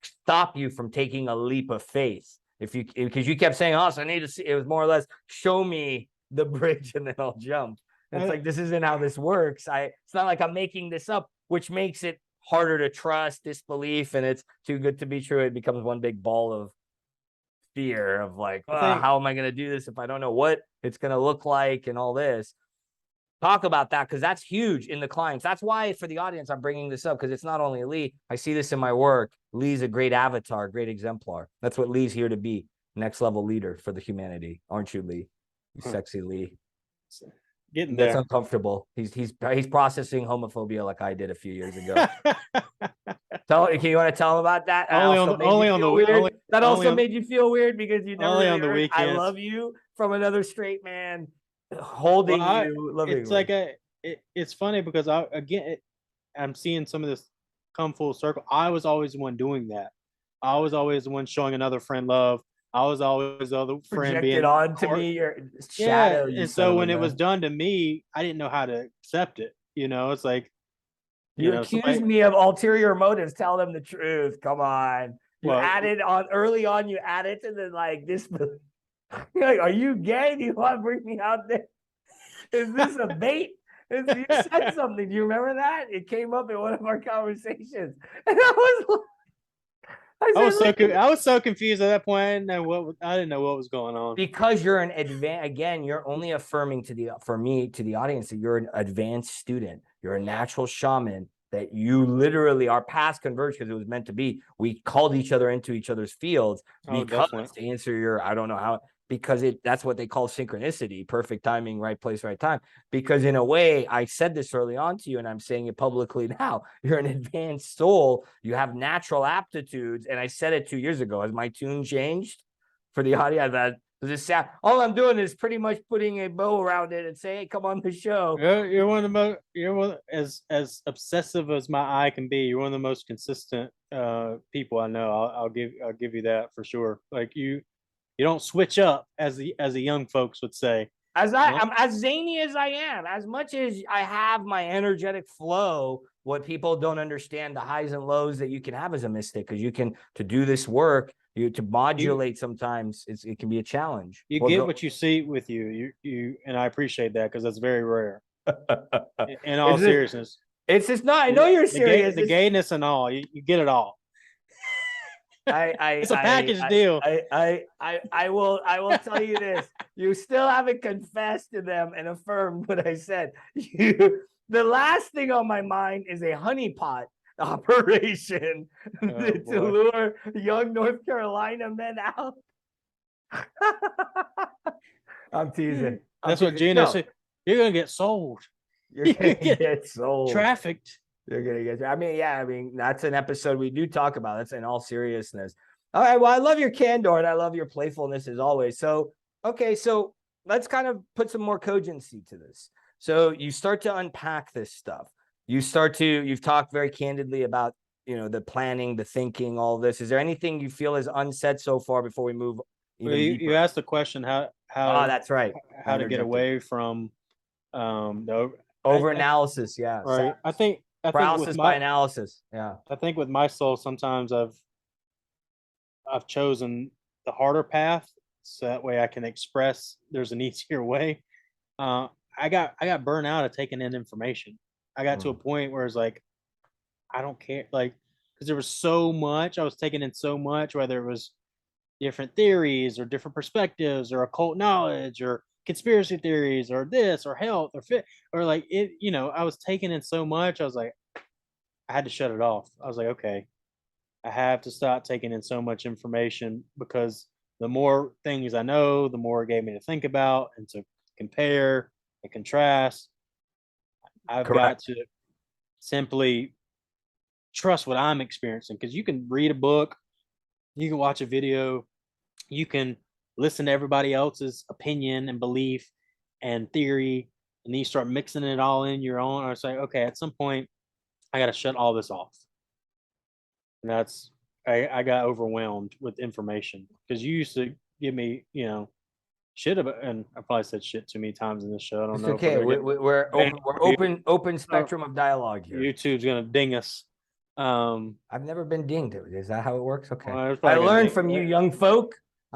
stop you from taking a leap of faith. Because you kept saying, oh, so I need to see, it was more or less, show me the bridge and then I'll jump. And it's like, this isn't how this works. It's not like I'm making this up, which makes it harder to trust, disbelief, and it's too good to be true. It becomes one big ball of fear of like, how am I going to do this if I don't know what it's going to look like and all this. Talk about that, because that's huge in the clients. That's why for the audience, I'm bringing this up, because it's not only Lee. I see this in my work. Lee's a great avatar, great exemplar. That's what Lee's here to be. Next level leader for the humanity. Aren't you, Lee? You sexy Lee. Getting there. That's uncomfortable. He's processing homophobia like I did a few years ago. Can you want to tell him about that? That also made you feel weird because you never only really on the heard, weekends. I love you from another straight man holding you. It's like it's funny because I'm seeing some of this come full circle. I was always the one doing that. I was always the one showing another friend love. I was always the other friend being on to me, your shadow. Yeah, and so when it was done to me, I didn't know how to accept it. You know, it's like you accused me of ulterior motives. Tell them the truth. Come on. You added on early on. You added to the like this. You're like, are you gay? Do you want to bring me out there? Is this a bait? You said something. Do you remember that? It came up in one of our conversations, and I was so confused at that point. I didn't know what was going on. Because you're you're only affirming to the audience that you're an advanced student. You're a natural shaman, that you literally, our paths converged because it was meant to be. We called each other into each other's fields because to answer your, I don't know how, because that's what they call synchronicity, perfect timing, right place, right time. Because in a way, I said this early on to you, and I'm saying it publicly now, you're an advanced soul. You have natural aptitudes. And I said it 2 years ago. Has my tune changed for the audio? That does it sound, all I'm doing is pretty much putting a bow around it and saying, hey, come on the show. You're one of the most, as obsessive as my eye can be. You're one of the most consistent people I know. I'll give you that for sure. Like you don't switch up, as the young folks would say. I'm as zany as I am, as much as I have my energetic flow. What people don't understand, the highs and lows that you can have as a mystic, because to do this work, to modulate sometimes it can be a challenge. You get what you see with you, and I appreciate that because that's very rare. In all seriousness, it's just not. I know you're serious. The gayness and all, you get it all. It's a package deal. I will tell you this. You still haven't confessed to them and affirmed what I said. The last thing on my mind is a honeypot operation to lure young North Carolina men out. I'm teasing. That's what Gina said. You're gonna get sold. You're gonna get sold. Trafficked. You're gonna get. I mean, that's an episode we do talk about. That's in all seriousness. All right. Well, I love your candor and I love your playfulness as always. So, okay. So let's kind of put some more cogency to this. So you start to unpack this stuff. You've talked very candidly about, the planning, the thinking, all this. Is there anything you feel is unsaid so far before we move? You asked the question how. Oh, that's right. How to get away from the over-analysis. Yeah. Right. I think paralysis by analysis. Yeah. I think with my soul, sometimes I've chosen the harder path so that way I can express there's an easier way. I got burnt out of taking in information. I got to a point where it's like, I don't care, like, because there was so much, I was taking in so much, whether it was different theories or different perspectives or occult knowledge or conspiracy theories or this or health or fit or like it, I was taking in so much. I was like, I had to shut it off. I was like, okay, I have to stop taking in so much information because the more things I know, the more it gave me to think about and to compare and contrast. I've got to simply trust what I'm experiencing because you can read a book, you can watch a video, you can listen to everybody else's opinion and belief and theory, and then you start mixing it all in your own. Or say, okay, at some point, I got to shut all this off. And that's I got overwhelmed with information because you used to give me, shit about, and I probably said shit too many times in this show. I don't know. Okay, we're open spectrum of dialogue here. YouTube's gonna ding us. I've never been dinged. Is that how it works? Okay. Well, I learned from you young folk.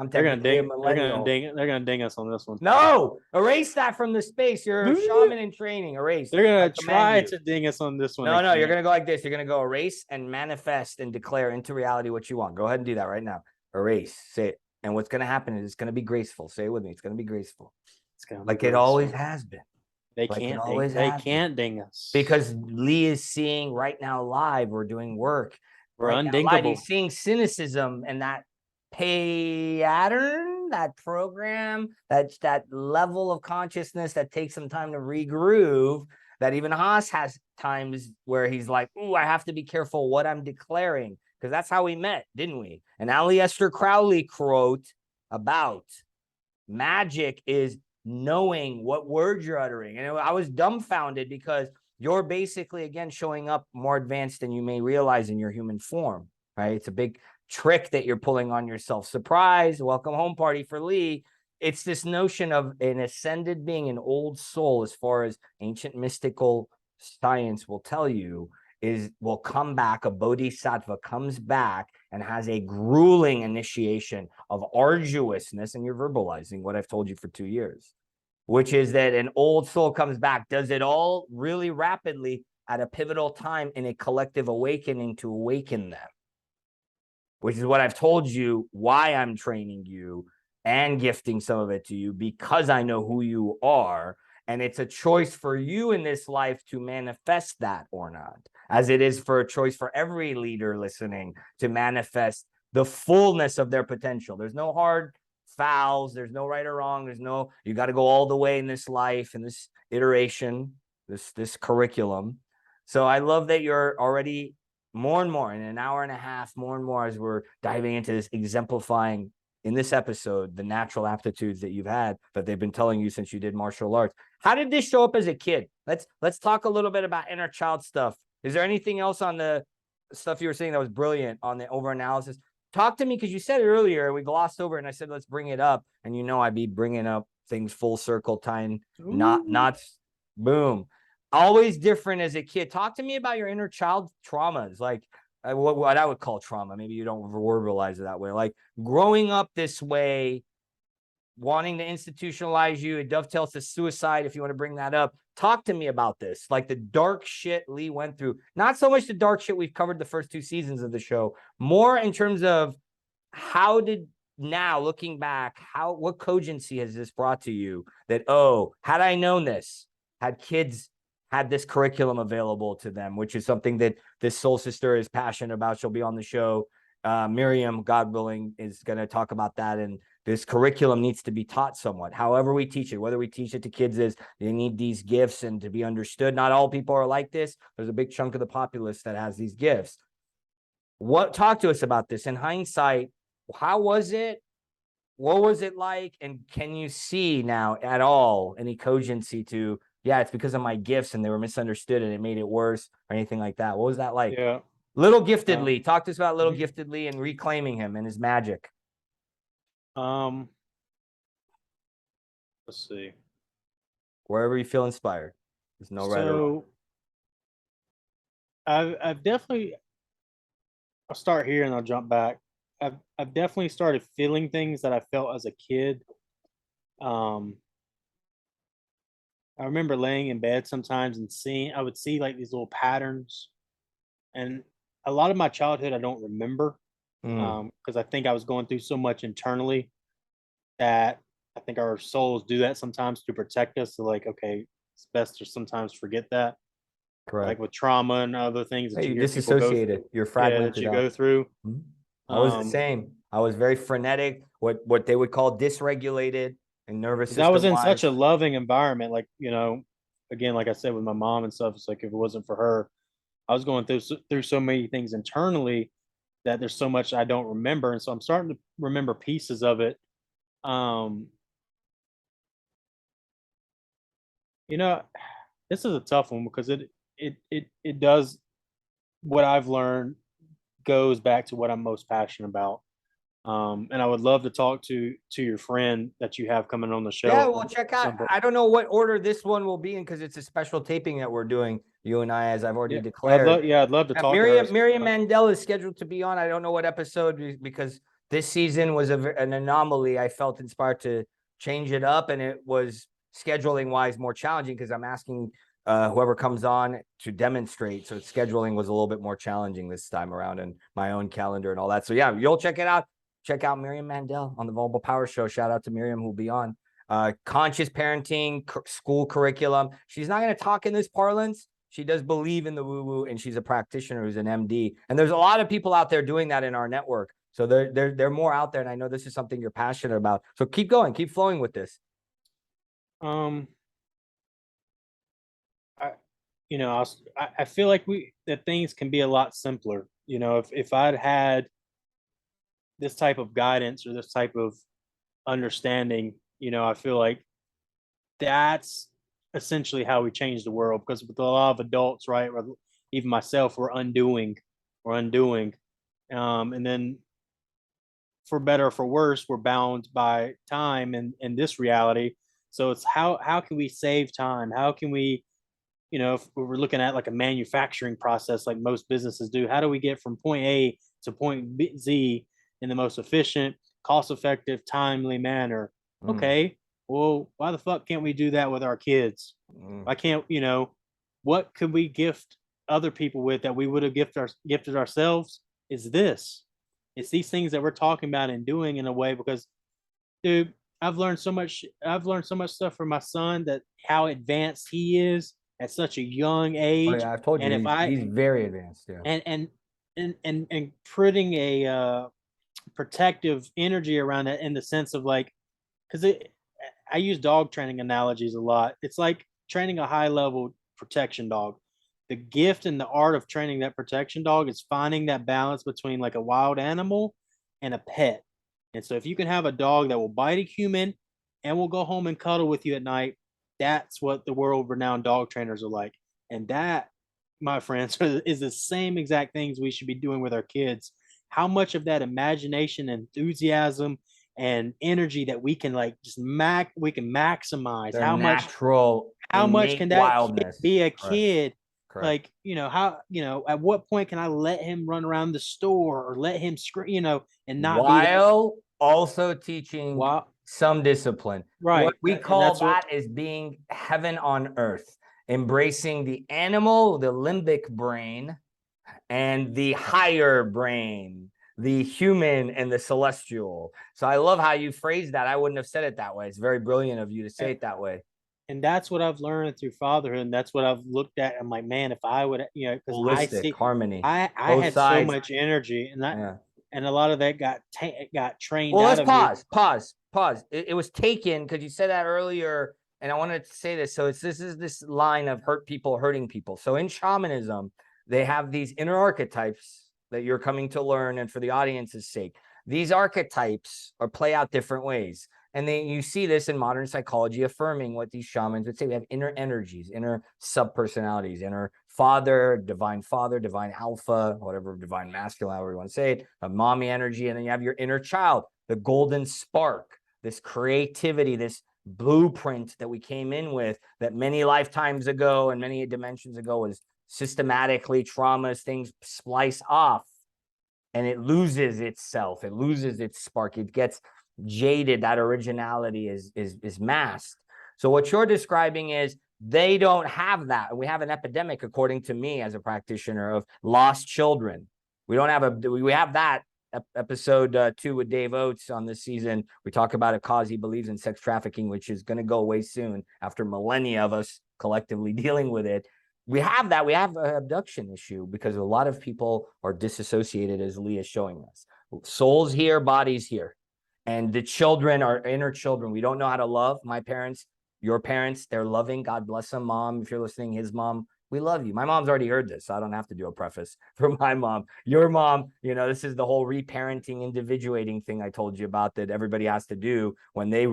They're gonna ding us on this one. No, erase that from the space. You're a shaman in training. Erase. They're gonna try to ding us on this one. No, you're gonna go like this. You're gonna go erase and manifest and declare into reality what you want. Go ahead and do that right now. Erase. Say it. And what's gonna happen is it's gonna be graceful. Say it with me. It's gonna be graceful. It's gonna be like graceful. It always has been. They can't ding us because Lee is seeing right now live. We're doing work. We're undingable. He's seeing cynicism and that pattern, that program, that level of consciousness that takes some time to regroove. That even Haas has times where he's like, "Ooh, I have to be careful what I'm declaring," because that's how we met, didn't we? And Aleister Crowley wrote about magic is knowing what words you're uttering. And I was dumbfounded because you're basically, again, showing up more advanced than you may realize in your human form, right? It's a big trick that you're pulling on yourself. Surprise, welcome home party for Lee. It's this notion of an ascended being, an old soul, as far as ancient mystical science will tell you, will come back, a bodhisattva comes back and has a grueling initiation of arduousness, and you're verbalizing what I've told you for 2 years, which is that an old soul comes back, does it all really rapidly at a pivotal time in a collective awakening to awaken them, which is what I've told you, why I'm training you and gifting some of it to you, because I know who you are. And it's a choice for you in this life to manifest that or not, as it is for a choice for every leader listening to manifest the fullness of their potential. There's no hard fouls. There's no right or wrong. You got to go all the way in this life, in this iteration, this curriculum. So I love that you're already more and more in an hour and a half, more and more as we're diving into this, exemplifying in this episode the natural aptitudes that you've had that they've been telling you since you did martial arts. How did this show up as a kid? Let's talk a little bit about inner child stuff. Is there anything else on the stuff you were saying that was brilliant on the over analysis? Talk to me, because you said it earlier, we glossed over, and I said let's bring it up, and I'd be bringing up things full circle, tying knots, boom. Always different as a kid. Talk to me about your inner child traumas. Like, what I would call trauma. Maybe you don't verbalize it that way. Like growing up this way, wanting to institutionalize you, it dovetails to suicide. If you want to bring that up, talk to me about this. Like the dark shit Lee went through. Not so much the dark shit we've covered the first 2 seasons of the show, more in terms of how did, now looking back, what cogency has this brought to you that, oh, had I known this, had kids had this curriculum available to them, which is something that this soul sister is passionate about. She'll be on the show. Miriam, God willing, is going to talk about that. And this curriculum needs to be taught somewhat. However we teach it, whether we teach it to kids is they need these gifts and to be understood. Not all people are like this. There's a big chunk of the populace that has these gifts. Talk to us about this in hindsight. How was it? What was it like? And can you see now at all any cogency to, yeah, it's because of my gifts and they were misunderstood and it made it worse or anything like that? What was that like? Yeah. Little Gifted Lee. Talk to us about Little Gifted Lee and reclaiming him and his magic. Let's see. Wherever you feel inspired. There's no right or wrong. I've definitely, I'll start here and I'll jump back. I've definitely started feeling things that I felt as a kid. I remember laying in bed sometimes and I would see like these little patterns, and a lot of my childhood I don't remember because I think I was going through so much internally that I think our souls do that sometimes to protect us. So like, okay, it's best to sometimes forget that. Correct. Like with trauma and other things that you hear disassociated. You're fragmented. that you go through. I was the same. I was very frenetic, what they would call dysregulated and nervous system. I was in such a loving environment, like, again, like I said with my mom and stuff. It's like if it wasn't for her, I was going through so many things internally that there's so much I don't remember, and so I'm starting to remember pieces of it. This is a tough one because it does, what I've learned goes back to what I'm most passionate about. And I would love to talk to your friend that you have coming on the show. Yeah, well, check out. I don't know what order this one will be in because it's a special taping that we're doing, you and I, as I've already declared. I'd love to talk to her. Miriam Mandel is scheduled to be on. I don't know what episode because this season was an anomaly. I felt inspired to change it up, and it was scheduling wise more challenging because I'm asking whoever comes on to demonstrate. So scheduling was a little bit more challenging this time around, and my own calendar and all that. So yeah, you'll check it out. Check out Miriam Mandel on the Vulnerable Power Show. Shout out to Miriam, who'll be on. Conscious parenting, school curriculum. She's not going to talk in this parlance. She does believe in the woo-woo, and she's a practitioner who's an MD. And there's a lot of people out there doing that in our network. So they're more out there, and I know this is something you're passionate about. So keep going, keep flowing with this. I feel like that things can be a lot simpler. If I'd had this type of guidance or this type of understanding, I feel like that's essentially how we change the world. Because with a lot of adults, right, or even myself, we're undoing, and then for better or for worse, we're bound by time and this reality. So it's how can we save time? How can we, if we're looking at like a manufacturing process, like most businesses do, how do we get from point A to point Z in the most efficient, cost-effective, timely manner? Okay, well, why the fuck can't we do that with our kids? Why can't, what could we gift other people with that we would have gifted ourselves? It's these things that we're talking about and doing in a way, because, dude, I've learned so much stuff from my son, that how advanced he is at such a young age. Oh, yeah, I've told you, he's very advanced. Yeah. And putting a protective energy around it, in the sense of like, because I use dog training analogies a lot. It's like training a high level protection dog. The gift and the art of training that protection dog is finding that balance between like a wild animal and a pet. And so if you can have a dog that will bite a human and will go home and cuddle with you at night, that's what the world renowned dog trainers are like. And that, my friends, is the same exact things we should be doing with our kids. How much of that imagination, enthusiasm, and energy that we can like we can maximize. Their how much can that kid be a kid Correct. Like, how, at what point can I let him run around the store or let him scream, and not be there While also teaching while, some discipline. What right. we And call that's what, that is being heaven on earth, embracing the animal, the limbic brain, and the higher brain, the human and the celestial. So I love how you phrased that. I wouldn't have said it that way. It's very brilliant of you to say it that way. and that's what I've learned through fatherhood. And that's what I've looked at. I'm like, man, if I would, because I Holistic see, harmony, I both had so sides. much energy, and Yeah. a lot of that got trained Well, out let's of me. pause. It was taken because you said that earlier, and I wanted to say this. So this is this line of hurt people hurting people. So in shamanism, they have these inner archetypes that you're coming to learn, and for the audience's sake, these archetypes are play out different ways. And then you see this in modern psychology affirming what these shamans would say. We have inner energies, inner subpersonalities, inner father, divine alpha, whatever, divine masculine, however you want to say it, a mommy energy. And then you have your inner child, the golden spark, this creativity, this blueprint that we came in with that many lifetimes ago and many dimensions ago was systematically traumas, things splice off and it loses itself. It loses its spark. It gets jaded. That originality is masked. So what you're describing is they don't have that. We have an epidemic, according to me as a practitioner, of lost children. We don't have we have that episode 2 with Dave Oates on this season. We talk about a cause he believes in, sex trafficking, which is going to go away soon after millennia of us collectively dealing with it. We have that. We have an abduction issue because a lot of people are disassociated, as Lee is showing us. Souls here, bodies here. And the children are inner children. We don't know how to love. My parents, your parents, they're loving. God bless them. Mom, if you're listening, his mom, we love you. My mom's already heard this, so I don't have to do a preface for my mom. Your mom, this is the whole reparenting, individuating thing I told you about that everybody has to do when they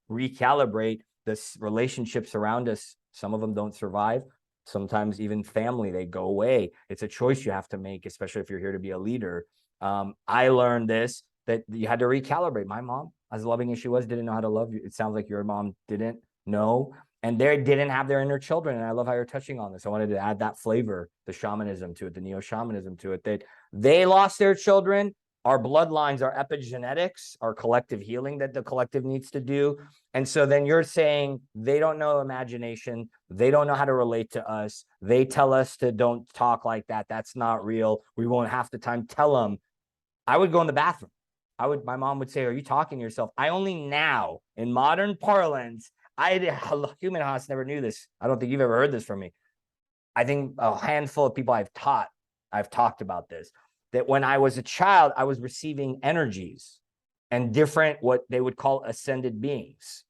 recalibrate the relationships around us. Some of them don't survive. Sometimes even family, they go away. It's a choice you have to make, especially if you're here to be a leader. I learned this, that you had to recalibrate. My mom, as loving as she was, didn't know how to love you. It sounds like your mom didn't know. And they didn't have their inner children. And I love how you're touching on this. I wanted to add that flavor, the shamanism to it, the neo-shamanism to it, that they lost their children. Our bloodlines, our epigenetics, our collective healing that the collective needs to do. And so then you're saying they don't know imagination. They don't know how to relate to us. They tell us to don't talk like that. That's not real. We won't half the time tell them. I would go in the bathroom. My mom would say, are you talking to yourself? I only now, in modern parlance, human house never knew this. I don't think you've ever heard this from me. I think a handful of people I've talked about this, that when I was a child, I was receiving energies and different, what they would call ascended beings.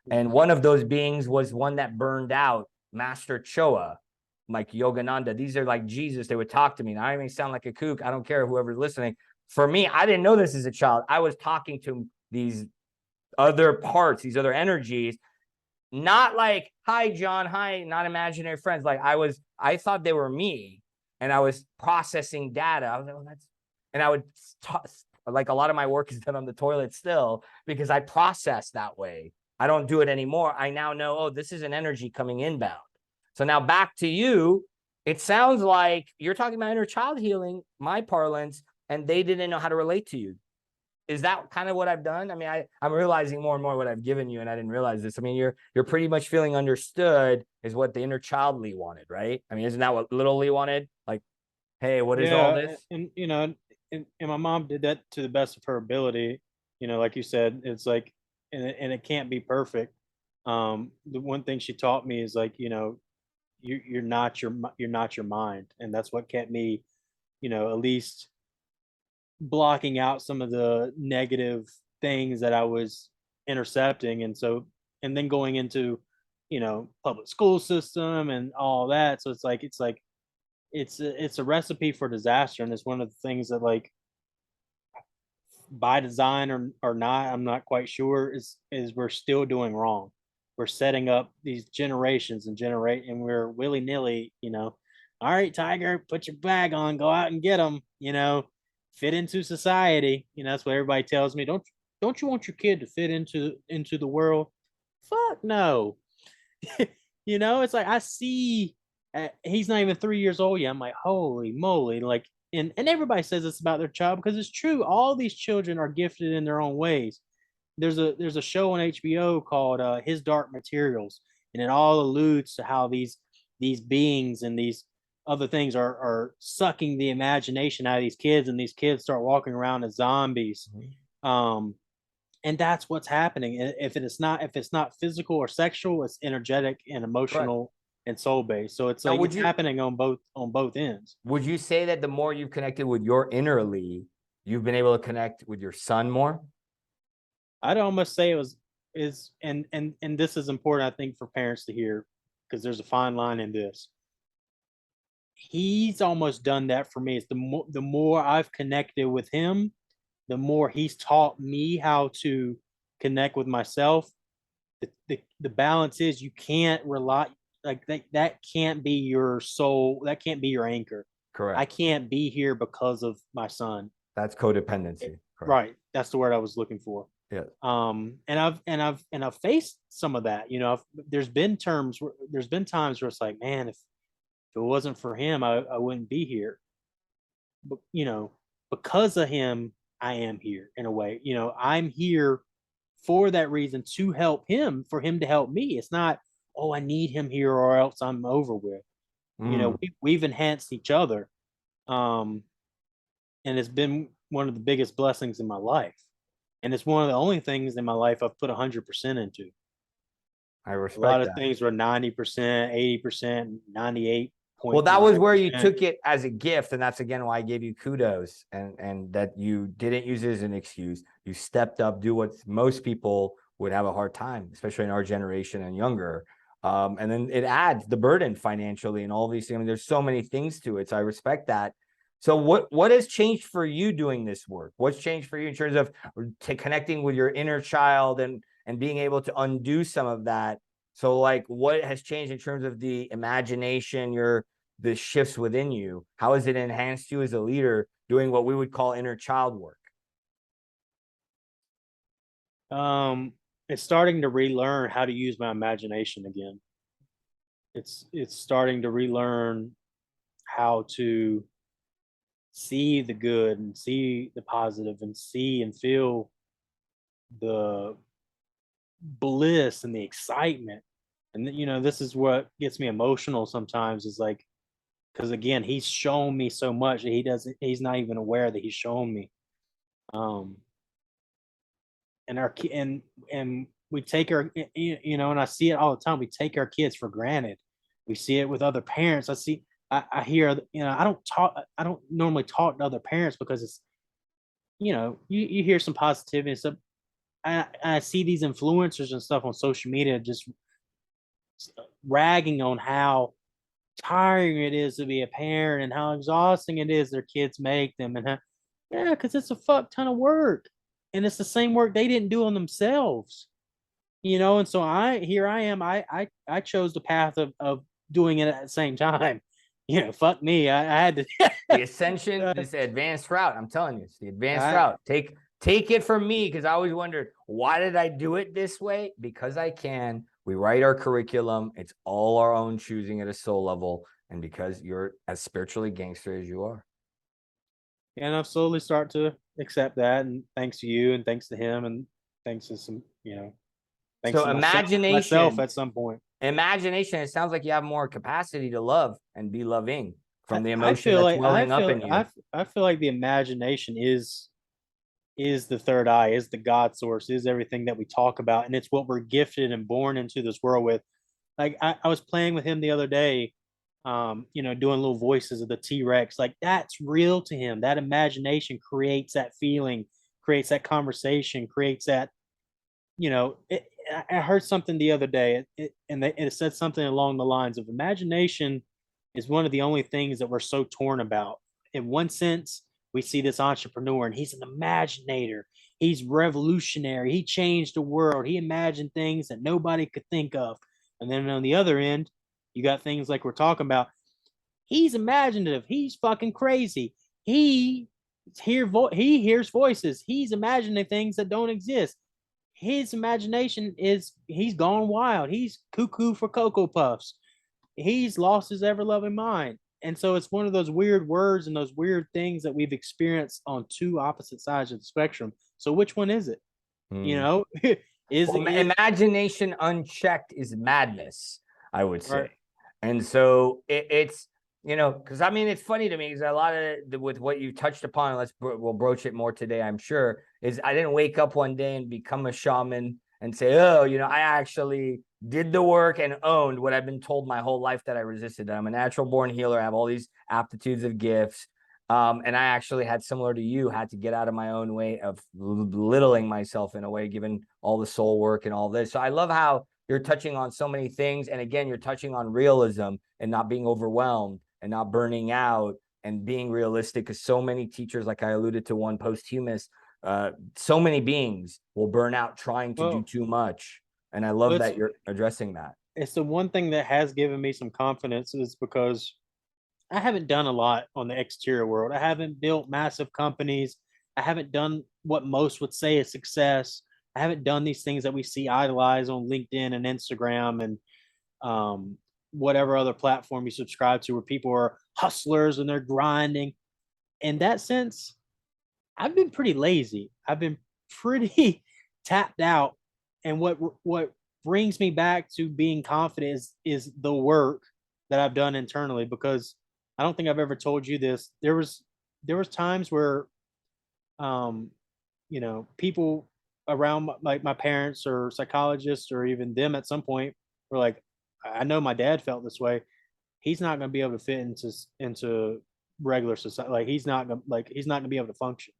And one of those beings was one that burned out, Master Choa, like Yogananda. These are like Jesus. They would talk to me. And I may sound like a kook. I don't care, whoever's listening. For me, I didn't know this as a child. I was talking to these other parts, these other energies, not like, hi, John, hi, not imaginary friends. Like I thought they were me, and I was processing data. I was like, oh, and I would like a lot of my work is done on the toilet still because I process that way. I don't do it anymore. I now know, oh, this is an energy coming inbound. So now back to you. It sounds like you're talking about inner child healing, my parlance, and they didn't know how to relate to you. Is that kind of what I've done? I mean, I'm realizing more and more what I've given you, and I didn't realize this. I mean, you're pretty much feeling understood is what the inner child Lee wanted, right? I mean, isn't that what little Lee wanted? Like, hey, what is all this? And and my mom did that to the best of her ability. Like you said, it's like, and it can't be perfect. The one thing she taught me is like, you're not your mind, and that's what kept me, at least blocking out some of the negative things that I was intercepting. And so, and then going into, public school system and all that. So it's a recipe for disaster. And it's one of the things that, like, by design or not, I'm not quite sure, is we're still doing wrong. We're setting up these generations and we're willy-nilly, all right, Tiger, put your bag on, go out and get them, fit into society. That's what everybody tells me. Don't you want your kid to fit into the world? Fuck no. It's like I see He's not even 3 years old yet. I'm like, holy moly. Like, and everybody says this about their child because it's true. All these children are gifted in their own ways. There's a show on HBO called His Dark Materials, and it all alludes to how these beings and these other things are sucking the imagination out of these kids, and these kids start walking around as zombies. And that's what's happening. If it's not physical or sexual, it's energetic and Correct. emotional and soul based. So it's Now, like it's happening on both ends. would you say that the more you've connected with your inner Lee, you've been able to connect with your son more? I'd almost say it was is and this is important, I think, for parents to hear, because there's a fine line in this. He's almost done that for me. It's the more I've connected with him, the more he's taught me how to connect with myself. The balance is you can't rely, like that can't be your soul, that can't be your anchor. I Correct. can't be here because of my son. That's codependency. Correct. Right. That's the word I was looking for. Yeah. And I've faced some of that. There's been times where it's like, man, if it wasn't for him, I wouldn't be here. But because of him, I am here in a way. I'm here for that reason, to help him, for him to help me. It's not, oh, I need him here or else I'm over with. We've enhanced each other. And it's been one of the biggest blessings in my life. And it's one of the only things in my life I've put 100% into. I A respect lot of that. things were 90%, 80%, 98. Well, that was where you took it as a gift, and that's again why I gave you kudos, and that you didn't use it as an excuse. You stepped up, do what most people would have a hard time, especially in our generation and younger. And then it adds the burden financially and all these things. I mean, there's so many things to it. So I respect that. So what has changed for you doing this work? What's changed for you in terms of connecting with your inner child and being able to undo some of that? So like what has changed in terms of the imagination, the shifts within you? How has it enhanced you as a leader doing what we would call inner child work? It's starting to relearn how to use my imagination again. It's starting to relearn how to see the good and see the positive and see and feel the bliss and the excitement. And this is what gets me emotional sometimes, is like, because again, he's shown me so much that he's not even aware that he's shown me. And we take our, and I see it all the time. We take our kids for granted. We see it with other parents. I hear, I don't normally talk to other parents because it's, you hear some positivity and stuff. I see these influencers and stuff on social media just ragging on how tiring it is to be a parent and how exhausting it is their kids make them, and yeah, because it's a fuck ton of work, and it's the same work they didn't do on themselves. And so I am. I chose the path of doing it at the same time. Fuck me. I had to. The ascension, this advanced route. I'm telling you, it's the advanced route. Take it from me, because I always wondered, why did I do it this way? Because I can. We write our curriculum. It's all our own choosing at a soul level, and because you're as spiritually gangster as you are. And I've slowly started to accept that, and thanks to you, and thanks to him, and thanks to some, thanks So to imagination, myself at some point. Imagination. It sounds like you have more capacity to love and be loving from the emotion that's like, welling up in you. I feel like the imagination is the third eye, is the God source, is everything that we talk about, and it's what we're gifted and born into this world with. Like I was playing with him the other day, doing little voices of the T-Rex. Like that's real to him. That imagination creates that feeling, creates that conversation, creates that. I heard something the other day, it said something along the lines of imagination is one of the only things that we're so torn about. In one sense, we see this entrepreneur and he's an imaginator. He's revolutionary. He changed the world. He imagined things that nobody could think of. And then on the other end, you got things like we're talking about. He's imaginative. He's fucking crazy. He hears voices. He's imagining things that don't exist. His imagination he's gone wild. He's cuckoo for Cocoa Puffs. he's lost his ever loving mind. And so it's one of those weird words and those weird things that we've experienced on two opposite sides of the spectrum. So which one is it? You know, is Well, it imagination unchecked is madness, I would say. right? And so it's, because I mean, it's funny to me because a lot of with what you touched upon, we'll broach it more today, I'm sure, is I didn't wake up one day and become a shaman and say, oh, I actually did the work and owned what I've been told my whole life that I resisted. That I'm a natural born healer. I have all these aptitudes of gifts. And I actually had, similar to you, had to get out of my own way of belittling myself in a way, given all the soul work and all this. So I love how you're touching on so many things. And again, you're touching on realism and not being overwhelmed and not burning out and being realistic. Because so many teachers, like I alluded to one posthumous, so many beings will burn out trying to do too much. And I love that you're addressing that. It's the one thing that has given me some confidence is because I haven't done a lot on the exterior world. I haven't built massive companies. I haven't done what most would say is success. I haven't done these things that we see idolized on LinkedIn and Instagram and whatever other platform you subscribe to, where people are hustlers and they're grinding. In that sense, I've been pretty lazy. I've been pretty tapped out. And what brings me back to being confident is the work that I've done internally, because I don't think I've ever told you this. There was times where people around like my parents or psychologists or even them at some point were like, I know my dad felt this way. He's not going to be able to fit into regular society. Like he's not going to be able to function.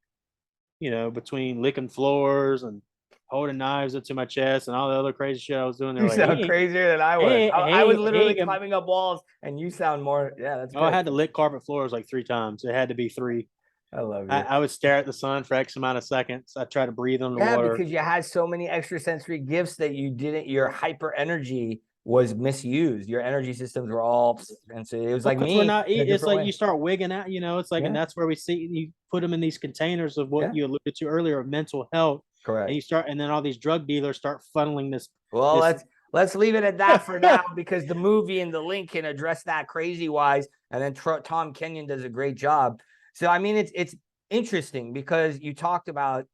Between licking floors and holding knives up to my chest and all the other crazy shit I was doing. You sound crazier than I was. I was literally climbing up walls, and you sound more. Yeah, that's. I had to lick carpet floors like 3 times. It had to be 3. I love you. I would stare at the sun for X amount of seconds. I try to breathe on the water. Because you had so many extrasensory gifts that you didn't. Your hyper energy was misused. Your energy systems were all, and so it was like me. We're not. It's like you start wigging out. It's like, and that's where we see you put them in these containers of what you alluded to earlier of mental health. Correct. And you start, and then all these drug dealers start funneling this. Well, let's leave it at that for now, because the movie and the link can address that crazy wise, and then Tom Kenyon does a great job. So I mean, it's interesting because you talked about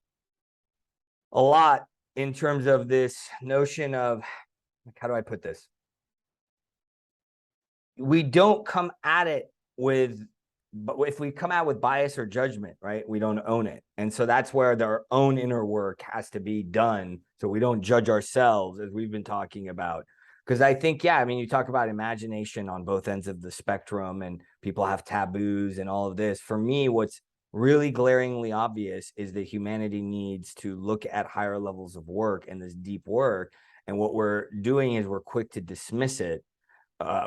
a lot in terms of this notion of, how do I put this? We don't come at it but if we come out with bias or judgment, right, we don't own it. And so that's where their own inner work has to be done, so we don't judge ourselves, as we've been talking about. Because I think, you talk about imagination on both ends of the spectrum, and people have taboos and all of this. For me, what's really glaringly obvious is that humanity needs to look at higher levels of work and this deep work. And what we're doing is we're quick to dismiss it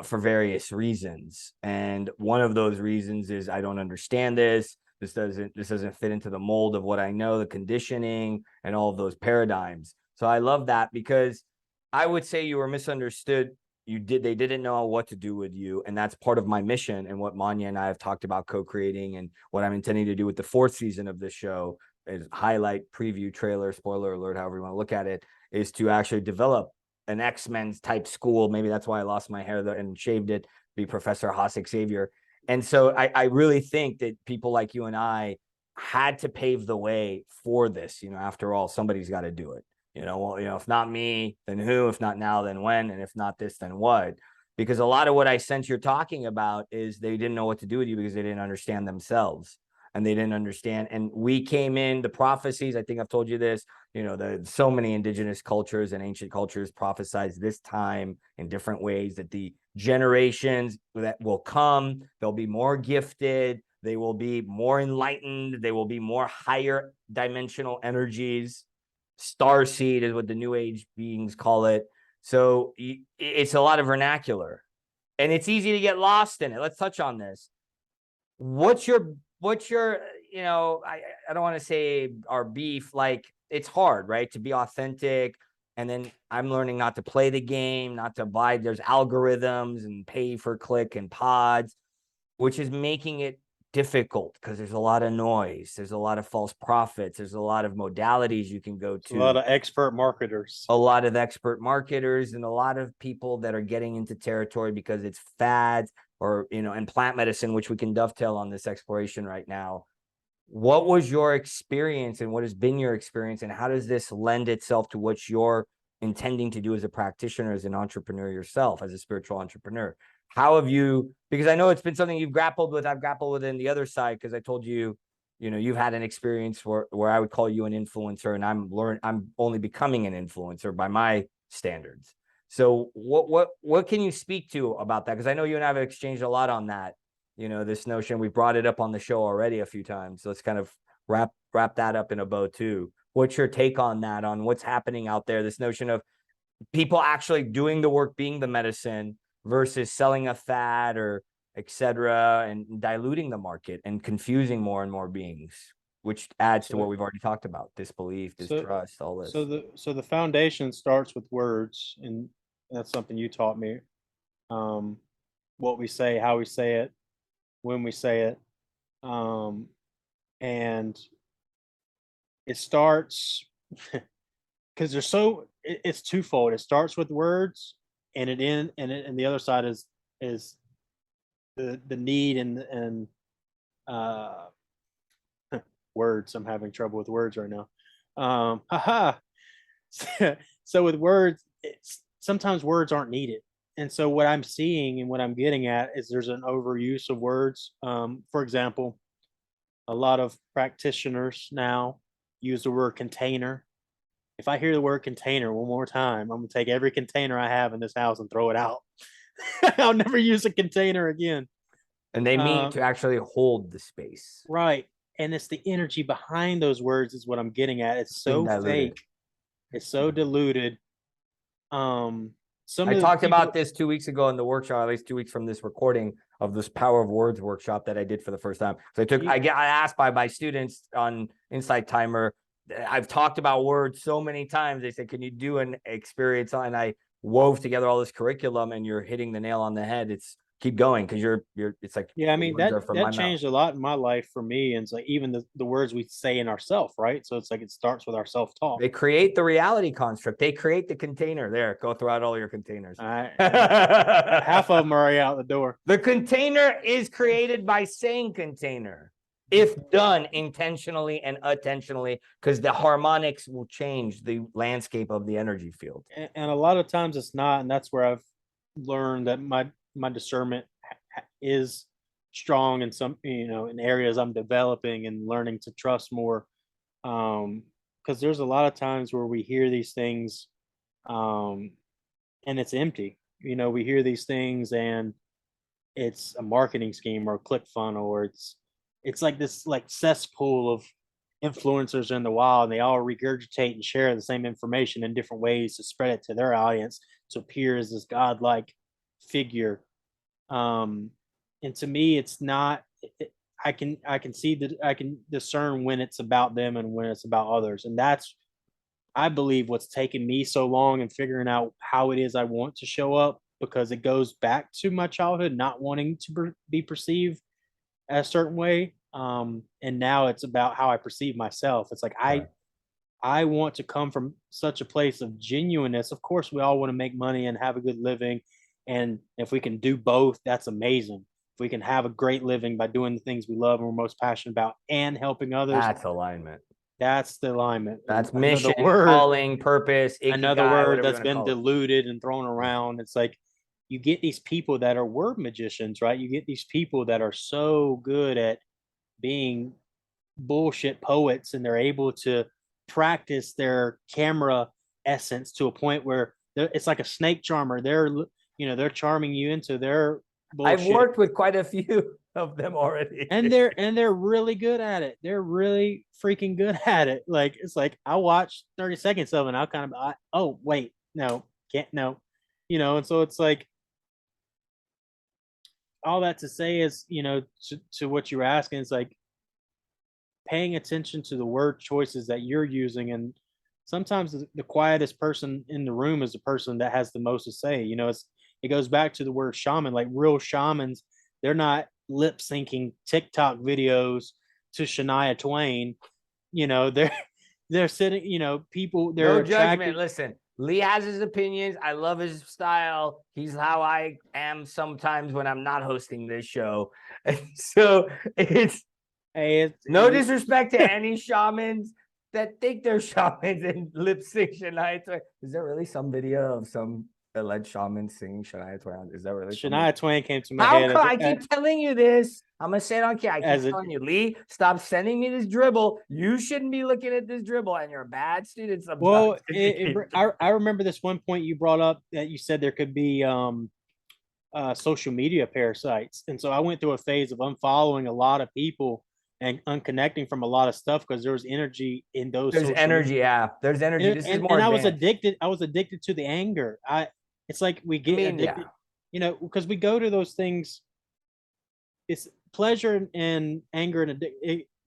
for various reasons. And one of those reasons is, I don't understand this. This doesn't fit into the mold of what I know, the conditioning and all of those paradigms. So I love that, because I would say you were misunderstood. They didn't know what to do with you. And that's part of my mission, and what Manya and I have talked about co-creating, and what I'm intending to do with the 4th season of this show is highlight, preview, trailer, spoiler alert, however you want to look at it, is to actually develop an X-Men's type school. Maybe that's why I lost my hair and shaved it, be Professor Haas Xavier. And so I really think that people like you and I had to pave the way for this. After all, somebody's got to do it. If not me, then who? If not now, then when? And if not this, then what? Because a lot of what I sense you're talking about is they didn't know what to do with you because they didn't understand themselves. And they didn't understand. And we came in, the prophecies, I think I've told you this, so many indigenous cultures and ancient cultures prophesize this time in different ways, that the generations that will come, they'll be more gifted, they will be more enlightened, they will be more higher dimensional energies. Starseed is what the new age beings call it. So it's a lot of vernacular, and it's easy to get lost in it. Let's touch on this. What's your I don't want to say our beef, like, it's hard, right, to be authentic. And then I'm learning not to play the game, not to buy. There's algorithms and pay for click and pods, which is making it difficult because there's a lot of noise, there's a lot of false prophets, there's a lot of modalities you can go to, a lot of expert marketers, a lot of expert marketers, and a lot of people that are getting into territory because it's fads, or and plant medicine, which we can dovetail on this exploration right now. What was your experience, and what has been your experience, and how does this lend itself to what you're intending to do as a practitioner, as an entrepreneur yourself, as a spiritual entrepreneur? How have you, because I know it's been something you've grappled with, I've grappled with in the other side, because I told you, you've had an experience where I would call you an influencer, and I'm only becoming an influencer by my standards. So what can you speak to about that? Because I know you and I have exchanged a lot on that. This notion, we brought it up on the show already a few times. So let's kind of wrap that up in a bow too. What's your take on that, on what's happening out there? This notion of people actually doing the work, being the medicine, versus selling a fad or etc., and diluting the market and confusing more and more beings, which adds to what we've already talked about: disbelief, distrust, all this. So the foundation starts with words, and that's something you taught me. What we say, how we say it, when we say it, and it starts because it's twofold. It starts with words, and and the other side is the need and words. I'm having trouble with words right now. Haha. So with words, sometimes words aren't needed. And so what I'm seeing and what I'm getting at is there's an overuse of words. For example, a lot of practitioners now use the word container. If I hear the word container one more time, I'm gonna take every container I have in this house and throw it out. I'll never use a container again. And they mean to actually hold the space. Right. And it's the energy behind those words is what I'm getting at. It's so fake. It's so diluted. I talked about this 2 weeks ago in the workshop, at least 2 weeks from this recording of this Power of Words workshop that I did for the first time. So I asked by my students on Insight Timer. I've talked about words so many times. They said, "Can you do an experience?" And I wove together all this curriculum, and you're hitting the nail on the head. It's keep going, because you're it's like, yeah, I mean that changed a lot in my life for me. And it's like even the words we say in ourself, right? So it's like it starts with our self-talk. They create the reality construct. They create the container. There, go throw out all your containers. Half of them are already out the door. The container is created by saying container, if done intentionally and attentionally, because the harmonics will change the landscape of the energy field. And a lot of times it's not, and that's where I've learned that my discernment is strong in some, in areas I'm developing and learning to trust more. Because there's a lot of times where we hear these things, and it's empty. We hear these things and it's a marketing scheme or a click funnel, or it's like this like cesspool of influencers in the wild, and they all regurgitate and share the same information in different ways to spread it to their audience to appear as this godlike figure. And to me, it's not. I can see that I can discern when it's about them and when it's about others, and that's, I believe, what's taken me so long in figuring out how it is I want to show up, because it goes back to my childhood, not wanting to be perceived a certain way. And now it's about how I perceive myself. It's like I want to come from such a place of genuineness. Of course, we all want to make money and have a good living, and if we can do both, that's amazing. If we can have a great living by doing the things we love and we're most passionate about and helping others, that's alignment. That's the alignment. That's mission, calling, purpose. Another word that's been diluted and thrown around. It's like you get these people that are word magicians, right? You get these people that are so good at being bullshit poets, and they're able to practice their camera essence to a point where it's like a snake charmer. They're charming you into their bullshit. I've worked with quite a few of them already, and they're really good at it. They're really freaking good at it. Like, it's like I watched 30 seconds of it, and I'll kind of, oh wait, no, can't, no, and so it's like, all that to say is, to what you were asking, it's like paying attention to the word choices that you're using. And sometimes the quietest person in the room is the person that has the most to say. It goes back to the word shaman. Like, real shamans, they're not lip syncing TikTok videos to Shania Twain. You know, they're sitting, you know, people, No they're judgment. attracted. Listen, Lee has his opinions. I love his style. He's how I am sometimes when I'm not hosting this show. And so it's Hey, no disrespect to any shamans that think they're shamans and lip sync Shania Twain. Is there really some video of some alleged shaman singing Shania Twain? Is that really Shania Twain came to my How head come I keep telling you this? I'm gonna say it on camera. I keep telling you, Lee, stop sending me this dribble. You shouldn't be looking at this dribble, and you're a bad student sometimes. well, I remember this one point you brought up that you said there could be social media parasites, and so I went through a phase of unfollowing a lot of people and unconnecting from a lot of stuff because there was energy in those There's social energy, yeah. There's energy. This is more and advanced. I was addicted to the anger. It's like we get addicted, Yeah. you know, because we go to those things. It's pleasure and anger and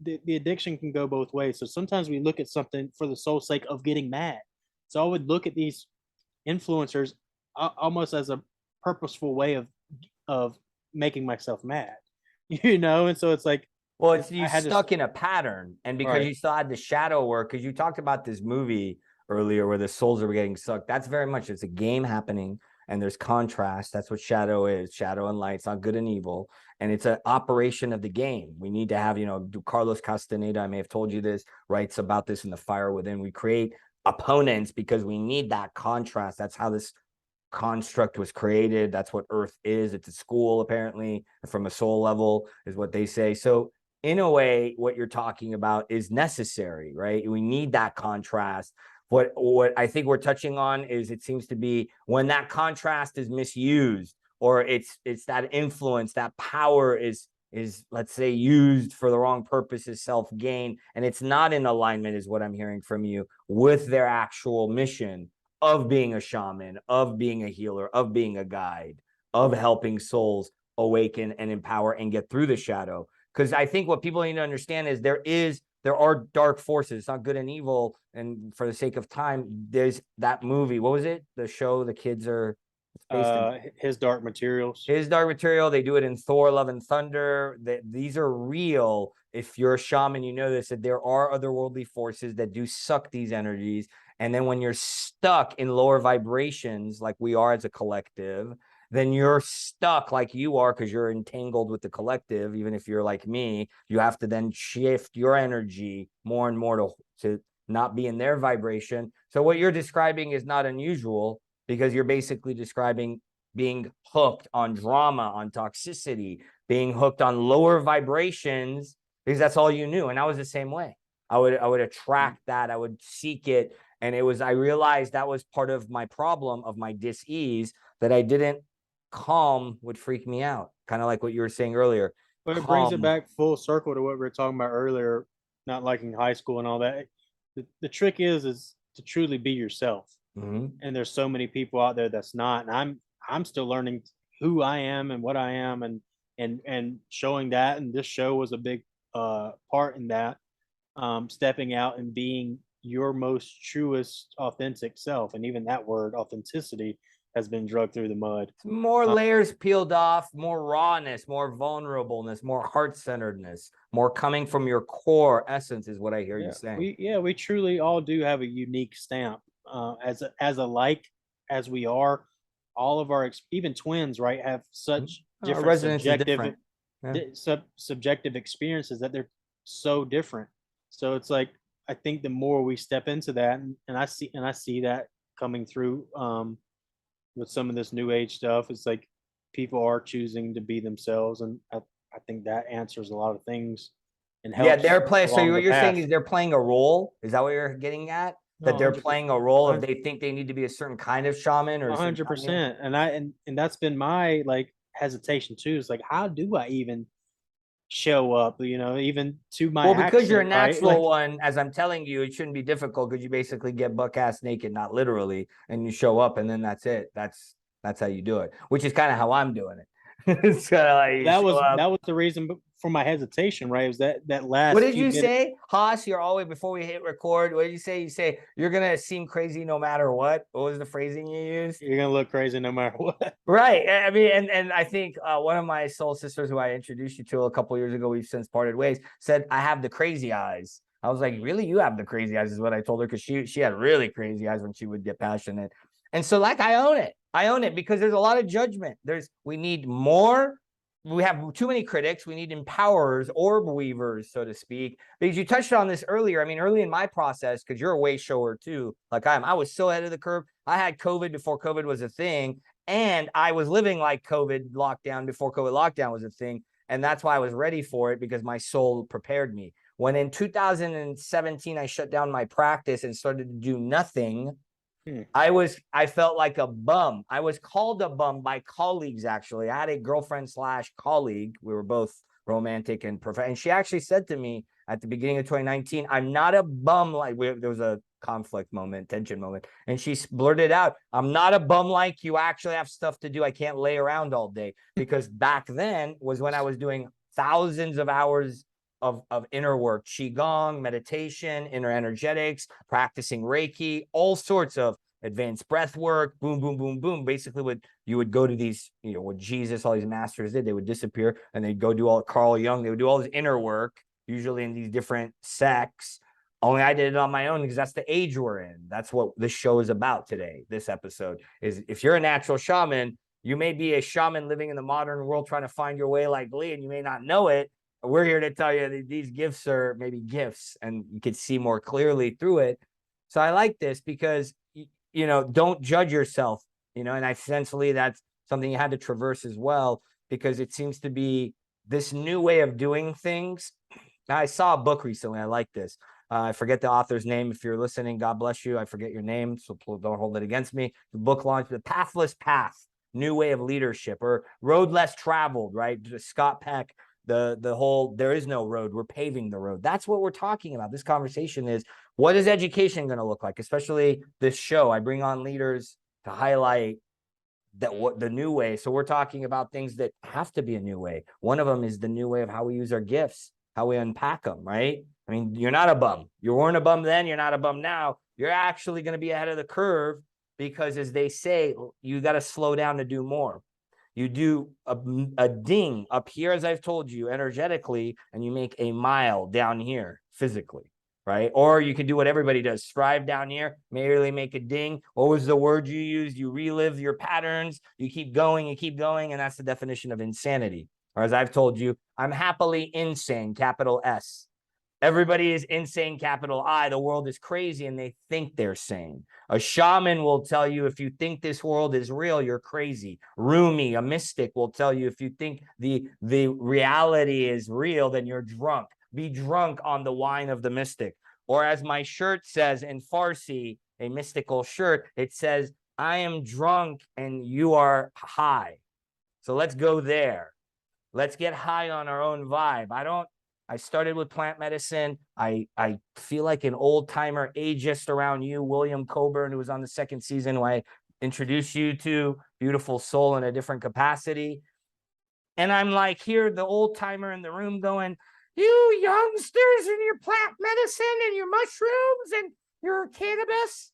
the addiction can go both ways. So sometimes we look at something for the sole sake of getting mad. So I would look at these influencers almost as a purposeful way of making myself mad, you know. And so it's like, well, it's you I had stuck in a pattern, and because you still had the shadow work, because you talked about this movie earlier where the souls are getting sucked. That's very much, it's a game happening, and there's contrast. That's what shadow is. Shadow and light. It's not good and evil, and it's an operation of the game. We need to have, you know, Carlos Castaneda, I may have told you this, writes about this in The Fire Within. We create opponents because we need that contrast. That's how this construct was created. That's what Earth is. It's a school, apparently, from a soul level, is what they say. So in a way, what you're talking about is necessary, right? We need that contrast. What I think we're touching on is, it seems to be when that contrast is misused, or it's that influence, that power is let's say used for the wrong purposes, self-gain, and it's not in alignment, is what I'm hearing from you, with their actual mission of being a shaman, of being a healer, of being a guide, of helping souls awaken and empower and get through the shadow. Because I think what people need to understand is there are dark forces. It's not good and evil. And for the sake of time, there's that movie. What was it? The show the kids are His Dark Materials. His Dark Material. They do it in Thor: Love and Thunder. These are real. If you're a shaman, you know this, that there are otherworldly forces that do suck these energies. And then when you're stuck in lower vibrations, like we are as a collective, then you're stuck like you are because you're entangled with the collective. Even if you're like me, you have to then shift your energy more and more to not be in their vibration. So what you're describing is not unusual, because you're basically describing being hooked on drama, on toxicity, being hooked on lower vibrations, because that's all you knew. And I was the same way. I would attract that. I would seek it. And I realized that was part of my problem, of my dis-ease, that I didn't calm would freak me out. Kind of like what you were saying earlier. But it brings it back full circle to what we were talking about earlier, not liking high school and all that. The trick is to truly be yourself. Mm-hmm. And there's so many people out there that's not. And I'm still learning who I am and what I am, and showing that. And this show was a big part in that. Stepping out and being your most truest authentic self, and even that word authenticity has been drugged through the mud. More layers peeled off, more rawness, more vulnerableness, more heart-centeredness, more coming from your core essence, is what I hear you saying. We truly all do have a unique stamp, as alike as we are. All of our even twins, right, have such different subjective experiences that they're so different. So it's like, I think the more we step into that, and I see that coming through with some of this new age stuff, it's like people are choosing to be themselves, and I think that answers a lot of things and helps. Yeah, they're playing. So what you're saying is they're playing a role. Is that what you're getting at? That they're playing a role of, they think they need to be a certain kind of shaman, or 100%. And that's been my like hesitation too. It's like, how do I even show up, you know, even to my because accent, you're a natural, right? one, as I'm telling you, it shouldn't be difficult, because you basically get buck ass naked, not literally, and you show up, and then that's it. That's how you do it, which is kind of how I'm doing it. It's kind of like you That show was up. that was the reason for my hesitation, right? It was that What last did few you minutes. say, Haas? You're always before we hit record. What did you say? You say you're gonna seem crazy no matter what. What was the phrasing you used? You're gonna look crazy no matter what. Right. I mean, and I think one of my soul sisters who I introduced you to a couple years ago, we've since parted ways, said I have the crazy eyes. I was like, really? You have the crazy eyes, is what I told her, because she had really crazy eyes when she would get passionate. And so, like, I own it. I own it because there's a lot of judgment. We need more. We have too many critics. We need empowerers, orb weavers, so to speak. Because you touched on this earlier. I mean, early in my process, because you're a way shower too, like I am. I was so ahead of the curve. I had COVID before COVID was a thing. And I was living like COVID lockdown before COVID lockdown was a thing. And that's why I was ready for it, because my soul prepared me. When in 2017, I shut down my practice and started to do nothing, I felt like a bum. I was called a bum by colleagues, actually. I had a girlfriend / colleague. We were both romantic and and she actually said to me at the beginning of 2019, I'm not a bum. Like, there was a conflict moment, tension moment. And she blurted out, I'm not a bum like you. I actually have stuff to do. I can't lay around all day. Because back then was when I was doing thousands of hours of inner work, qigong, meditation, inner energetics, practicing Reiki, all sorts of advanced breath work, boom, boom, boom, boom. Basically, what you would go to these, what Jesus, all these masters did, they would disappear and they'd go do all Carl Jung, they would do all this inner work, usually in these different sects. Only I did it on my own because that's the age we're in. That's what this show is about today. This episode is, if you're a natural shaman, you may be a shaman living in the modern world trying to find your way like Lee, and you may not know it. We're here to tell you that these gifts are maybe gifts, and you can see more clearly through it. So I like this because, don't judge yourself, and essentially that's something you had to traverse as well, because it seems to be this new way of doing things. I saw a book recently. I like this. I forget the author's name. If you're listening, God bless you. I forget your name, so don't hold it against me. The book launched, The Pathless Path, New Way of Leadership, or Road Less Traveled, right? Scott Peck, the whole, there is no road, we're paving the road. That's what we're talking about. This conversation is, what is education going to look like? Especially this show, I bring on leaders to highlight that what the new way. So we're talking about things that have to be a new way. One of them is the new way of how we use our gifts, how we unpack them, right? I mean, you're not a bum. You weren't a bum then, you're not a bum now. You're actually going to be ahead of the curve, because as they say, you got to slow down to do more. You do a ding up here, as I've told you, energetically, and you make a mile down here physically, right? Or you can do what everybody does, strive down here, merely make a ding. What was the word you used? You relive your patterns, you keep going, and that's the definition of insanity. Or as I've told you, I'm happily insane, capital S. Everybody is insane, capital I. The world is crazy and they think they're sane. A shaman will tell you, if you think this world is real, you're crazy. Rumi, a mystic, will tell you, if you think the reality is real, then you're drunk. Be drunk on the wine of the mystic. Or as my shirt says in Farsi, a mystical shirt, it says, I am drunk and you are high. So let's go there. Let's get high on our own vibe. I started with plant medicine. I feel like an old timer ageist around you, William Coburn, who was on the second season, who I introduced you to, beautiful soul in a different capacity. And I'm like, here, the old timer in the room going, you youngsters and your plant medicine and your mushrooms and your cannabis,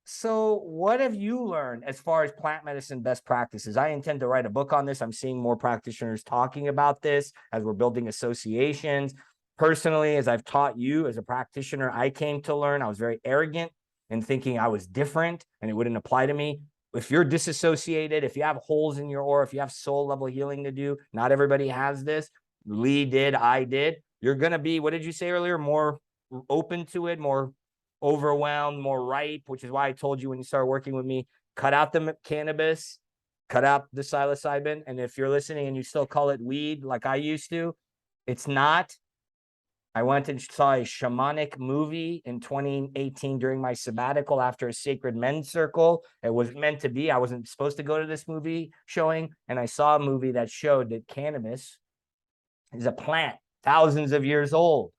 So what have you learned as far as plant medicine best practices? I intend to write a book on this. I'm seeing more practitioners talking about this as we're building associations. Personally, as I've taught you as a practitioner, I came to learn I was very arrogant in thinking I was different and it wouldn't apply to me. If you're disassociated, if you have holes in your aura, if you have soul level healing to do, not everybody has this. Lee did, I did. You're going to be, what did you say earlier? More open to it, more overwhelmed, more ripe, which is why I told you when you started working with me, cut out the cannabis, cut out the psilocybin. And if you're listening and you still call it weed like I used to, it's not. I went and saw a shamanic movie in 2018 during my sabbatical after a sacred men's circle. It was meant to be. I wasn't supposed to go to this movie showing. And I saw a movie that showed that cannabis is a plant thousands of years old,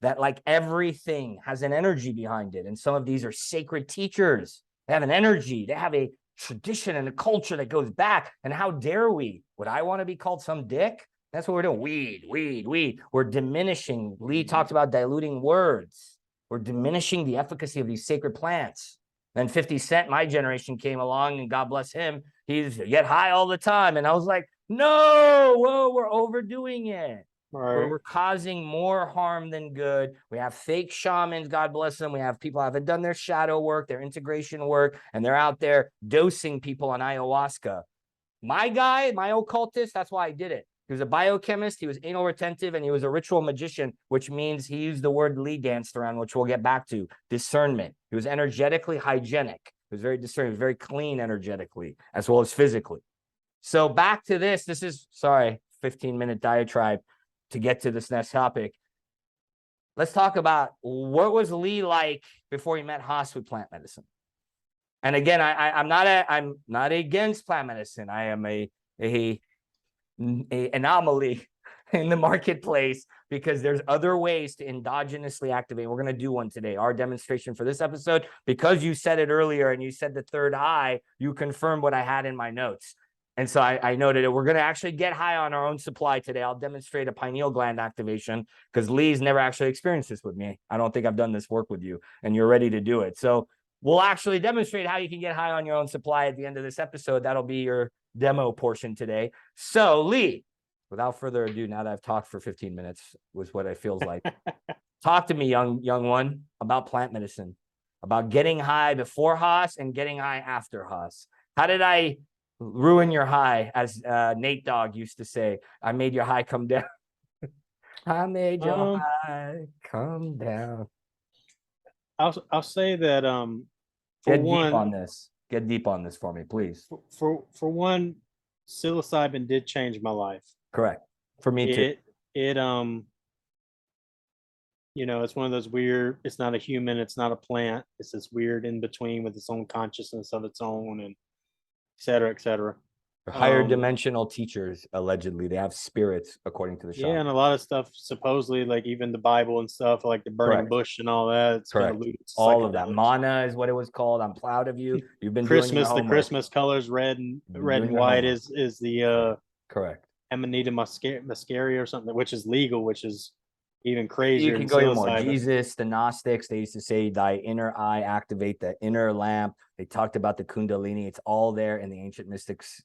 that like everything has an energy behind it. And some of these are sacred teachers. They have an energy. They have a tradition and a culture that goes back. And how dare we? Would I want to be called some dick? That's what we're doing. Weed. We're diminishing. Lee talked about diluting words. We're diminishing the efficacy of these sacred plants. Then 50 Cent, my generation, came along, and God bless him. He's get high all the time. And I was like, no, whoa, we're overdoing it. Right. We're causing more harm than good. We have fake shamans, God bless them. We have people who haven't done their shadow work, their integration work, and they're out there dosing people on ayahuasca. My guy, my occultist, that's why I did it. He was a biochemist, he was anal retentive, and he was a ritual magician, which means he used the word Lee danced around, which we'll get back to, discernment. He was energetically hygienic. He was very discerning, he was very clean energetically, as well as physically. So back to this is, 15-minute diatribe to get to this next topic. Let's talk about what was Lee like before he met Haas with plant medicine. And again, I'm not against plant medicine. I am a anomaly in the marketplace because there's other ways to endogenously activate. We're going to do one today, our demonstration for this episode, because you said it earlier and you said the third eye, you confirmed what I had in my notes. And so I noted it. We're going to actually get high on our own supply today. I'll demonstrate a pineal gland activation because Lee's never actually experienced this with me. I don't think I've done this work with you, and you're ready to do it. So we'll actually demonstrate how you can get high on your own supply at the end of this episode. That'll be your demo portion today. So Lee, without further ado, now that I've talked for 15 minutes, was what it feels like. Talk to me, young one, about plant medicine, about getting high before Haas and getting high after Haas. How did I ruin your high, as Nate Dogg used to say? I made your high come down. I made your high come down. I'll say that get deep on this for me, please. For one, psilocybin did change my life. Correct. For me too. It it's one of those weird, it's not a human, it's not a plant, it's this weird in between with its own consciousness of its own, and et cetera, et cetera. Higher dimensional teachers, allegedly. They have spirits, according to the shaman. Yeah, and a lot of stuff, supposedly, like even the Bible and stuff, like the burning bush and all that. It's correct. All of that. Mana is what it was called. I'm proud of you. You've been Christmas, doing your homework. The Christmas colors, red and white is the correct. Amanita muscaria or something, which is legal, which is even crazier. You can go even more. Jesus, the Gnostics, they used to say, thy inner eye, activate the inner lamp. They talked about the Kundalini. It's all there in the ancient mystics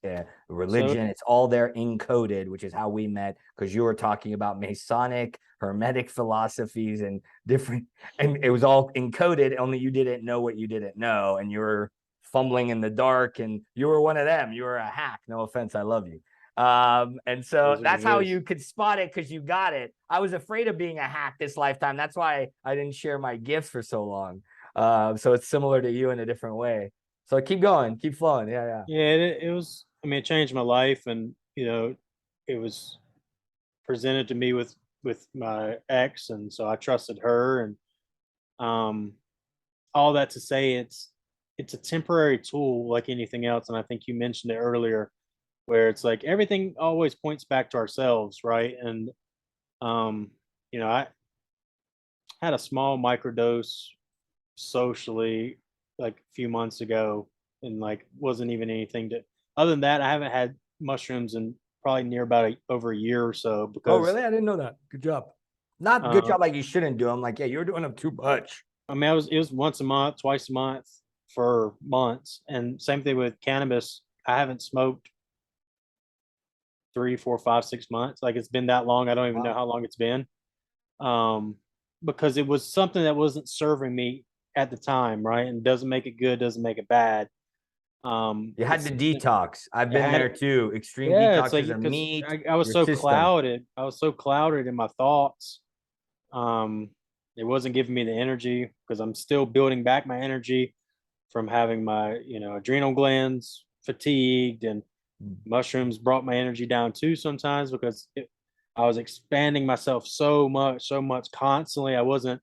religion. It's all there encoded, which is how we met, because you were talking about Masonic, Hermetic philosophies and different, and it was all encoded, only you didn't know what you didn't know, and you were fumbling in the dark, and you were one of them. You were a hack. No offense, I love you. And so that's how you could spot it, because you got it. I was afraid of being a hack this lifetime. That's why I didn't share my gifts for so long. So it's similar to you in a different way. So keep going, keep flowing. Yeah. It was, it changed my life, and it was presented to me with my ex, and so I trusted her, and all that to say, it's a temporary tool like anything else. And I think you mentioned it earlier, where it's like everything always points back to ourselves, right? And I had a small microdose socially like a few months ago, and like wasn't even anything to. Other than that, I haven't had mushrooms in probably near about over a year or so. Because really, I didn't know that. Good job. Not good job like you shouldn't do them. Like, yeah, you're doing them too much. It was once a month, twice a month for months, and same thing with cannabis. I haven't smoked 3, 4, 5, 6 months. Like, it's been that long. I don't even know how long it's been. Because it was something that wasn't serving me at the time, right? And doesn't make it good, doesn't make it bad. You had to detox. I've been there too. Extreme detoxes of meat. I was so clouded. I was so clouded in my thoughts. It wasn't giving me the energy, because I'm still building back my energy from having my, adrenal glands fatigued, and mushrooms brought my energy down too sometimes, because I was expanding myself so much constantly. I wasn't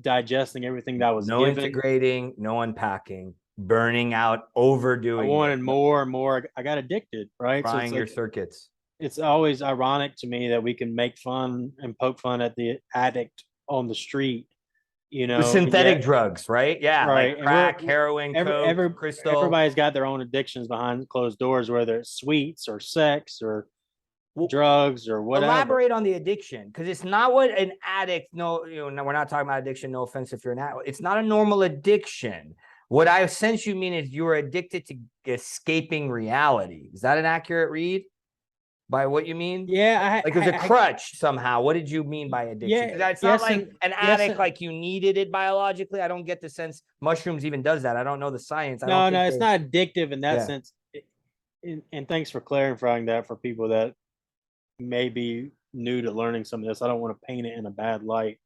digesting everything that was given. Integrating, no unpacking, burning out, overdoing. I wanted more and more. I got addicted, right? Frying your circuits. It's always ironic to me that we can make fun and poke fun at the addict on the street, you The know, and synthetic yet, drugs, right? Yeah, like right. And crack, heroin, coke, crystal. everybody's got their own addictions behind closed doors, whether it's sweets or sex or Well, drugs or whatever. elaborate on the addiction, because it's not what an addict. No, we're not talking about addiction. No offense if you're an addict. It's not a normal addiction. What I sense you mean is you are addicted to escaping reality. Is that an accurate read by what you mean? Yeah, Like it was a crutch somehow. What did you mean by addiction? yeah, Because it's not yes, like and an yes, addict, like you needed it biologically. I don't get the sense mushrooms even does that. I don't know the science. I don't no, think no, it's they. not addictive in that Yeah. sense. And thanks for clarifying that for people that may be new to learning some of this. I don't want to paint it in a bad light.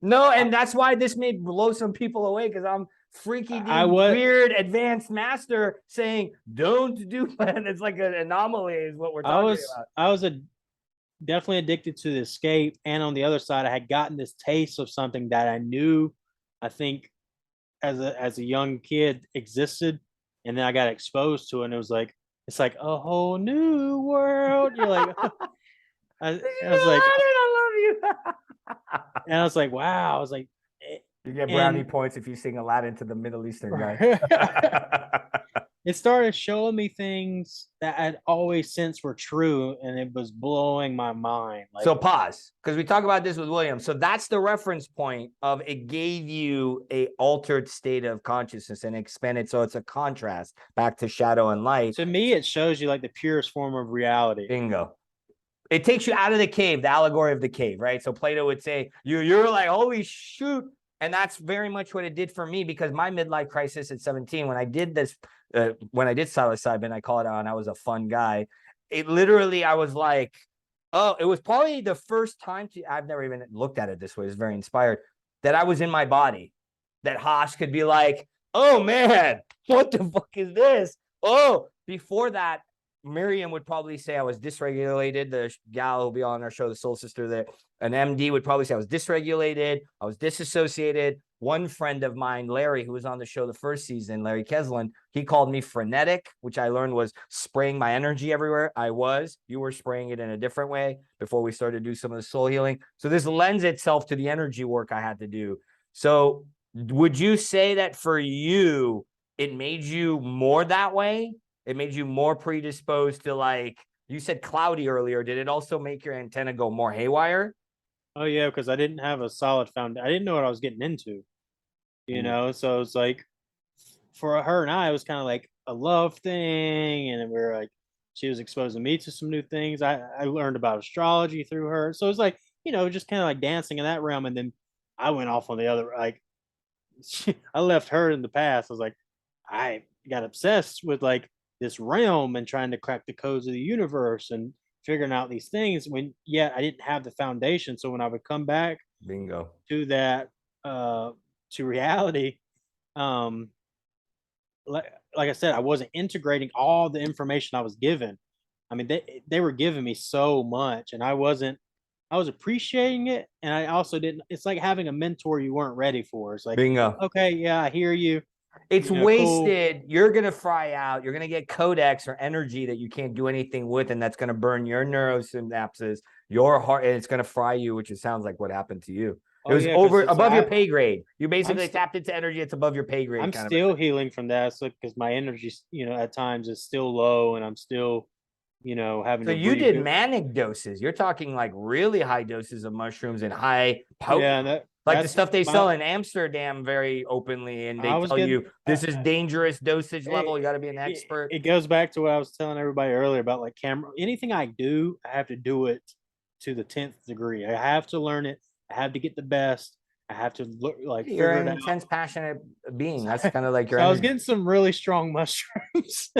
No, and that's why this may blow some people away, because I'm freaky I deep, was weird, advanced master saying, don't do that. It's like an anomaly, is what we're I talking was about. I was a definitely addicted to the escape, and on the other side, I had gotten this taste of something that I knew, I think, as a young kid existed, and then I got exposed to it, and it was like it's like a whole new world. You're like, I was like, I love you. and I was like, wow. I was like, You get brownie and points if you sing Aladdin to the Middle Eastern guy. it started showing me things that I'd always sensed were true, and it was blowing my mind. Like, So pause, because we talk about this with William. So that's the reference point of it gave you a altered state of consciousness and expanded. So it's a contrast back to shadow and light. to me, it shows you like the purest form of reality. Bingo. It takes you out of the cave, the allegory of the cave, right? So Plato would say, you're like, holy shoot. And that's very much what it did for me, because my midlife crisis at 17, when I did this, when I did psilocybin, I call it on, I was a fun guy. It literally, I was like, oh, it was probably the first time I've never even looked at it this way. It's very inspired that I was in my body, that Haas could be like, oh man, what the fuck is this? Oh, before that, Miriam would probably say I was dysregulated. The gal who'll be on our show, the Soul Sister, that an MD would probably say I was dysregulated. I was disassociated. One friend of mine, Larry, who was on the show the first season, Larry Keslin, he called me frenetic, which I learned was spraying my energy everywhere. You were spraying it in a different way before we started to do some of the soul healing. So this lends itself to the energy work I had to do. So would you say that for you, it made you more that way? It made you more predisposed to, like, you said cloudy earlier. Did it also make your antenna go more haywire? Oh yeah, because I didn't have a solid foundation. I didn't know what I was getting into, So it's like for her and I, it was kind of like a love thing, and we were like, she was exposing me to some new things. I learned about astrology through her, so it was like just kind of like dancing in that realm, and then I went off on the other. Like, I left her in the past. I was like, I got obsessed with like this realm and trying to crack the codes of the universe and figuring out these things when yet I didn't have the foundation. So when I would come back Bingo. to that to reality, um like I said, I wasn't integrating all the information I was given. I mean, they were giving me so much, and I was appreciating it, and I also didn't. It's like having a mentor you weren't ready for. It's like, Bingo. okay, yeah, I hear you. It's Cool. wasted. You're going to fry out. You're going to get codex or energy that you can't do anything with, and that's going to burn your neurosynapses, your heart, and it's going to fry you, which it sounds like what happened to you. It was above your pay grade. You basically tapped into energy. It's above your pay grade. I'm still healing from that, so because my energy, at times is still low, and I'm still, having. So you did manic doses. You're talking like really high doses of mushrooms and high potent. Yeah, like the stuff they sell in Amsterdam very openly, and they tell you this is dangerous dosage level. You got to be an expert. It goes back to what I was telling everybody earlier about like camera. Anything I do, I have to do it to the 10th degree. I have to learn it. I have to get the best. I have to look like you're an intense, passionate being. That's kind of like your. So I was getting some really strong mushrooms.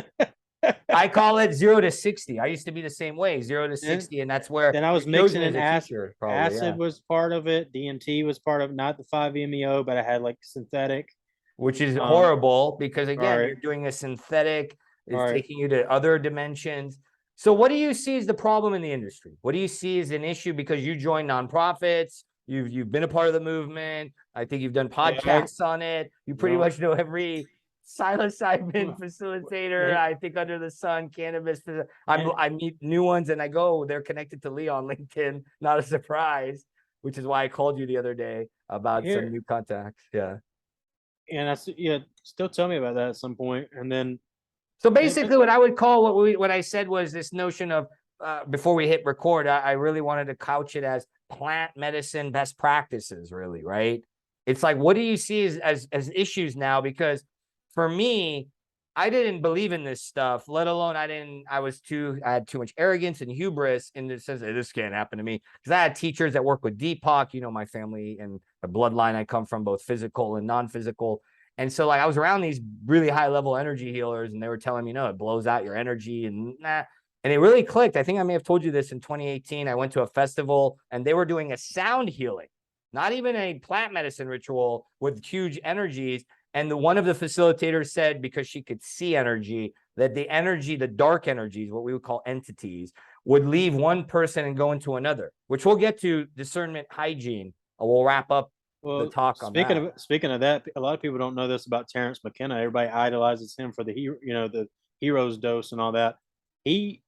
I call it 0 to 60. I used to be the same way, 0 to 60, and that's where. Then I was mixing in acid. Acid was part of it. DMT was part of it, not the 5-MeO, but I had like synthetic, which is horrible because again, you're doing a synthetic. It's taking you to other dimensions. So, what do you see as the problem in the industry? What do you see as an issue? Because you join nonprofits, you've been a part of the movement. I think you've done podcasts on it. You pretty much know every psilocybin facilitator, I think, under the sun, cannabis. I meet new ones and I go, they're connected to Lee on LinkedIn. Not a surprise, which is why I called you the other day. about Here, some new contacts. Yeah. and still tell me about that at some point, and then So basically, what I would call what I said was this notion of before we hit record, I really wanted to couch it as plant medicine best practices. Really, right? It's like, what do you see as issues now? Because for me, I didn't believe in this stuff, let alone I had too much arrogance and hubris in the sense that this can't happen to me. Because I had teachers that work with Deepak, my family and the bloodline I come from, both physical and non-physical. And so like I was around these really high level energy healers and they were telling me, no, it blows out your energy and nah. And it really clicked. I think I may have told you this in 2018. I went to a festival and they were doing a sound healing, not even a plant medicine ritual with huge energies. And one of the facilitators said, because she could see energy, that the dark energies, what we would call entities, would leave one person and go into another, which we'll get to discernment hygiene. We'll wrap up the talk on that. Speaking of that, a lot of people don't know this about Terrence McKenna. Everybody idolizes him for the the hero's dose and all that. He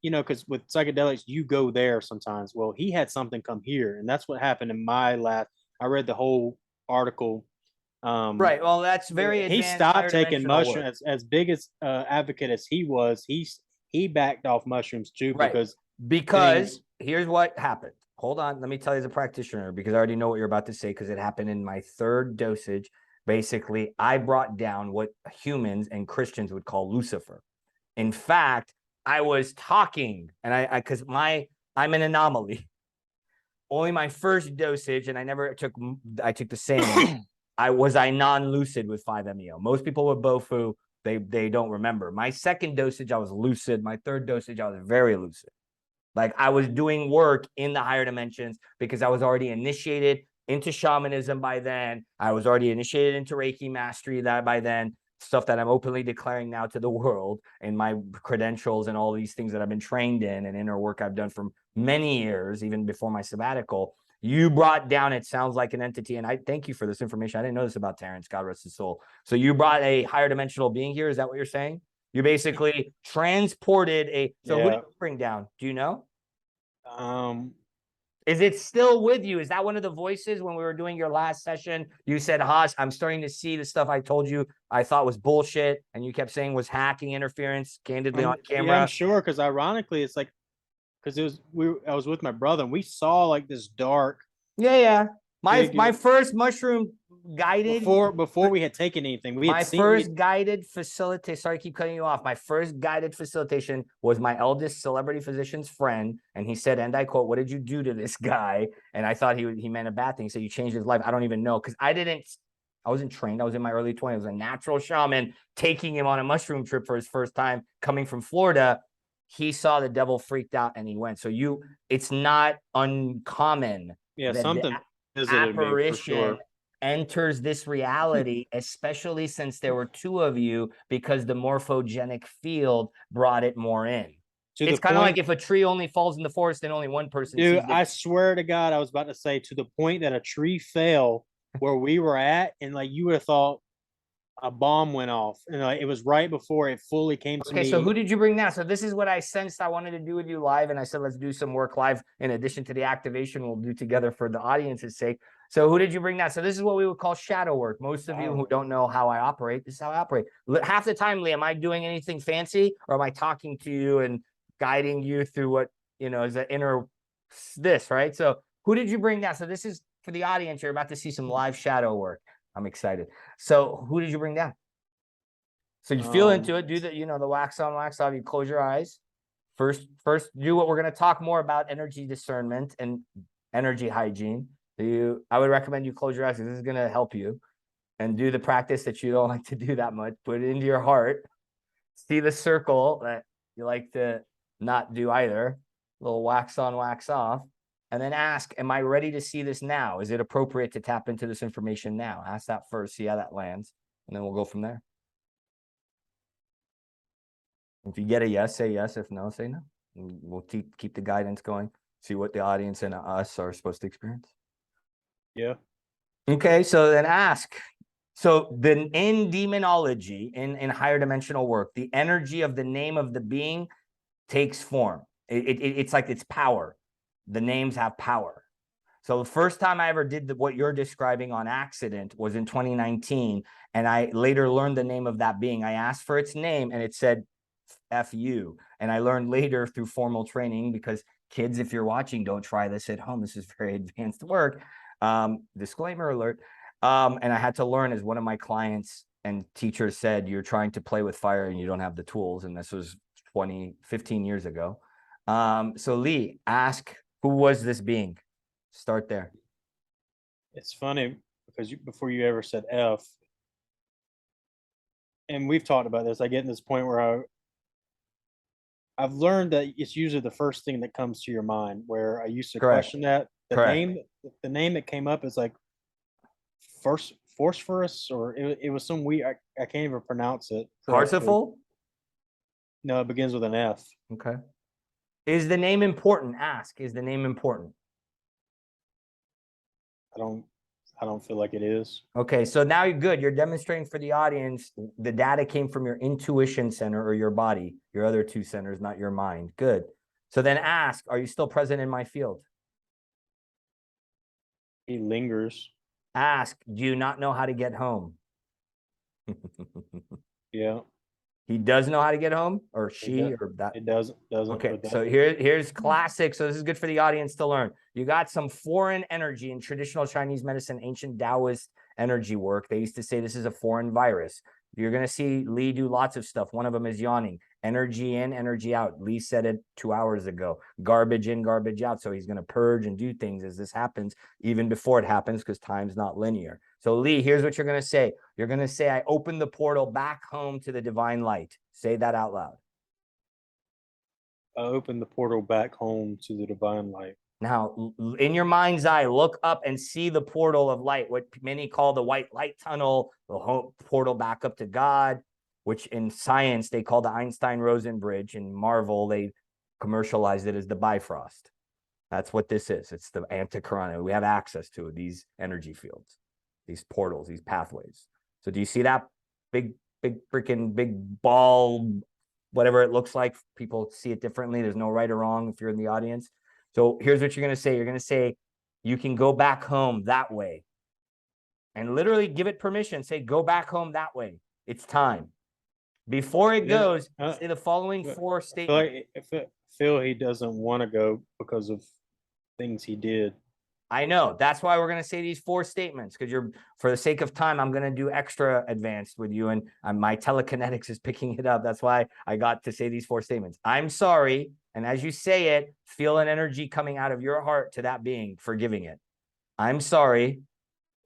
because with psychedelics you go there sometimes. Well, he had something come here, and that's what happened in my last. I read the whole article. Right. Well, that's very advanced. He stopped taking mushrooms. As big as advocate as he was, he backed off mushrooms too, right. because here's what happened. Hold on, let me tell you as a practitioner, because I already know what you're about to say, because it happened in my third dosage. Basically, I brought down what humans and Christians would call Lucifer. In fact, I was talking, and because I'm an anomaly. Only my first dosage, and I took the same. I non-lucid with 5-MeO. Most people with Bofu, they don't remember. My second dosage, I was lucid. My third dosage, I was very lucid. Like I was doing work in the higher dimensions because I was already initiated into shamanism by then. I was already initiated into Reiki mastery by then, stuff that I'm openly declaring now to the world in my credentials and all these things that I've been trained in and inner work I've done for many years, even before my sabbatical. You brought down, it sounds like an entity, and I thank you for this information. I didn't know this about Terrence, God rest his soul. So you brought a higher dimensional being here. Is that what you're saying? You basically transported so who did you bring down? Do you know? Is it still with you? Is that one of the voices when we were doing your last session? You said, Haas, I'm starting to see the stuff I told you I thought was bullshit, and you kept saying was hacking interference, candidly on camera. Yeah, I'm sure, because ironically, it's like, because I was with my brother and we saw like this dark. Yeah. My first mushroom guided before we had taken anything. Guided facilitation. Sorry, I keep cutting you off. My first guided facilitation was my eldest celebrity physician's friend, and he said, and I quote, "What did you do to this guy?" And I thought he meant a bad thing. He said, "You changed his life." I don't even know, because I wasn't trained. I was in my early 20s. I was a natural shaman taking him on a mushroom trip for his first time coming from Florida. He saw the devil, freaked out, and he went. So it's not uncommon. Yeah, something apparition enters this reality, especially since there were two of you, because the morphogenic field brought it more in. It's kind of like if a tree only falls in the forest and only one person sees it. I swear to God, I was about to say, to the point that a tree fell where we were at, and like you would have thought a bomb went off, and like it was right before it fully came to me. Okay, so who did you bring now? So this is what I sensed I wanted to do with you live, and I said let's do some work live in addition to the activation we'll do together for the audience's sake. So who did you bring now? So this is what we would call shadow work. Most of you who don't know how I operate, this is how I operate. Half the time, Lee, am I doing anything fancy, or am I talking to you and guiding you through what is the inner this, right? So who did you bring now? So this is for the audience. You're about to see some live shadow work. I'm excited. So who did you bring down? So you feel into it, do the, the wax on, wax off, you close your eyes. First do what we're going to talk more about, energy discernment and energy hygiene. I would recommend you close your eyes, because this is going to help you, and do the practice that you don't like to do that much. Put it into your heart. See the circle that you like to not do either. A little wax on, wax off. And then ask, am I ready to see this now? Is it appropriate to tap into this information now? Ask that first, see how that lands, and then we'll go from there. If you get a yes, say yes. If no, say no. And we'll keep the guidance going. See what the audience and us are supposed to experience. Yeah. Okay, so then ask. So in demonology, in higher dimensional work, the energy of the name of the being takes form. It's like its power. The names have power. So the first time I ever did what you're describing on accident was in 2019. And I later learned the name of that being. I asked for its name and it said F you. And I learned later through formal training, because kids, if you're watching, don't try this at home. This is very advanced work. Disclaimer alert. And I had to learn, as one of my clients and teachers said, you're trying to play with fire and you don't have the tools. And this was 15 years ago. So Lee, ask, who was this being? Start there. It's funny because before you ever said F, and we've talked about this, I get in this point where I've learned that it's usually the first thing that comes to your mind. Where I used to question that the name that came up is like phosphorus, or it was some weird. I can't even pronounce it. Parsifal? No, it begins with an F. Okay. Is the name important? Ask. Is the name important? I don't feel like it is. Okay, so now you're good. You're demonstrating for the audience the data came from your intuition center or your body, your other two centers, not your mind. Good. So then ask, are you still present in my field? He lingers. Ask, do you not know how to get home? Yeah. He does know how to get home, or she, or that? It doesn't. Okay, so here's classic. So this is good for the audience to learn. You got some foreign energy in traditional Chinese medicine, ancient Taoist energy work. They used to say this is a foreign virus. You're going to see Lee do lots of stuff. One of them is yawning. Energy in, energy out. Lee said it 2 hours ago. Garbage in, garbage out. So he's going to purge and do things as this happens, even before it happens, because time's not linear. So Lee, here's what you're going to say. You're going to say, I open the portal back home to the divine light. Say that out loud. I open the portal back home to the divine light. Now, in your mind's eye, look up and see the portal of light, what many call the white light tunnel, the portal back up to God, which in science they call the Einstein-Rosen bridge. In Marvel, they commercialized it as the Bifrost. That's what this is. It's the anti-corona. We have access to these energy fields, these portals, these pathways. So do you see that big ball, whatever it looks like? People see it differently. There's no right or wrong if you're in the audience. So here's what you're going to say. You're going to say, you can go back home that way. And literally give it permission. Say, go back home that way. It's time. Before it goes, say the following 4 statements. I feel he doesn't want to go because of things he did. I know. That's why we're going to say these 4 statements, because for the sake of time, I'm going to do extra advanced with you, and my telekinetics is picking it up. That's why I got to say these 4 statements. I'm sorry. And as you say it, feel an energy coming out of your heart to that being, forgiving it. I'm sorry.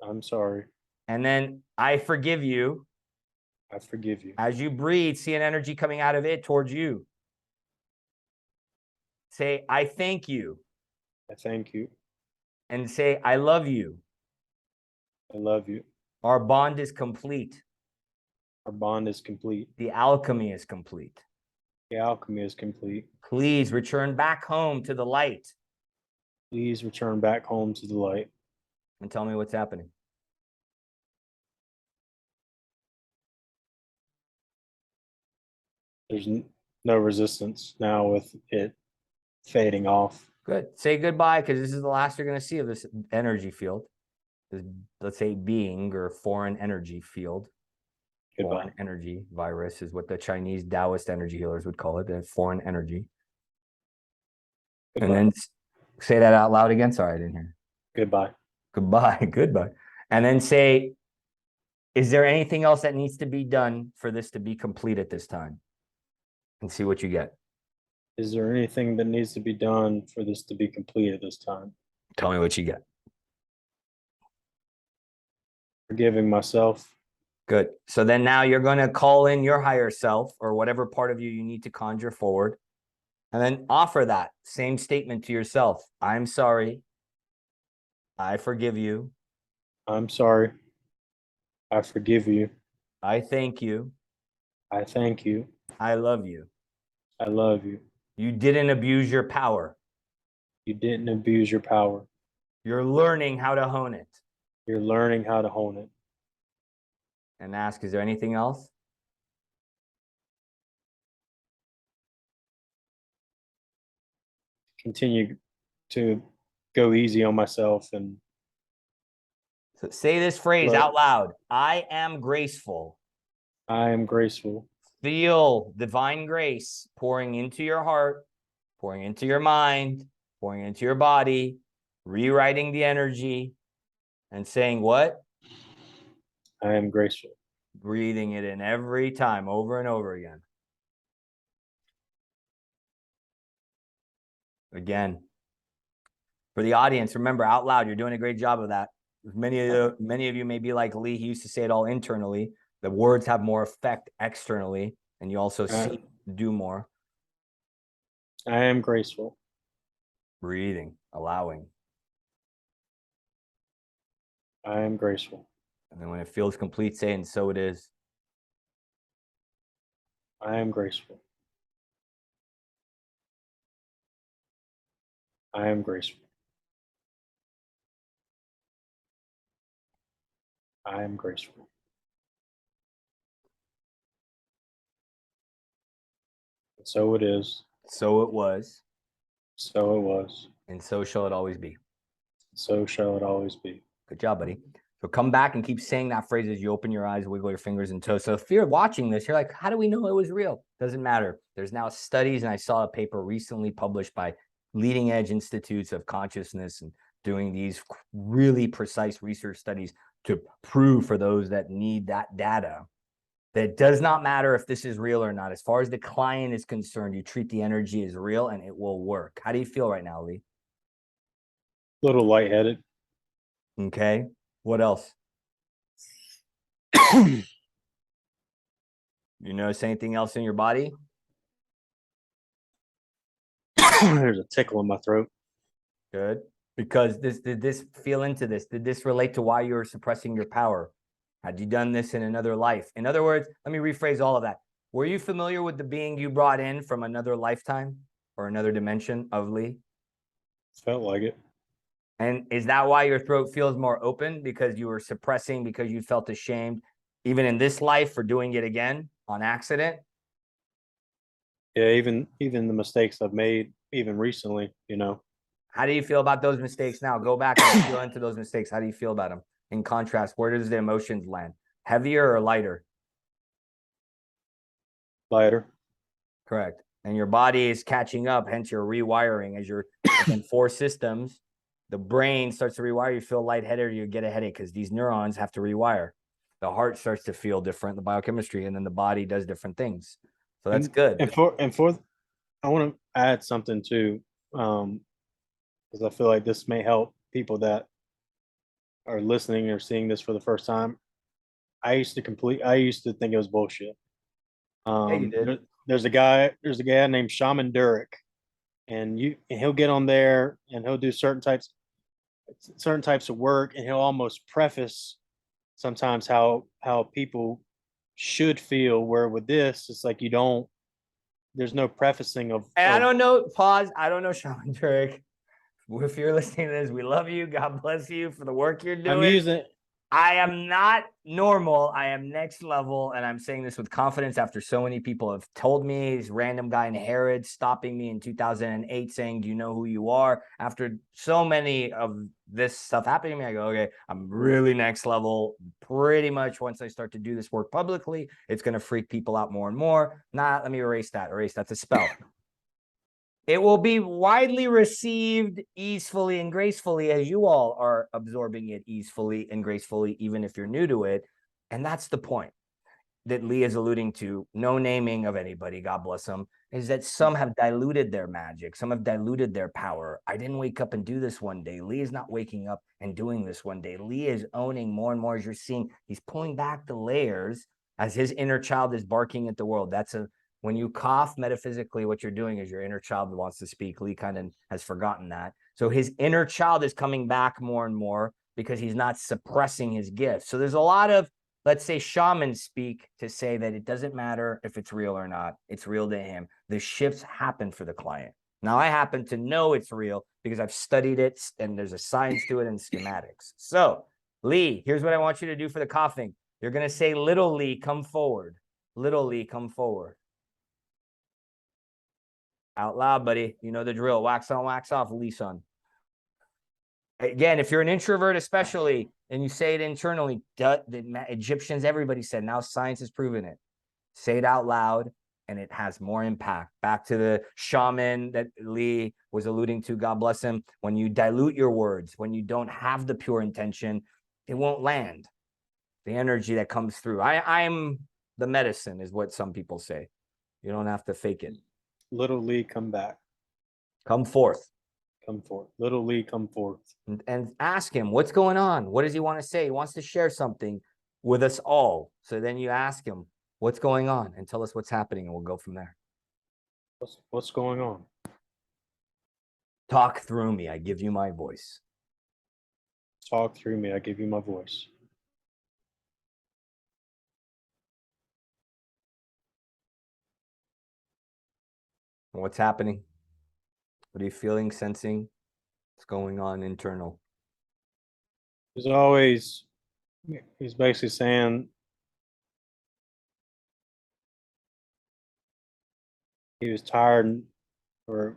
I'm sorry. And then I forgive you. I forgive you. As you breathe, see an energy coming out of it towards you. Say, I thank you. I thank you. And say, I love you. I love you. Our bond is complete. Our bond is complete. The alchemy is complete. The alchemy is complete. Please return back home to the light. Please return back home to the light. And tell me what's happening. There's no resistance now with it fading off. Good. Say goodbye, because this is the last you're going to see of this energy field. This, let's say, being or foreign energy field. Goodbye. Foreign energy virus is what the Chinese Taoist energy healers would call it, the foreign energy. Goodbye. And then say that out loud again. Sorry, I didn't hear. Goodbye. Goodbye. Goodbye. And then say, is there anything else that needs to be done for this to be complete at this time? And see what you get. Is there anything that needs to be done for this to be complete at this time? Tell me what you get. Forgiving myself. Good. So then now you're going to call in your higher self, or whatever part of you need to conjure forward, and then offer that same statement to yourself. I'm sorry. I forgive you. I'm sorry. I forgive you. I thank you. I thank you. I love you. I love you. You didn't abuse your power. You didn't abuse your power. You're learning how to hone it. You're learning how to hone it. And ask, is there anything else? Continue to go easy on myself and So say this phrase out loud. I am graceful. I am graceful. Feel divine grace pouring into your heart, pouring into your mind, pouring into your body, rewriting the energy, and saying what? I am graceful. Breathing it in every time, over and over again. Again. For the audience, remember, out loud, you're doing a great job of that. Many of you may be like Lee. He used to say it all internally. The words have more effect externally, and you also see do more. I am graceful. Breathing, allowing. I am graceful. And then when it feels complete, say, and so it is. I am graceful. I am graceful. I am graceful. And so it is. So it was. So it was. And so shall it always be. So shall it always be. Good job, buddy. So come back and keep saying that phrase as you open your eyes, wiggle your fingers and toes. So if you're watching this, you're like, how do we know it was real? Doesn't matter. There's now studies, and I saw a paper recently published by leading edge institutes of consciousness and doing these really precise research studies to prove for those that need that data that it does not matter if this is real or not. As far as the client is concerned, you treat the energy as real and it will work. How do you feel right now, Lee? A little lightheaded. Okay. What else? You notice anything else in your body? There's a tickle in my throat. Good. Because did this feel into this? Did this relate to why you were suppressing your power? Had you done this in another life? In other words, let me rephrase all of that. Were you familiar with the being you brought in from another lifetime or another dimension of Lee? Felt like it. And is that why your throat feels more open? Because you were suppressing, because you felt ashamed, even in this life, for doing it again on accident? Yeah, even the mistakes I've made, even recently, you know. How do you feel about those mistakes now? Go back and feel into those mistakes. How do you feel about them? In contrast, where does the emotions land? Heavier or lighter? Lighter. Correct. And your body is catching up, hence you're rewiring. As you're in 4 systems, the brain starts to rewire. You feel lightheaded or you get a headache because these neurons have to rewire. The heart starts to feel different, the biochemistry, and then the body does different things. So that's good. And for I want to add something too, because I feel like this may help people that are listening or seeing this for the first time. I used to think it was bullshit. Yeah, you did. There's a guy named Shaman, and he'll get on there and he'll do certain types of work, and he'll almost preface sometimes how people should feel, where with this it's like there's no prefacing of. And I don't know, pause. I don't know, Shaman Turek. If you're listening to this, we love you. God bless you for the work you're doing. I am not normal. I am next level. And I'm saying this with confidence after so many people have told me. This random guy in Harrods stopping me in 2008 saying, do you know who you are? After so many of this stuff happening to me, I go, okay, I'm really next level. Pretty much once I start to do this work publicly, it's going to freak people out more and more. Let me erase that. That's a spell. It will be widely received easefully and gracefully as you all are absorbing it easefully and gracefully, even if you're new to it. And that's the point that Lee is alluding to. No naming of anybody, God bless them, is that some have diluted their magic. Some have diluted their power. I didn't wake up and do this one day. Lee is not waking up and doing this one day. Lee is owning more and more, as you're seeing. He's pulling back the layers as his inner child is barking at the world. When you cough, metaphysically, what you're doing is your inner child wants to speak. Lee kind of has forgotten that. So his inner child is coming back more and more because he's not suppressing his gifts. So there's a lot of, let's say, shamans speak to say that it doesn't matter if it's real or not. It's real to him. The shifts happen for the client. Now, I happen to know it's real because I've studied it and there's a science to it and schematics. So, Lee, here's what I want you to do for the coughing. You're going to say, little Lee, come forward. Little Lee, come forward. Out loud, buddy. You know the drill. Wax on, wax off, Lee son. Again, if you're an introvert, especially, and you say it internally, the Egyptians, everybody said, now science has proven it. Say it out loud, and it has more impact. Back to the shaman that Lee was alluding to, God bless him. When you dilute your words, when you don't have the pure intention, it won't land. The energy that comes through. I'm the medicine, is what some people say. You don't have to fake it. Little Lee, come back. Come forth. Come forth. Little Lee, come forth. And ask him, what's going on? What does he want to say? He wants to share something with us all. So then you ask him, what's going on? And tell us what's happening, and we'll go from there. What's going on? Talk through me. I give you my voice. Talk through me. I give you my voice. What's happening? What are you feeling, sensing? What's going on internal? He's basically saying he was tired or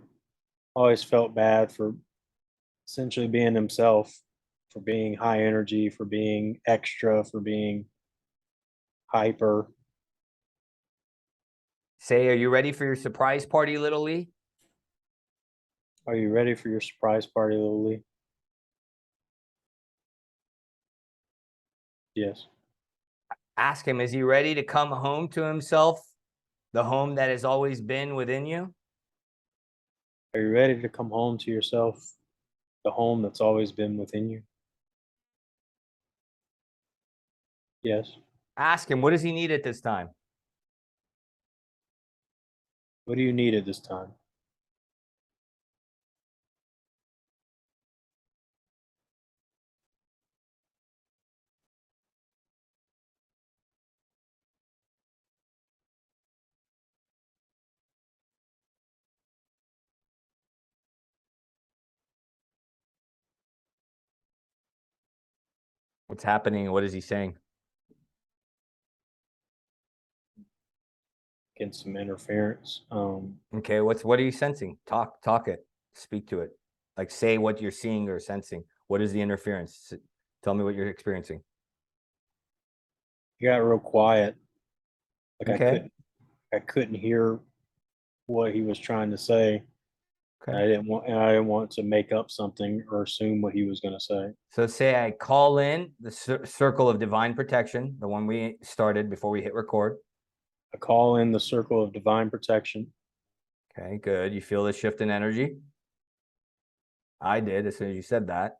always felt bad for essentially being himself, for being high energy, for being extra, for being hyper. Say, are you ready for your surprise party, little Lee? Are you ready for your surprise party, little Lee? Yes. Ask him, is he ready to come home to himself, the home that has always been within you? Are you ready to come home to yourself, the home that's always been within you? Yes. Ask him, what does he need at this time? What do you need at this time? What's happening? What is he saying? Getting some interference. Okay, what are you sensing? Talk it. Speak to it. Like, say what you're seeing or sensing. What is the interference? Tell me what you're experiencing. You got real quiet. Like Okay. I couldn't hear what he was trying to say. Okay. I didn't want to make up something or assume what he was going to say. So say I call in the circle of divine protection, the one we started before we hit record. I call in the circle of divine protection. Okay, good. You feel the shift in energy? I did as soon as you said that.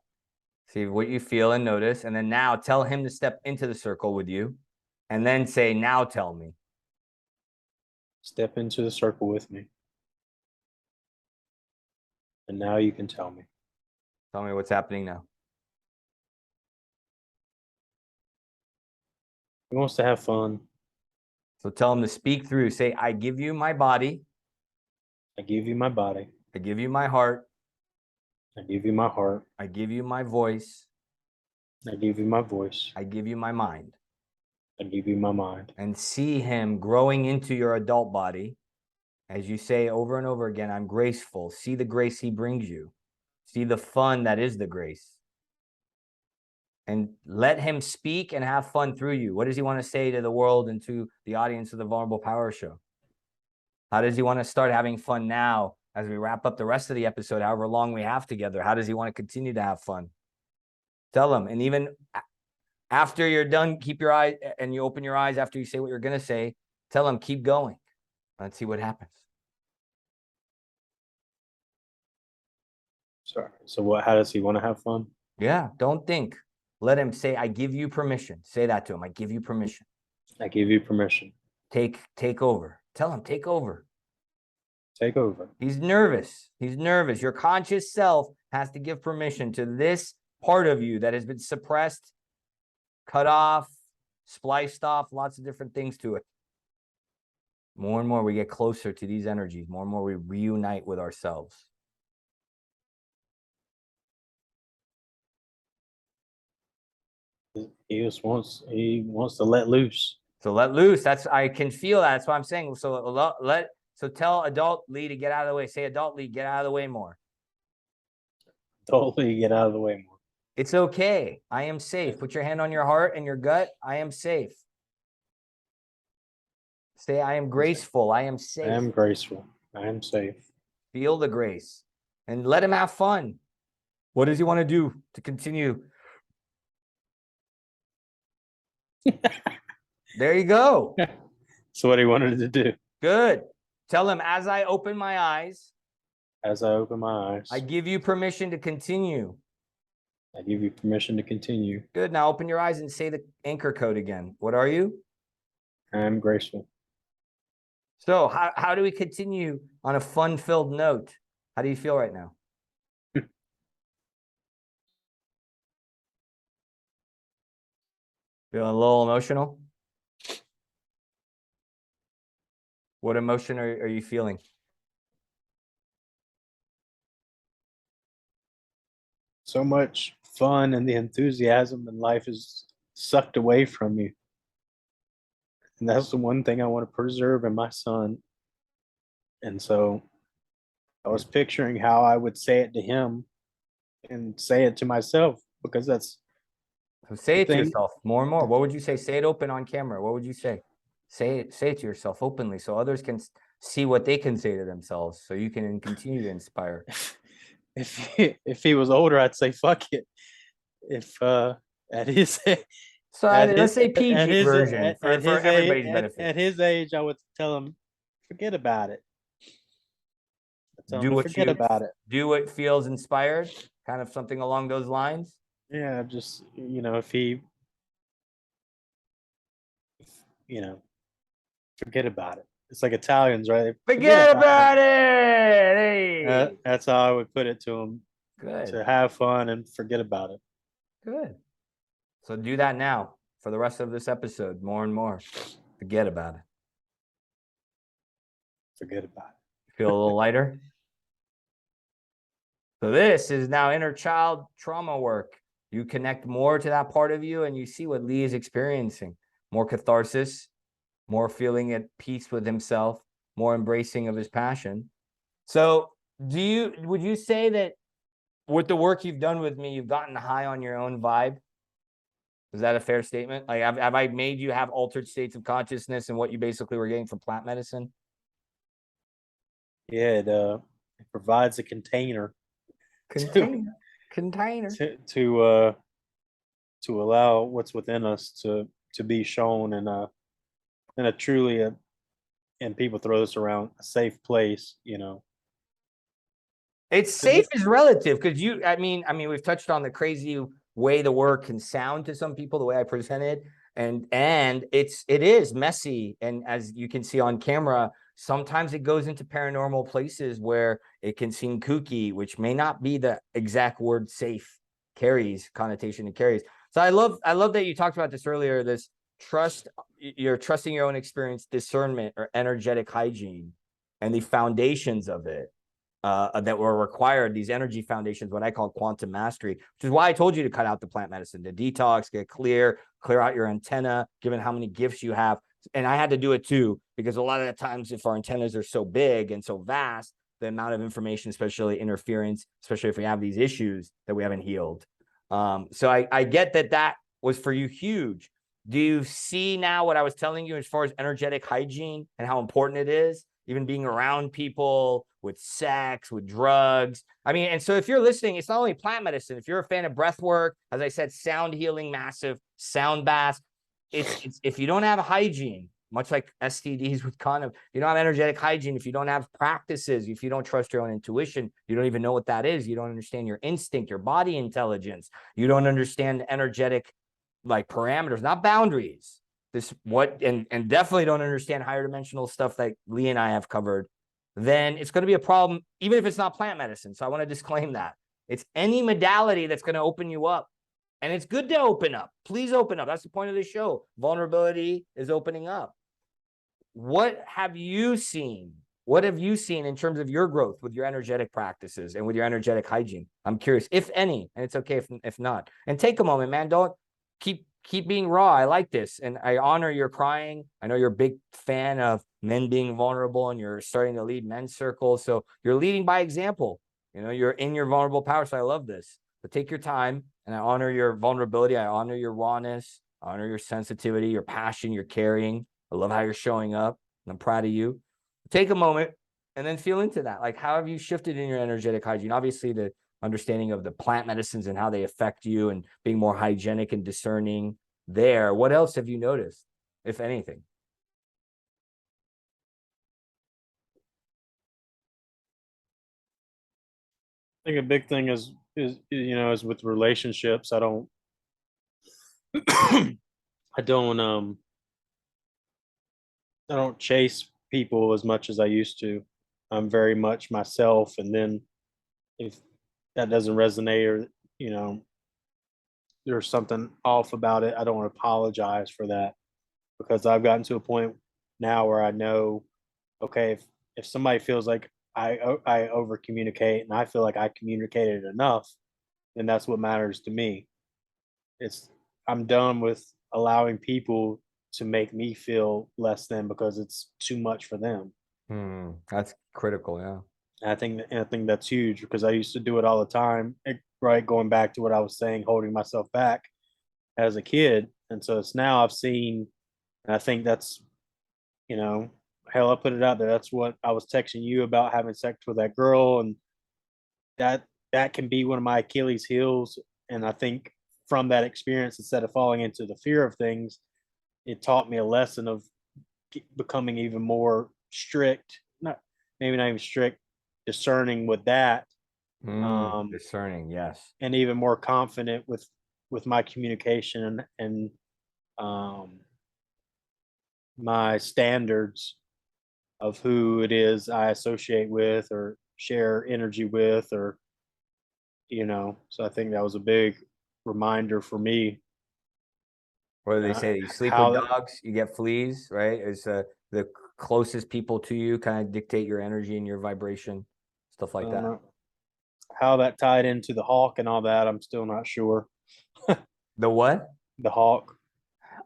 See what you feel and notice. And then now tell him to step into the circle with you. And then say, now tell me. Step into the circle with me. And now you can tell me. Tell me what's happening now. He wants to have fun. So tell him to speak through. Say, I give you my body. I give you my body. I give you my heart. I give you my heart. I give you my voice. I give you my voice. I give you my mind. I give you my mind. And see him growing into your adult body. As you say over and over again, I'm graceful. See the grace he brings you. See the fun that is the grace. And let him speak and have fun through you. What does he want to say to the world and to the audience of the Vulnerable Power Show? How does he want to start having fun now as we wrap up the rest of the episode, however long we have together? How does he want to continue to have fun? Tell him. And even after you're done, keep your eyes and you open your eyes after you say what you're going to say. Tell him, keep going. Let's see what happens. Sorry. So what? How does he want to have fun? Yeah, don't think. Let him say, I give you permission. Say that to him. I give you permission. I give you permission. Take over. Tell him, take over. Take over. He's nervous. He's nervous. Your conscious self has to give permission to this part of you that has been suppressed, cut off, spliced off, lots of different things to it. More and more we get closer to these energies. More and more we reunite with ourselves. He wants to let loose. So let loose. I can feel that. That's what I'm saying. So tell adult Lee to get out of the way. Say adult Lee, get out of the way more. Totally get out of the way more. It's okay. I am safe. Put your hand on your heart and your gut. I am safe. Say, I am graceful. I am safe. I am graceful. I am safe. Feel the grace and let him have fun. What does he want to do to continue? There you go. That's what he wanted to do. Good. Tell him, as I open my eyes, As I open my eyes, I give you permission to continue. I give you permission to continue. Good. Now open your eyes and say the anchor code again. What are you? I am graceful. So how do we continue on a fun-filled note? How do you feel right now? Feeling a little emotional? What emotion are you feeling? So much fun and the enthusiasm in life is sucked away from you. And that's the one thing I want to preserve in my son. And so I was picturing how I would say it to him and say it to myself, because that's So say the it to thing. yourself more and more. What would you say? Say it open on camera. What would you say? Say it to yourself openly so others can see what they can say to themselves so you can continue to inspire. If he was older, I'd say fuck it. If at his So let's say PG version for everybody's benefit. at his age, I would tell him, forget about it. Do what forget about it. Do what feels inspired, kind of something along those lines. Yeah, just if he, forget about it. It's like Italians, right? Forget about it. Hey. That's how I would put it to him. Good. To have fun and forget about it. Good. So do that now for the rest of this episode, more and more. Forget about it. Forget about it. Feel a little lighter? So this is now inner child trauma work. You connect more to that part of you and you see what Lee is experiencing. More catharsis, more feeling at peace with himself, more embracing of his passion. So would you say that with the work you've done with me, you've gotten high on your own vibe? Is that a fair statement? Like, have I made you have altered states of consciousness and what you basically were getting from plant medicine? Yeah, it provides a container. Container. To allow what's within us to be shown in a truly and people throw this around, a safe place. It's safe is relative because I mean, we've touched on the crazy way the word can sound to some people, the way I presented, and it is messy. And as you can see on camera, sometimes it goes into paranormal places where it can seem kooky, which may not be the exact word safe connotation it carries. So I love that you talked about this earlier, this you're trusting your own experience, discernment, or energetic hygiene, and the foundations of it. That were required, these energy foundations, what I call quantum mastery, which is why I told you to cut out the plant medicine, to detox, get clear out your antenna, given how many gifts you have. And I had to do it too, because a lot of the times if our antennas are so big and so vast, the amount of information, especially interference, especially if we have these issues that we haven't healed. So I get that was for you huge. Do you see now what I was telling you as far as energetic hygiene and how important it is? Even being around people, with sex, with drugs. I mean, and so if you're listening, it's not only plant medicine. If you're a fan of breath work, as I said, sound healing, massive sound baths. It's if you don't have hygiene, much like STDs with condom, you don't have energetic hygiene. If you don't have practices, if you don't trust your own intuition, you don't even know what that is. You don't understand your instinct, your body intelligence. You don't understand energetic like parameters, not boundaries. And definitely don't understand higher dimensional stuff like Lee and I have covered, then it's going to be a problem, even if it's not plant medicine. So I want to disclaim that. It's any modality that's going to open you up. And it's good to open up. Please open up. That's the point of the show. Vulnerability is opening up. What have you seen? What have you seen in terms of your growth with your energetic practices and with your energetic hygiene? I'm curious, if any, and it's okay if not. And take a moment, man. Don't keep being raw. I like this. And I honor your crying. I know you're a big fan of men being vulnerable and you're starting to lead men's circles. So you're leading by example. You're in your vulnerable power. So I love this. but take your time, and I honor your vulnerability. I honor your rawness. I honor your sensitivity, your passion, your caring. I love how you're showing up, and I'm proud of you. Take a moment and then feel into that. Like, how have you shifted in your energetic hygiene? Obviously, the understanding of the plant medicines and how they affect you and being more hygienic and discerning there. What else have you noticed, if anything? I think a big thing is is with relationships. I don't I don't I don't chase people as much as I used to. I'm very much myself, and then if that doesn't resonate, or there's something off about it, I don't apologize for that, because I've gotten to a point now where I know, okay, if somebody feels like I over communicate and I feel like I communicated enough, then that's what matters to me. It's I'm done with allowing people to make me feel less than because it's too much for them. That's critical. Yeah. And I think that's huge, because I used to do it all the time, right? Going back to what I was saying, holding myself back as a kid, and so it's now I've seen, and I think that's, you know, hell, I put it out there. That's what I was texting you about, having sex with that girl, and that that can be one of my Achilles heels. And I think from that experience, instead of falling into the fear of things, it taught me a lesson of becoming even more strict, not maybe not even strict, discerning with that, Discerning, yes. and even more confident with my communication and um, my standards of who it is I associate with or share energy with, or so I think that was a big reminder for me. What do they say? You sleep How with that, dogs, you get fleas, right? It's the closest people to you kind of dictate your energy and your vibration, stuff I like don't that. know how that tied into the hawk and all that. I'm still not sure. The what? The hawk.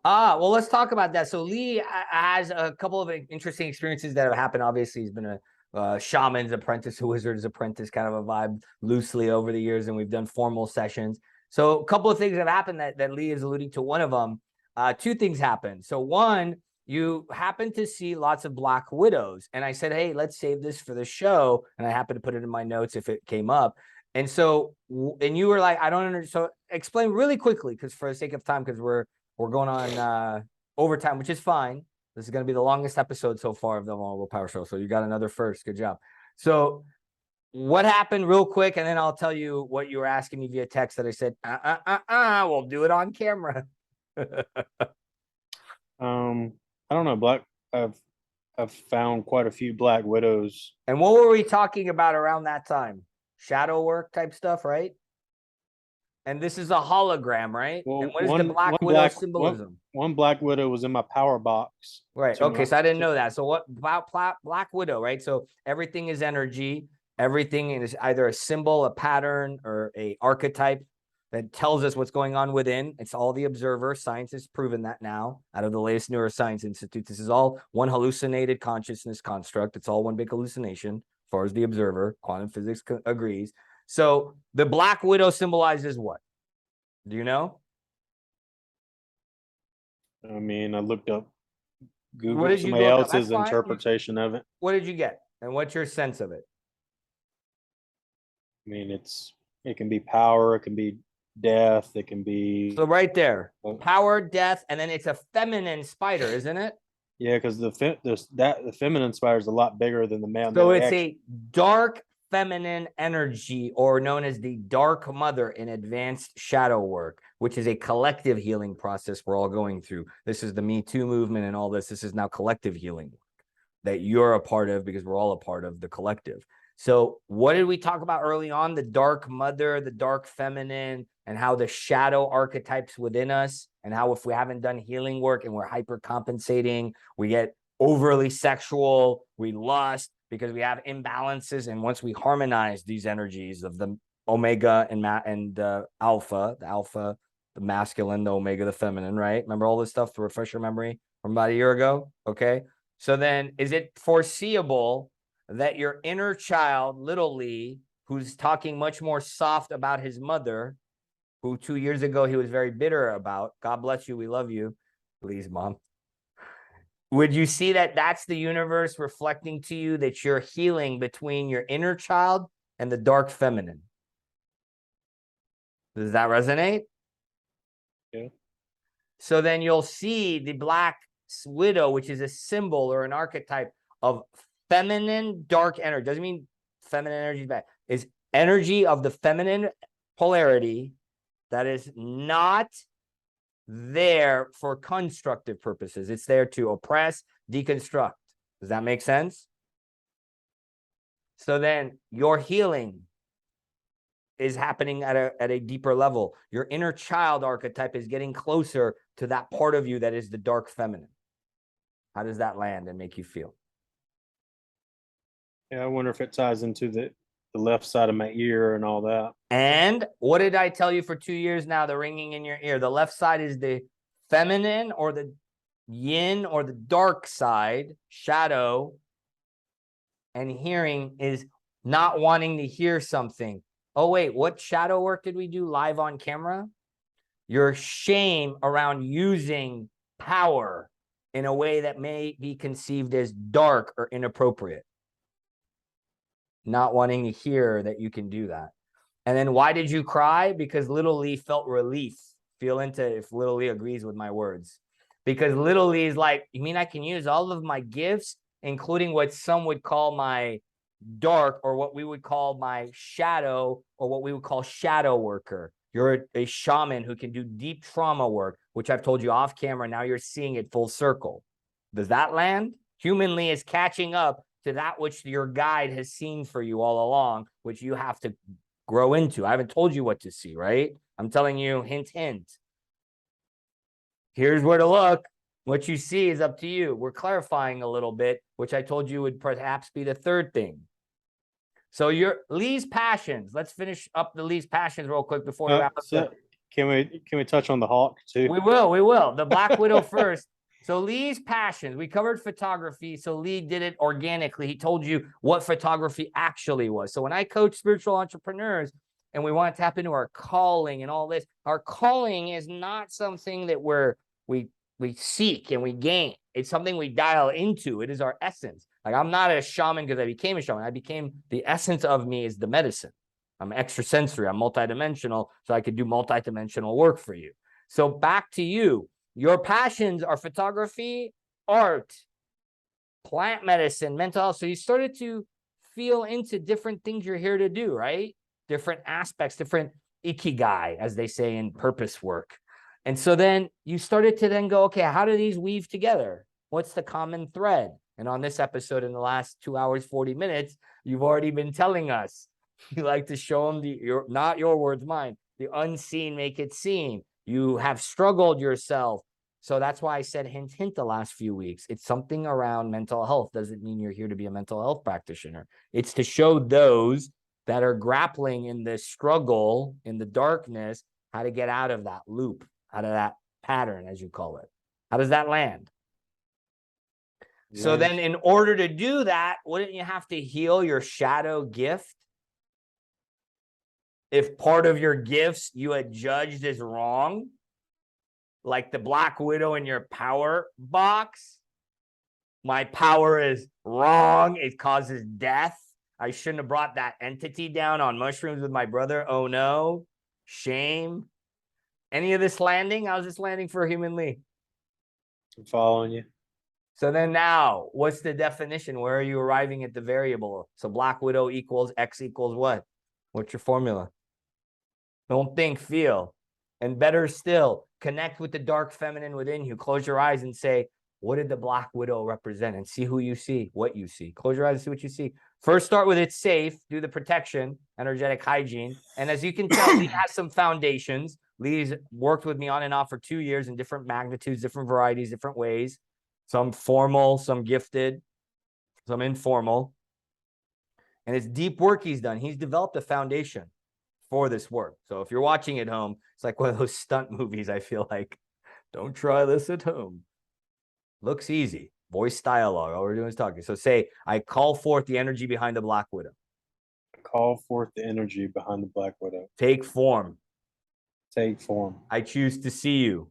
Well, let's talk about that. So Lee has a couple of interesting experiences that have happened. Obviously, he's been a shaman's apprentice, a wizard's apprentice, kind of a vibe loosely over the years, and we've done formal sessions. So a couple of things have happened that Lee is alluding to. One of them, two things happened. So one, you happen to see lots of black widows, and I said, hey, let's save this for the show, and I happened to put it in my notes if it came up. And so, and you were like, I don't understand. So explain really quickly, because for the sake of time, because we're going on overtime, which is fine. This is going to be the longest episode so far of the Vulnerable Power Show. So you got another first. Good job. So what happened real quick, and then I'll tell you what you were asking me via text that I said, we'll do it on camera. I don't know. I've found quite a few black widows. And what were we talking about around that time? Shadow work type stuff, right? And this is a hologram, right? Well, and what is the Black Widow symbolism? One black widow was in my power box. Right. Okay. So I didn't know that. So what Black Widow, right? So everything is energy. Everything is either a symbol, a pattern, or a archetype that tells us what's going on within. It's all the observer. Science has proven that now out of the latest neuroscience institute. This is all one hallucinated consciousness construct. It's all one big hallucination as far as the observer. Quantum physics agrees. So the Black Widow symbolizes what? Do you know? I mean, I looked up Google, What did you somebody look up? else's That's fine. interpretation of it. What did you get? And what's your sense of it? I mean, it can be power, it can be death, it can be. So right there, power, death, and then it's a feminine spider, isn't it? Yeah, because the feminine spider is a lot bigger than the male. So it's a dark feminine energy, or known as the dark mother in advanced shadow work, which is a collective healing process we're all going through. This is the Me Too movement and all this. This is now collective healing that you're a part of, because we're all a part of the collective. So what did we talk about early on? The dark mother, the dark feminine, and how the shadow archetypes within us, and how if we haven't done healing work and we're hyper compensating, we get overly sexual, we lust because we have imbalances. And once we harmonize these energies of the omega and alpha, the masculine, the omega, the feminine, right? Remember all this stuff to refresh your memory from about a year ago? Okay. So then is it foreseeable that your inner child, little Lee, who's talking much more soft about his mother, who 2 years ago he was very bitter about. God bless you. We love you. Please, Mom. Would you see that that's the universe reflecting to you that you're healing between your inner child and the dark feminine? Does that resonate? Yeah. So then you'll see the black widow, which is a symbol or an archetype of feminine dark energy. Doesn't mean feminine energy is bad. It's energy of the feminine polarity that is not there for constructive purposes. It's there to oppress, deconstruct. Does that make sense? So then your healing is happening at a deeper level. Your inner child archetype is getting closer to that part of you that is the dark feminine. How does that land and make you feel? Yeah, I wonder if it ties into the left side of my ear and all that. And what did I tell you for 2 years now? The ringing in your ear. The left side is the feminine or the yin or the dark side, shadow. And hearing is not wanting to hear something. Oh, wait, what shadow work did we do live on camera? Your shame around using power in a way that may be conceived as dark or inappropriate. Not wanting to hear that you can do that. And then why did you cry? Because Little Lee felt relief. Feel into if Little Lee agrees with my words. Because Little Lee is like, you mean I can use all of my gifts, including what some would call my dark or what we would call my shadow or what we would call shadow worker. You're a shaman who can do deep trauma work, which I've told you off camera. Now you're seeing it full circle. Does that land? Humanly is catching up to that which your guide has seen for you all along, which you have to grow into. I haven't told you what to see, right? I'm telling you, hint, hint. Here's where to look. What you see is up to you. We're clarifying a little bit, which I told you would perhaps be the third thing. So your Lee's passions. Let's finish up the Lee's passions real quick before we wrap up. Can we touch on the hawk too? We will. The Black Widow first. So Lee's passions, we covered photography. So Lee did it organically. We told you what photography actually was. So when I coach spiritual entrepreneurs and we want to tap into our calling and all this, our calling is not something that we seek and we gain. It's something we dial into. It is our essence. Like I'm not a shaman because I became a shaman. The essence of me is the medicine. I'm extrasensory. I'm multidimensional. So I could do multidimensional work for you. So back to you. Your passions are photography, art, plant medicine, mental health. So you started to feel into different things you're here to do, right? Different aspects, different ikigai, as they say in purpose work. And so then you started to then go, okay, how do these weave together? What's the common thread? And on this episode, in the last 2 hours, 40 minutes, you've already been telling us. You like to show them not your words, mine, the unseen, make it seen. You have struggled yourself. So that's why I said hint, hint the last few weeks. It's something around mental health. Doesn't mean you're here to be a mental health practitioner. It's to show those that are grappling in this struggle, in the darkness, how to get out of that loop, out of that pattern, as you call it. How does that land? Yes. So then in order to do that, wouldn't you have to heal your shadow gift? If part of your gifts you had judged as wrong, like the Black Widow in your power box, my power is wrong, it causes death. I shouldn't have brought that entity down on mushrooms with my brother. Oh no, shame. Any of this landing? How's this landing for Human Lee? I'm following you. So then now, what's the definition? Where are you arriving at the variable? So Black Widow equals X equals what? What's your formula? Don't think, feel. And better still, connect with the dark feminine within you. Close your eyes and say, what did the Black Widow represent? And see who you see, what you see. Close your eyes and see what you see. First, start with it's safe. Do the protection, energetic hygiene. And as you can tell, Lee has some foundations. Lee's worked with me on and off for 2 years in different magnitudes, different varieties, different ways. Some formal, some gifted, some informal. And it's deep work he's done. He's developed a foundation for this work. So if you're watching at home, it's like one of those stunt movies. I feel like, don't try this at home. Looks easy. Voice dialogue. All we're doing is talking. So say, I call forth the energy behind the Black Widow. call forth the energy behind the Black Widow. Take form. Take form. I choose to see you.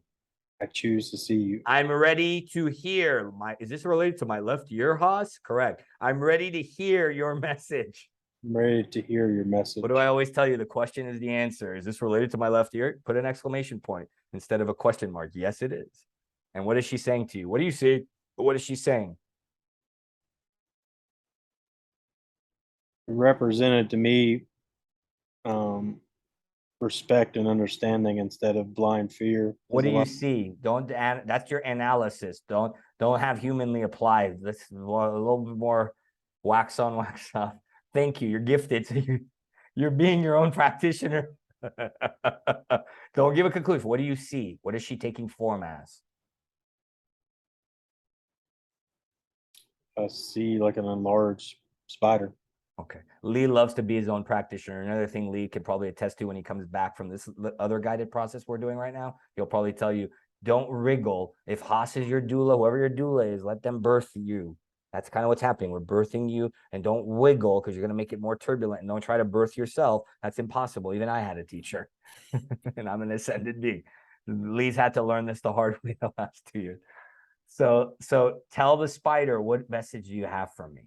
I choose to see you. I'm ready to hear is this related to my left ear, Haas? Correct. I'm ready to hear your message. I'm ready to hear your message. What do I always tell you? The question is the answer. Is this related to my left ear? Put an exclamation point instead of a question mark. Yes, it is. And what is she saying to you? What do you see? What is she saying? It represented to me respect and understanding instead of blind fear. What do you see? That's your analysis. Don't have humanly applied. Let's a little bit more wax on, wax off. Thank you. You're gifted. So you're being your own practitioner. Don't give a conclusion. What do you see? What is she taking form as? I see like an enlarged spider. Okay. Lee loves to be his own practitioner. Another thing Lee could probably attest to when he comes back from this other guided process we're doing right now, he'll probably tell you, don't wriggle. If Haas is your doula, whoever your doula is, let them birth you. That's kind of what's happening. We're birthing you, and don't wiggle because you're going to make it more turbulent, and don't try to birth yourself. That's impossible. Even I had a teacher, and I'm an ascended being. Lee's had to learn this the hard way the last 2 years. So tell the spider, what message do you have for me?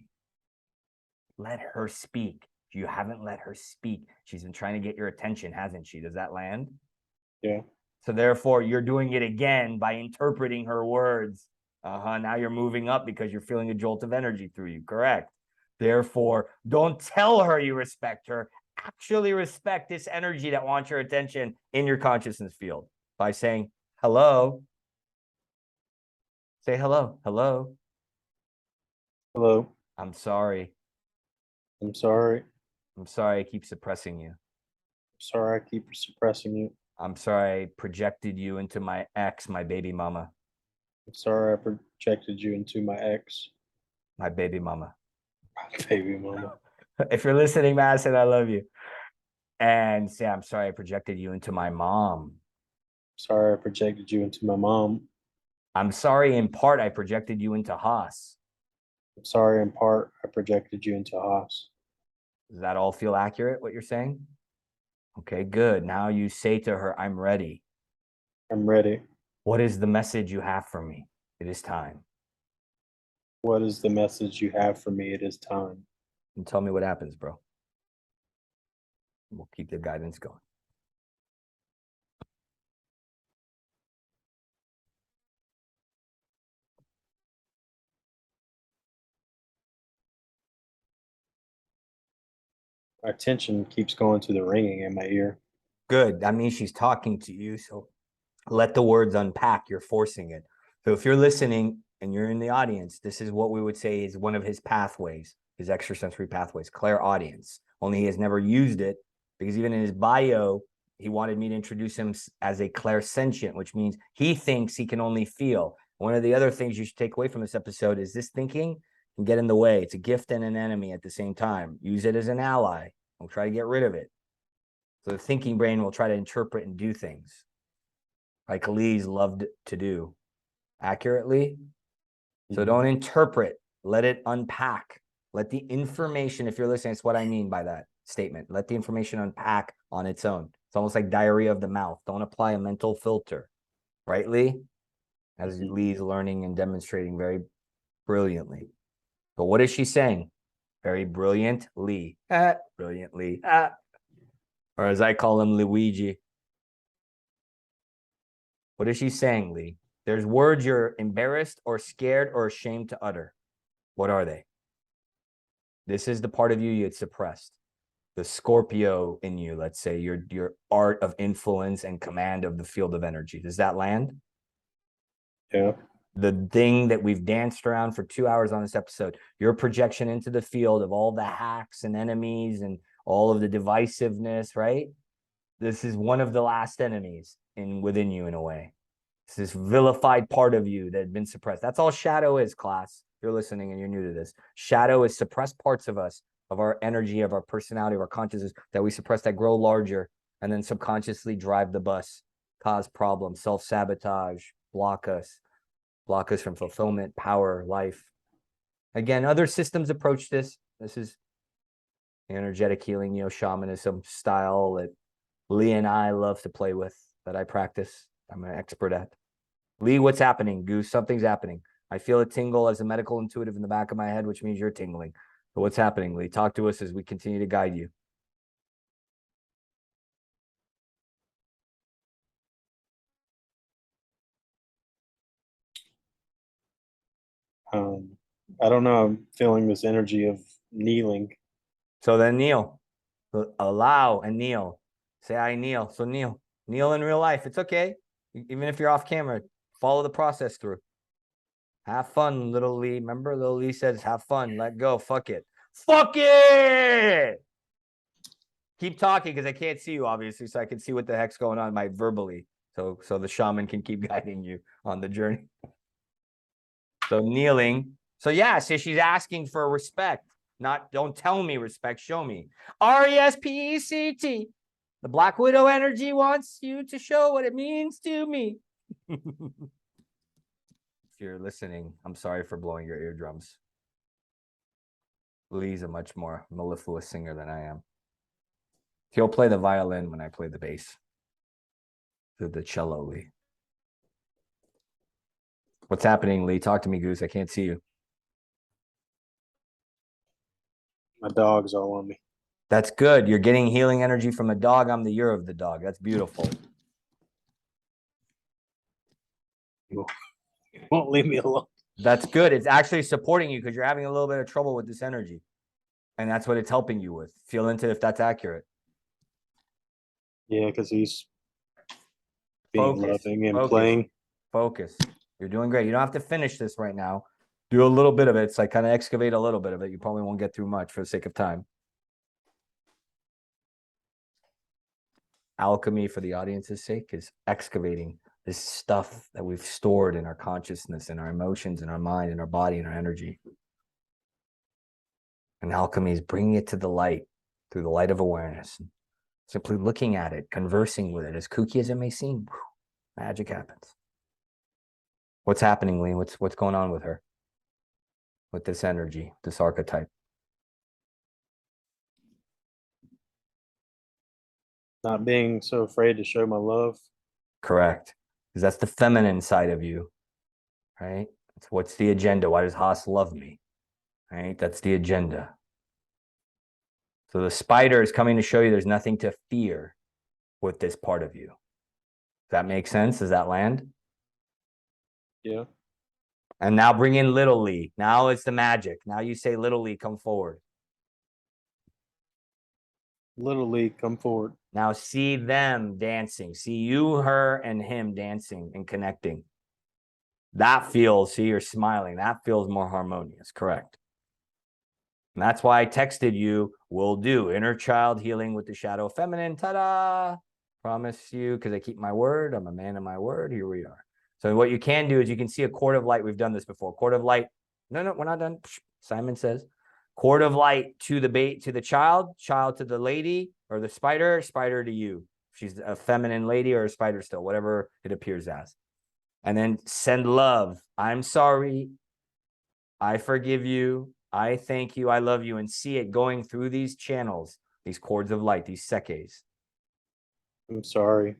Let her speak. You haven't let her speak. She's been trying to get your attention, hasn't she? Does that land? Yeah. So therefore, you're doing it again by interpreting her words. Now you're moving up because you're feeling a jolt of energy through you. Correct. Therefore, don't tell her you respect her. Actually respect this energy that wants your attention in your consciousness field by saying, hello. Say hello. Hello. Hello. I'm sorry. I'm sorry. I'm sorry I keep suppressing you. Sorry I keep suppressing you. I'm sorry I projected you into my ex, my baby mama. I'm sorry I projected you into my ex. My baby mama. My baby mama. If you're listening, Madison, I love you. And say, I'm sorry I projected you into my mom. Sorry I projected you into my mom. I'm sorry in part I projected you into Haas. I'm sorry in part I projected you into Haas. Does that all feel accurate, what you're saying? Okay, good. Now you say to her, I'm ready. I'm ready. What is the message you have for me? It is time. What is the message you have for me? It is time. And tell me what happens, bro. We'll keep the guidance going. My attention keeps going to the ringing in my ear. Good. That means she's talking to you. So let the words unpack. You're forcing it. So if you're listening and you're in the audience, this is what we would say is one of his pathways, his extrasensory pathways, clairaudience. Only he has never used it because even in his bio, he wanted me to introduce him as a clairsentient, which means he thinks he can only feel. One of the other things you should take away from this episode is this thinking can get in the way. It's a gift and an enemy at the same time. Use it as an ally. Don't try to get rid of it. So the thinking brain will try to interpret and do things like Lee's loved to do accurately. So don't interpret, let it unpack. Let the information, if you're listening, that's what I mean by that statement. Let the information unpack on its own. It's almost like diarrhea of the mouth. Don't apply a mental filter. Right, Lee? As Lee's learning and demonstrating very brilliantly. But what is she saying? Very brilliantly. Brilliantly. Or as I call him, Luigi. What is she saying, Lee? There's words you're embarrassed or scared or ashamed to utter. What are they? This is the part of you had suppressed. The Scorpio in you, let's say, your art of influence and command of the field of energy. Does that land? Yeah. The thing that we've danced around for 2 hours on this episode, your projection into the field of all the hacks and enemies and all of the divisiveness, right? This is one of the last enemies within you in a way. It's this vilified part of you that had been suppressed. That's all shadow is, class. If you're listening and you're new to this. Shadow is suppressed parts of us, of our energy, of our personality, of our consciousness that we suppress that grow larger and then subconsciously drive the bus, cause problems, self-sabotage, block us from fulfillment, power, life. Again, other systems approach this. This is the energetic healing neo-shamanism style that Lee and I love to play with, that I practice. I'm an expert at. Lee, what's happening? Goose, something's happening. I feel a tingle as a medical intuitive in the back of my head, which means you're tingling. So what's happening, Lee? Talk to us as we continue to guide you. I don't know. I'm feeling this energy of kneeling. So then kneel. Allow and kneel. Say, I kneel. So kneel. Kneel in real life. It's okay. Even if you're off camera, follow the process through. Have fun, little Lee. Remember, little Lee says, have fun. Let go. Fuck it. Fuck it! Keep talking because I can't see you, obviously, so I can see what the heck's going on verbally. So the shaman can keep guiding you on the journey. So kneeling. So yeah, so she's asking for respect. Not don't tell me respect, show me. RESPECT. The Black Widow energy wants you to show what it means to me. If you're listening, I'm sorry for blowing your eardrums. Lee's a much more mellifluous singer than I am. He'll play the violin when I play the bass. The cello, Lee. What's happening, Lee? Talk to me, Goose. I can't see you. My dog's all on me. That's good. You're getting healing energy from the dog. I'm the year of the dog. That's beautiful. You won't leave me alone. That's good. It's actually supporting you because you're having a little bit of trouble with this energy. And that's what it's helping you with. Feel into if that's accurate. Yeah, because he's being loving and focus, playing. Focus. You're doing great. You don't have to finish this right now. Do a little bit of it. It's like kind of excavate a little bit of it. You probably won't get through much for the sake of time. Alchemy, for the audience's sake, is excavating this stuff that we've stored in our consciousness, in our emotions, in our mind, in our body, in our energy. And alchemy is bringing it to the light through the light of awareness. Simply looking at it, conversing with it, as kooky as it may seem, magic happens. What's happening, Lee? What's going on with her? With this energy, this archetype? Not being so afraid to show my love. Correct. Because that's the feminine side of you, right? It's what's the agenda? Why does Haas love me? Right? That's the agenda. So the spider is coming to show you there's nothing to fear with this part of you. Does that make sense? Does that land? Yeah. And now bring in little Lee. Now it's the magic. Now you say, little Lee, come forward. Little League, come forward. Now see them dancing. See you, her, and him dancing and connecting. That feels, see, you're smiling. That feels more harmonious, correct? And that's why I texted you, will do. Inner child healing with the shadow feminine. Ta-da! Promise you, because I keep my word. I'm a man of my word. Here we are. So what you can do is you can see a cord of light. We've done this before. Cord of light. No, we're not done. Simon says. Cord of light to the child to the lady, or the spider to you. She's a feminine lady or a spider still, whatever it appears as. And then send love. I'm sorry. I forgive you. I thank you. I love you. And see it going through these channels, these cords of light, these sekes. I'm sorry.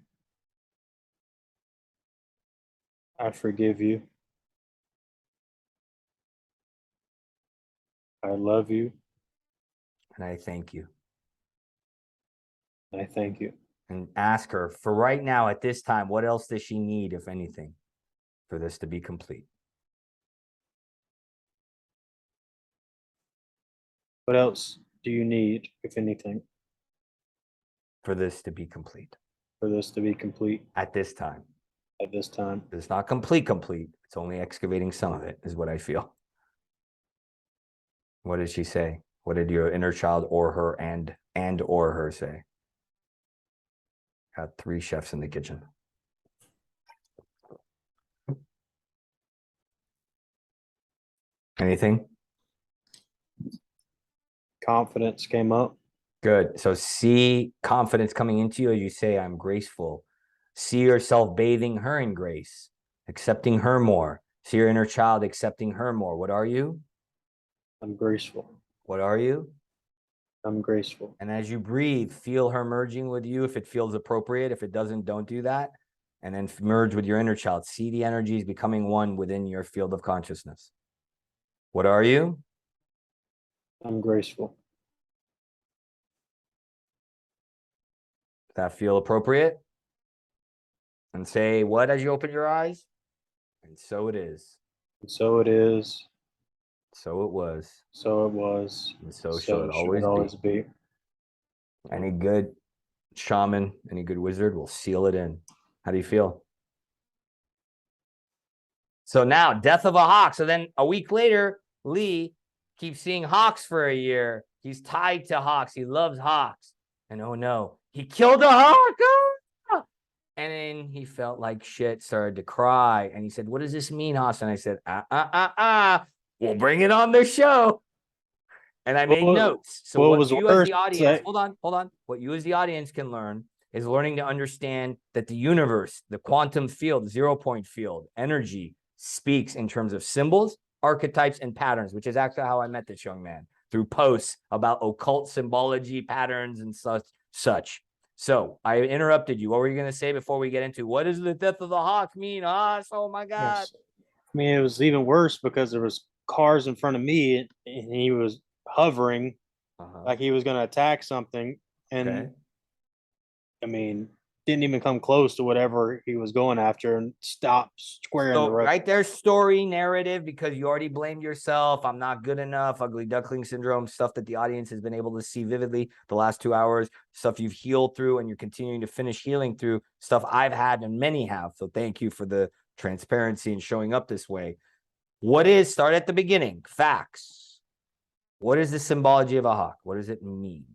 I forgive you. I love you. And I thank you. I thank you. And ask her, for right now, at this time, what else does she need, if anything, for this to be complete? What else do you need, if anything, For this to be complete. for this to be complete At this time. at this time? It's not complete. It's only excavating some of it, is what I feel. What did she say? What did your inner child or her and or her say? Got 3 chefs in the kitchen. Anything? Confidence came up. Good. So see confidence coming into you as you say, I'm graceful. See yourself bathing her in grace, accepting her more. See your inner child accepting her more. What are you? I'm graceful. What are you? I'm graceful. And as you breathe, feel her merging with you if it feels appropriate. If it doesn't, don't do that. And then merge with your inner child. See the energies becoming one within your field of consciousness. What are you? I'm graceful. Does that feel appropriate? And say what as you open your eyes? And so it is. And so it is. So it was. So it was. And so shall it always be. Any good shaman, any good wizard will seal it in. How do you feel? So now, death of a hawk. So then a week later, Lee keeps seeing hawks for a year. He's tied to hawks. He loves hawks. And oh no, he killed a hawk. Ah! And then he felt like shit, started to cry. And he said, what does this mean, Haas? And I said, we'll bring it on the show. And I made notes. So what you as the audience, hold on. What you as the audience can learn is learning to understand that the universe, the quantum field, 0-point field, energy speaks in terms of symbols, archetypes, and patterns, which is actually how I met this young man, through posts about occult symbology, patterns, and such. So I interrupted you. What were you going to say before we get into what does the death of the hawk mean? Oh my God. Yes. I mean, it was even worse because there was cars in front of me and he was hovering like he was going to attack something. And I mean, didn't even come close to whatever he was going after and stopped square in the road. Right there, story narrative, because you already blamed yourself. I'm not good enough. Ugly duckling syndrome, stuff that the audience has been able to see vividly the last 2 hours, stuff you've healed through and you're continuing to finish healing through, stuff I've had and many have. So thank you for the transparency and showing up this way. Start at the beginning, facts. What is the symbology of a hawk? What does it mean?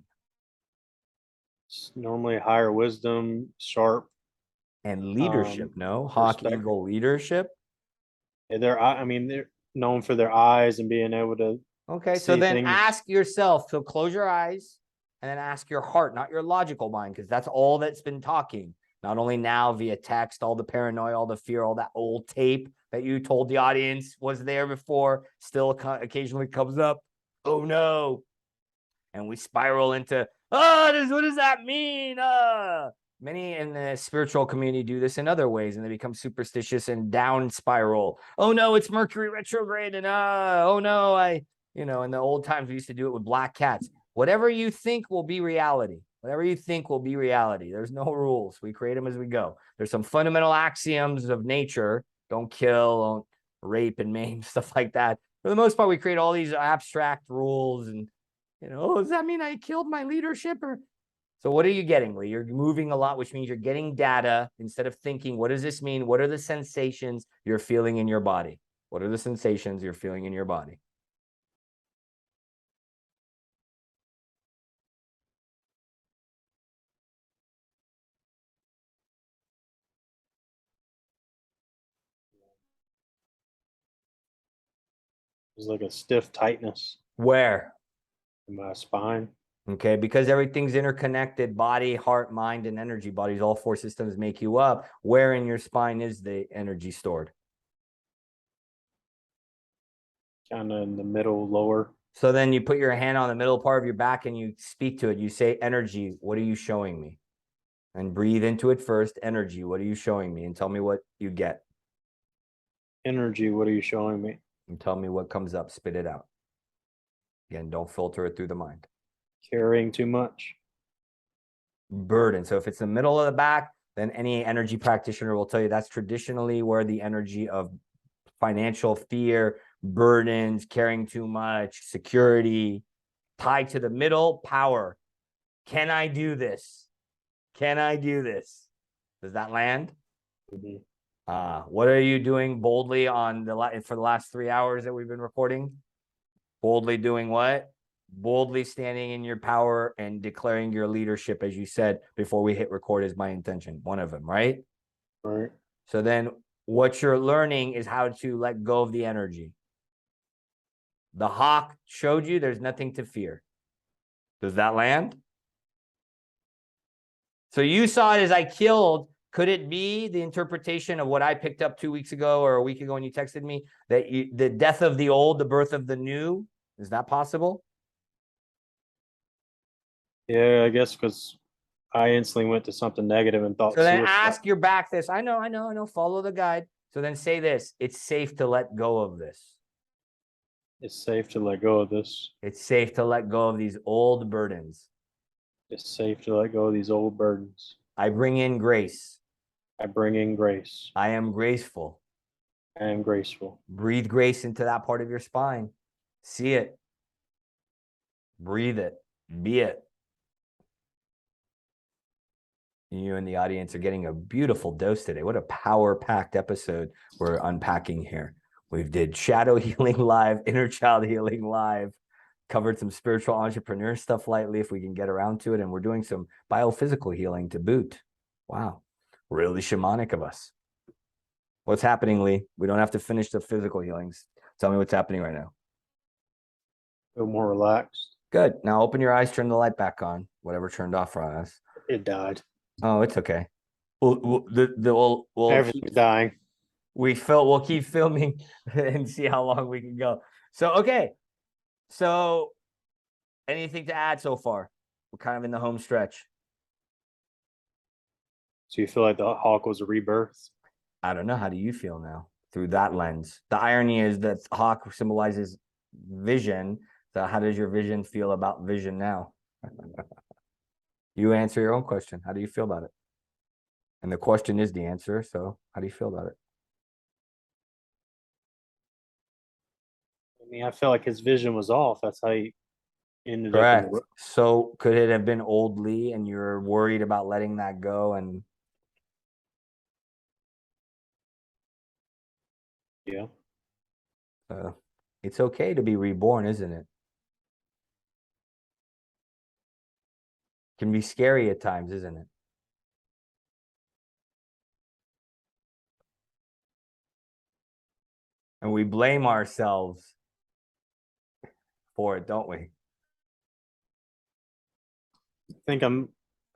It's normally higher wisdom, sharp. And leadership, no? Hawk, respect. Eagle, leadership? Yeah, they're known for their eyes and being able to so then ask yourself, so close your eyes and then ask your heart, not your logical mind, because that's all that's been talking. Not only now via text, all the paranoia, all the fear, all that old tape that you told the audience was there before, still occasionally comes up. Oh no. And we spiral into, what does that mean? Many in the spiritual community do this in other ways, and they become superstitious and down spiral. Oh no, it's Mercury retrograde, and oh no, in the old times we used to do it with black cats. Whatever you think will be reality. Whatever you think will be reality. There's no rules. We create them as we go. There's some fundamental axioms of nature. Don't kill, don't rape and maim, stuff like that. For the most part, we create all these abstract rules and, does that mean I killed my leadership? So what are you getting, Lee? You're moving a lot, which means you're getting data instead of thinking, what does this mean? What are the sensations you're feeling in your body? What are the sensations you're feeling in your body? It's like a stiff tightness. Where? In my spine. Okay, because everything's interconnected, body, heart, mind, and energy bodies, all four systems make you up. Where in your spine is the energy stored? Kind of in the middle, lower. So then you put your hand on the middle part of your back and you speak to it. You say, energy, what are you showing me? And breathe into it first. Energy, what are you showing me? And tell me what you get. Energy, what are you showing me? And tell me what comes up. Spit it out. Again, don't filter it through the mind. Carrying too much. Burden. So if it's the middle of the back, then any energy practitioner will tell you that's traditionally where the energy of financial fear, burdens, carrying too much, security, tied to the middle, power. Can I do this? Can I do this? Does that land? Mm-hmm. What are you doing boldly for the last 3 hours that we've been recording? Boldly doing what? Boldly standing in your power and declaring your leadership, as you said before we hit record, is my intention. One of them, right? Right. So then what you're learning is how to let go of the energy. The hawk showed you there's nothing to fear. Does that land? So you saw it as I killed. Could it be the interpretation of what I picked up 2 weeks ago or a week ago when you texted me, that the death of the old, the birth of the new? Is that possible? Yeah, I guess because I instantly went to something negative and thought So then suicide. ask your back this. I know. Follow the guide. So then say this. It's safe to let go of this. It's safe to let go of this. It's safe to let go of these old burdens. It's safe to let go of these old burdens. I bring in grace. I bring in grace. I am graceful. I am graceful. Breathe grace into that part of your spine. See it. Breathe it. Be it. You and the audience are getting a beautiful dose today. What a power-packed episode we're unpacking here. We did shadow healing live, inner child healing live, covered some spiritual entrepreneur stuff lightly if we can get around to it, and we're doing some biophysical healing to boot. Wow, really shamanic of us. What's happening, Lee? We don't have to finish the physical healings. Tell me what's happening right now. Feel more relaxed. Good. Now open your eyes, turn the light back on, whatever turned off on us. It died. Oh, it's okay. We'll Everything's dying. We'll keep filming and see how long we can go. So, okay. So anything to add so far? We're kind of in the home stretch. So you feel like the hawk was a rebirth? I don't know. How do you feel now through that lens? The irony is that hawk symbolizes vision. So how does your vision feel about vision now? You answer your own question. How do you feel about it? And the question is the answer. So how do you feel about it? I mean, I felt like his vision was off. That's how he ended Correct. up in the... So could it have been old Lee and you're worried about letting that go? And Yeah. It's okay to be reborn, isn't it? Can be scary at times, isn't it? And we blame ourselves for it, don't we? I think I'm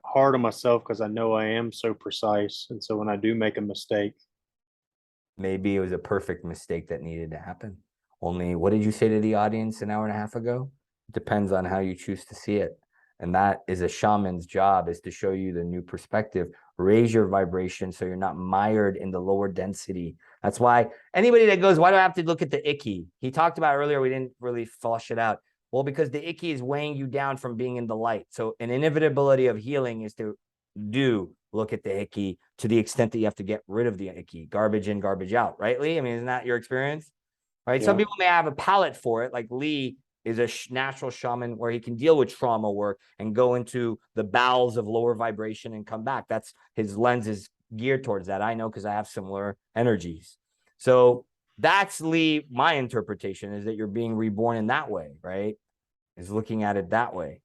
hard on myself because I know I am so precise. And so when I do make a mistake, Maybe it was a perfect mistake that needed to happen. Only, what did you say to the audience an hour and a half ago? It depends on how you choose to see it. And that is a shaman's job, is to show you the new perspective, raise your vibration so you're not mired in the lower density. That's why anybody that goes, why do I have to look at the icky? He talked about earlier, we didn't really flush it out. Well, because the icky is weighing you down from being in the light. So an inevitability of healing is to look at the icky to the extent that you have to get rid of the icky, garbage in, garbage out, right, Lee? I mean, isn't that your experience? Right? Yeah. Some people may have a palate for it, like Lee is a natural shaman where he can deal with trauma work and go into the bowels of lower vibration and come back. That's his lens is geared towards that. I know because I have similar energies. So that's Lee. My interpretation is that you're being reborn in that way, right? Is looking at it that way.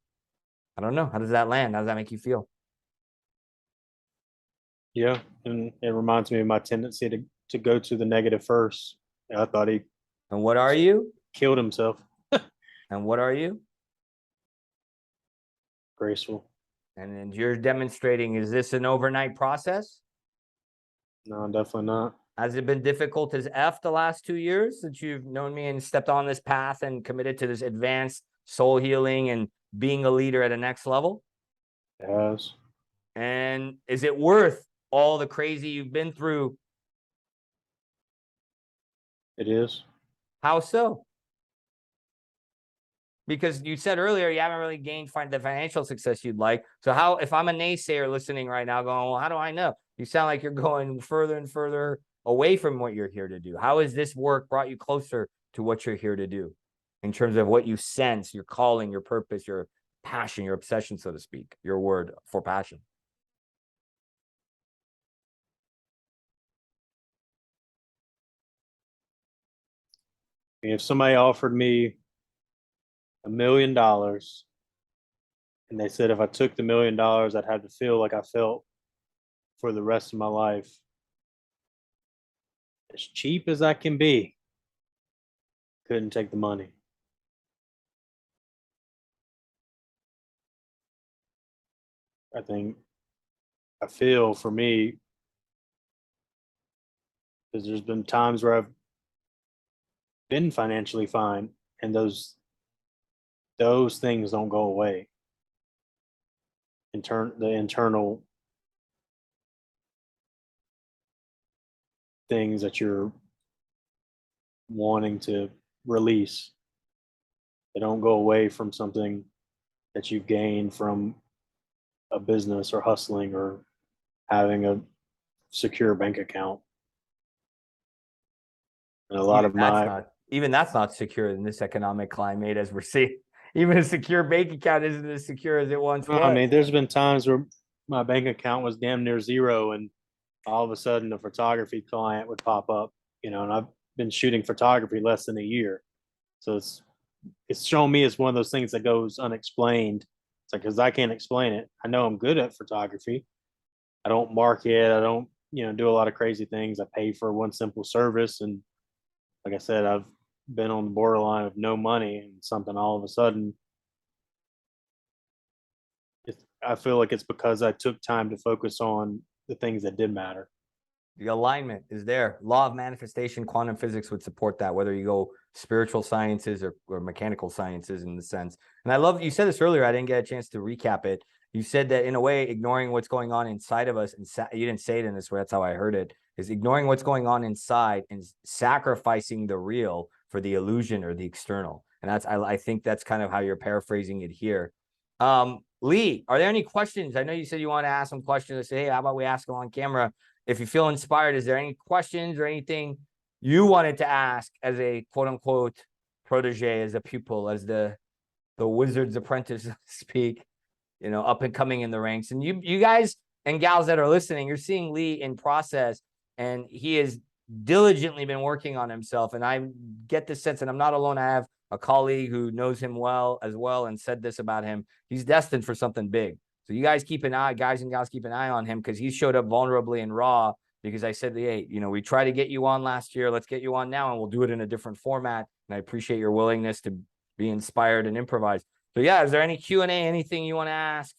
I don't know. How does that land? How does that make you feel? Yeah, and it reminds me of my tendency to go to the negative first. I thought he And what are you? killed himself. And what are you? Graceful. And then you're demonstrating, is this an overnight process? No, definitely not. Has it been difficult as F the last 2 years since you've known me and stepped on this path and committed to this advanced soul healing and being a leader at a next level? It has. And is it worth all the crazy you've been through? It is. How so? Because you said earlier you haven't really gained the financial success you'd like. So how, if I'm a naysayer listening right now going, well, how do I know? You sound like you're going further and further away from what you're here to do. How has this work brought you closer to what you're here to do in terms of what you sense, your calling, your purpose, your passion, your obsession, so to speak, your word for passion? If somebody offered me $1 million and they said if I took the $1 million, I'd have to feel like I felt for the rest of my life, as cheap as I can be, couldn't take the money. I feel for me, because there's been times where I've been financially fine and those things don't go away. the internal things that you're wanting to release. They don't go away from something that you gain from a business or hustling or having a secure bank account. And a lot of even that's not secure in this economic climate, as we're seeing. Even a secure bank account isn't as secure as it once was. I mean, there's been times where my bank account was damn near zero, and all of a sudden a photography client would pop up, and I've been shooting photography less than a year. So it's shown me as one of those things that goes unexplained. It's like, because I can't explain it. I know I'm good at photography. I don't market. I don't, do a lot of crazy things. I pay for one simple service. And like I said, I've been on the borderline of no money and something all of a sudden. I feel like it's because I took time to focus on the things that did matter. The alignment is there. Law of manifestation, quantum physics would support that, whether you go spiritual sciences or mechanical sciences in the sense. And I love, you said this earlier, I didn't get a chance to recap it. You said that in a way, ignoring what's going on inside of us, and you didn't say it in this way, that's how I heard it, is ignoring what's going on inside and sacrificing the real for the illusion or the external. And I think that's kind of how you're paraphrasing it here. Lee, are there any questions? I know you said you want to ask some questions. I say, hey, how about we ask them on camera? If you feel inspired, is there any questions or anything you wanted to ask as a quote unquote protege, as a pupil, as the wizard's apprentice, so to speak, up and coming in the ranks? And you guys and gals that are listening, you're seeing Lee in process, and he has diligently been working on himself. And I get the sense, and I'm not alone, I have a colleague who knows him well as well and said this about him. He's destined for something big. So you guys keep an eye, guys and gals, keep an eye on him, because he showed up vulnerably and raw, because I said, hey, we tried to get you on last year. Let's get you on now, and we'll do it in a different format. And I appreciate your willingness to be inspired and improvise. So yeah, is there any Q&A, anything you want to ask?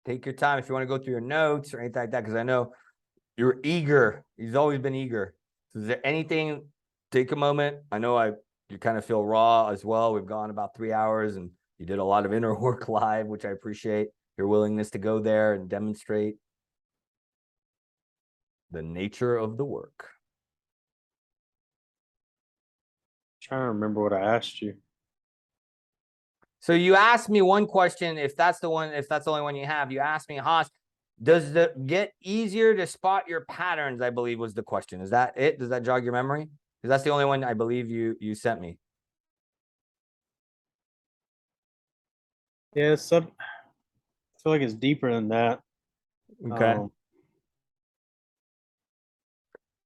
Take your time if you want to go through your notes or anything like that, because I know you're eager. He's always been eager. So is there anything? Take a moment. I know you kind of feel raw as well. We've gone about 3 hours, and you did a lot of inner work live, which I appreciate your willingness to go there and demonstrate the nature of the work. Trying to remember what I asked you. So you asked me one question. If that's the only one you have, you asked me, Haas, does it get easier to spot your patterns? I believe was the question. Is that it? Does that jog your memory? Because that's the only one I believe you sent me. Yeah, I feel like it's deeper than that. Okay.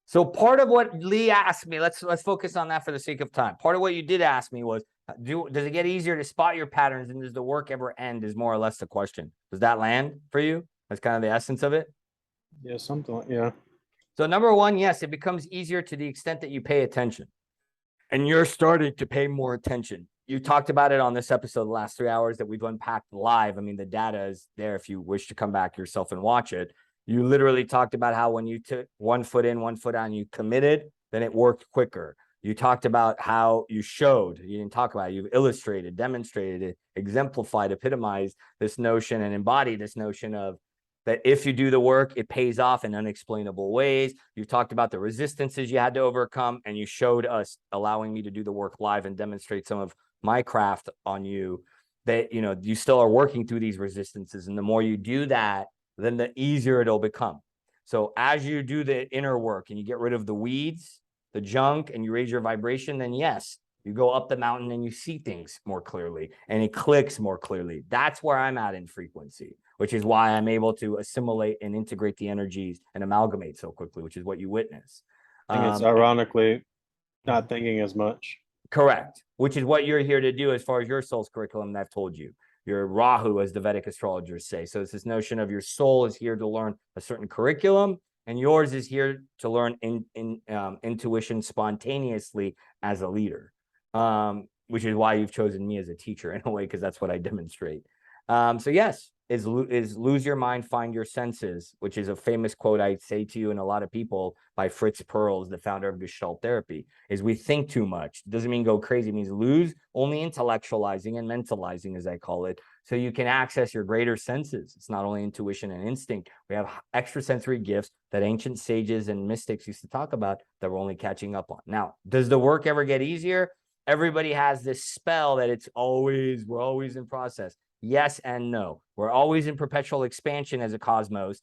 So part of what Lee asked me, let's focus on that for the sake of time. Part of what you did ask me was, does it get easier to spot your patterns, and does the work ever end, is more or less the question. Does that land for you? That's kind of the essence of it. Yeah, something like, yeah. So number one, yes, it becomes easier to the extent that you pay attention, and you're starting to pay more attention. You talked about it on this episode, the last 3 hours that we've unpacked live. I mean, the data is there if you wish to come back yourself and watch it. You literally talked about how when you took 1 foot in, 1 foot out, you committed, then it worked quicker. You talked about how you showed, you didn't talk about it, you've illustrated, demonstrated it, exemplified, epitomized this notion and embodied this notion of that if you do the work, it pays off in unexplainable ways. You talked about the resistances you had to overcome, and you showed us, allowing me to do the work live and demonstrate some of my craft on you, that, you still are working through these resistances. And the more you do that, then the easier it'll become. So as you do the inner work and you get rid of the weeds, the junk, and you raise your vibration, then yes, you go up the mountain and you see things more clearly, and it clicks more clearly. That's where I'm at in frequency, which is why I'm able to assimilate and integrate the energies and amalgamate so quickly, which is what you witness. I think it's ironically not thinking as much. Correct. Which is what you're here to do as far as your soul's curriculum that I've told you. Your Rahu, as the Vedic astrologers say. So it's this notion of your soul is here to learn a certain curriculum, and yours is here to learn intuition spontaneously as a leader, which is why you've chosen me as a teacher in a way, because that's what I demonstrate. So yes, is lose your mind, find your senses, which is a famous quote I say to you and a lot of people by Fritz Perls, the founder of Gestalt therapy, is we think too much. Doesn't mean go crazy. It means lose only intellectualizing and mentalizing, as I call it, so you can access your greater senses. It's not only intuition and instinct. We have extrasensory gifts that ancient sages and mystics used to talk about that we're only catching up on. Now, does the work ever get easier? Everybody has this spell that we're always in process. Yes and no. We're always in perpetual expansion as a cosmos.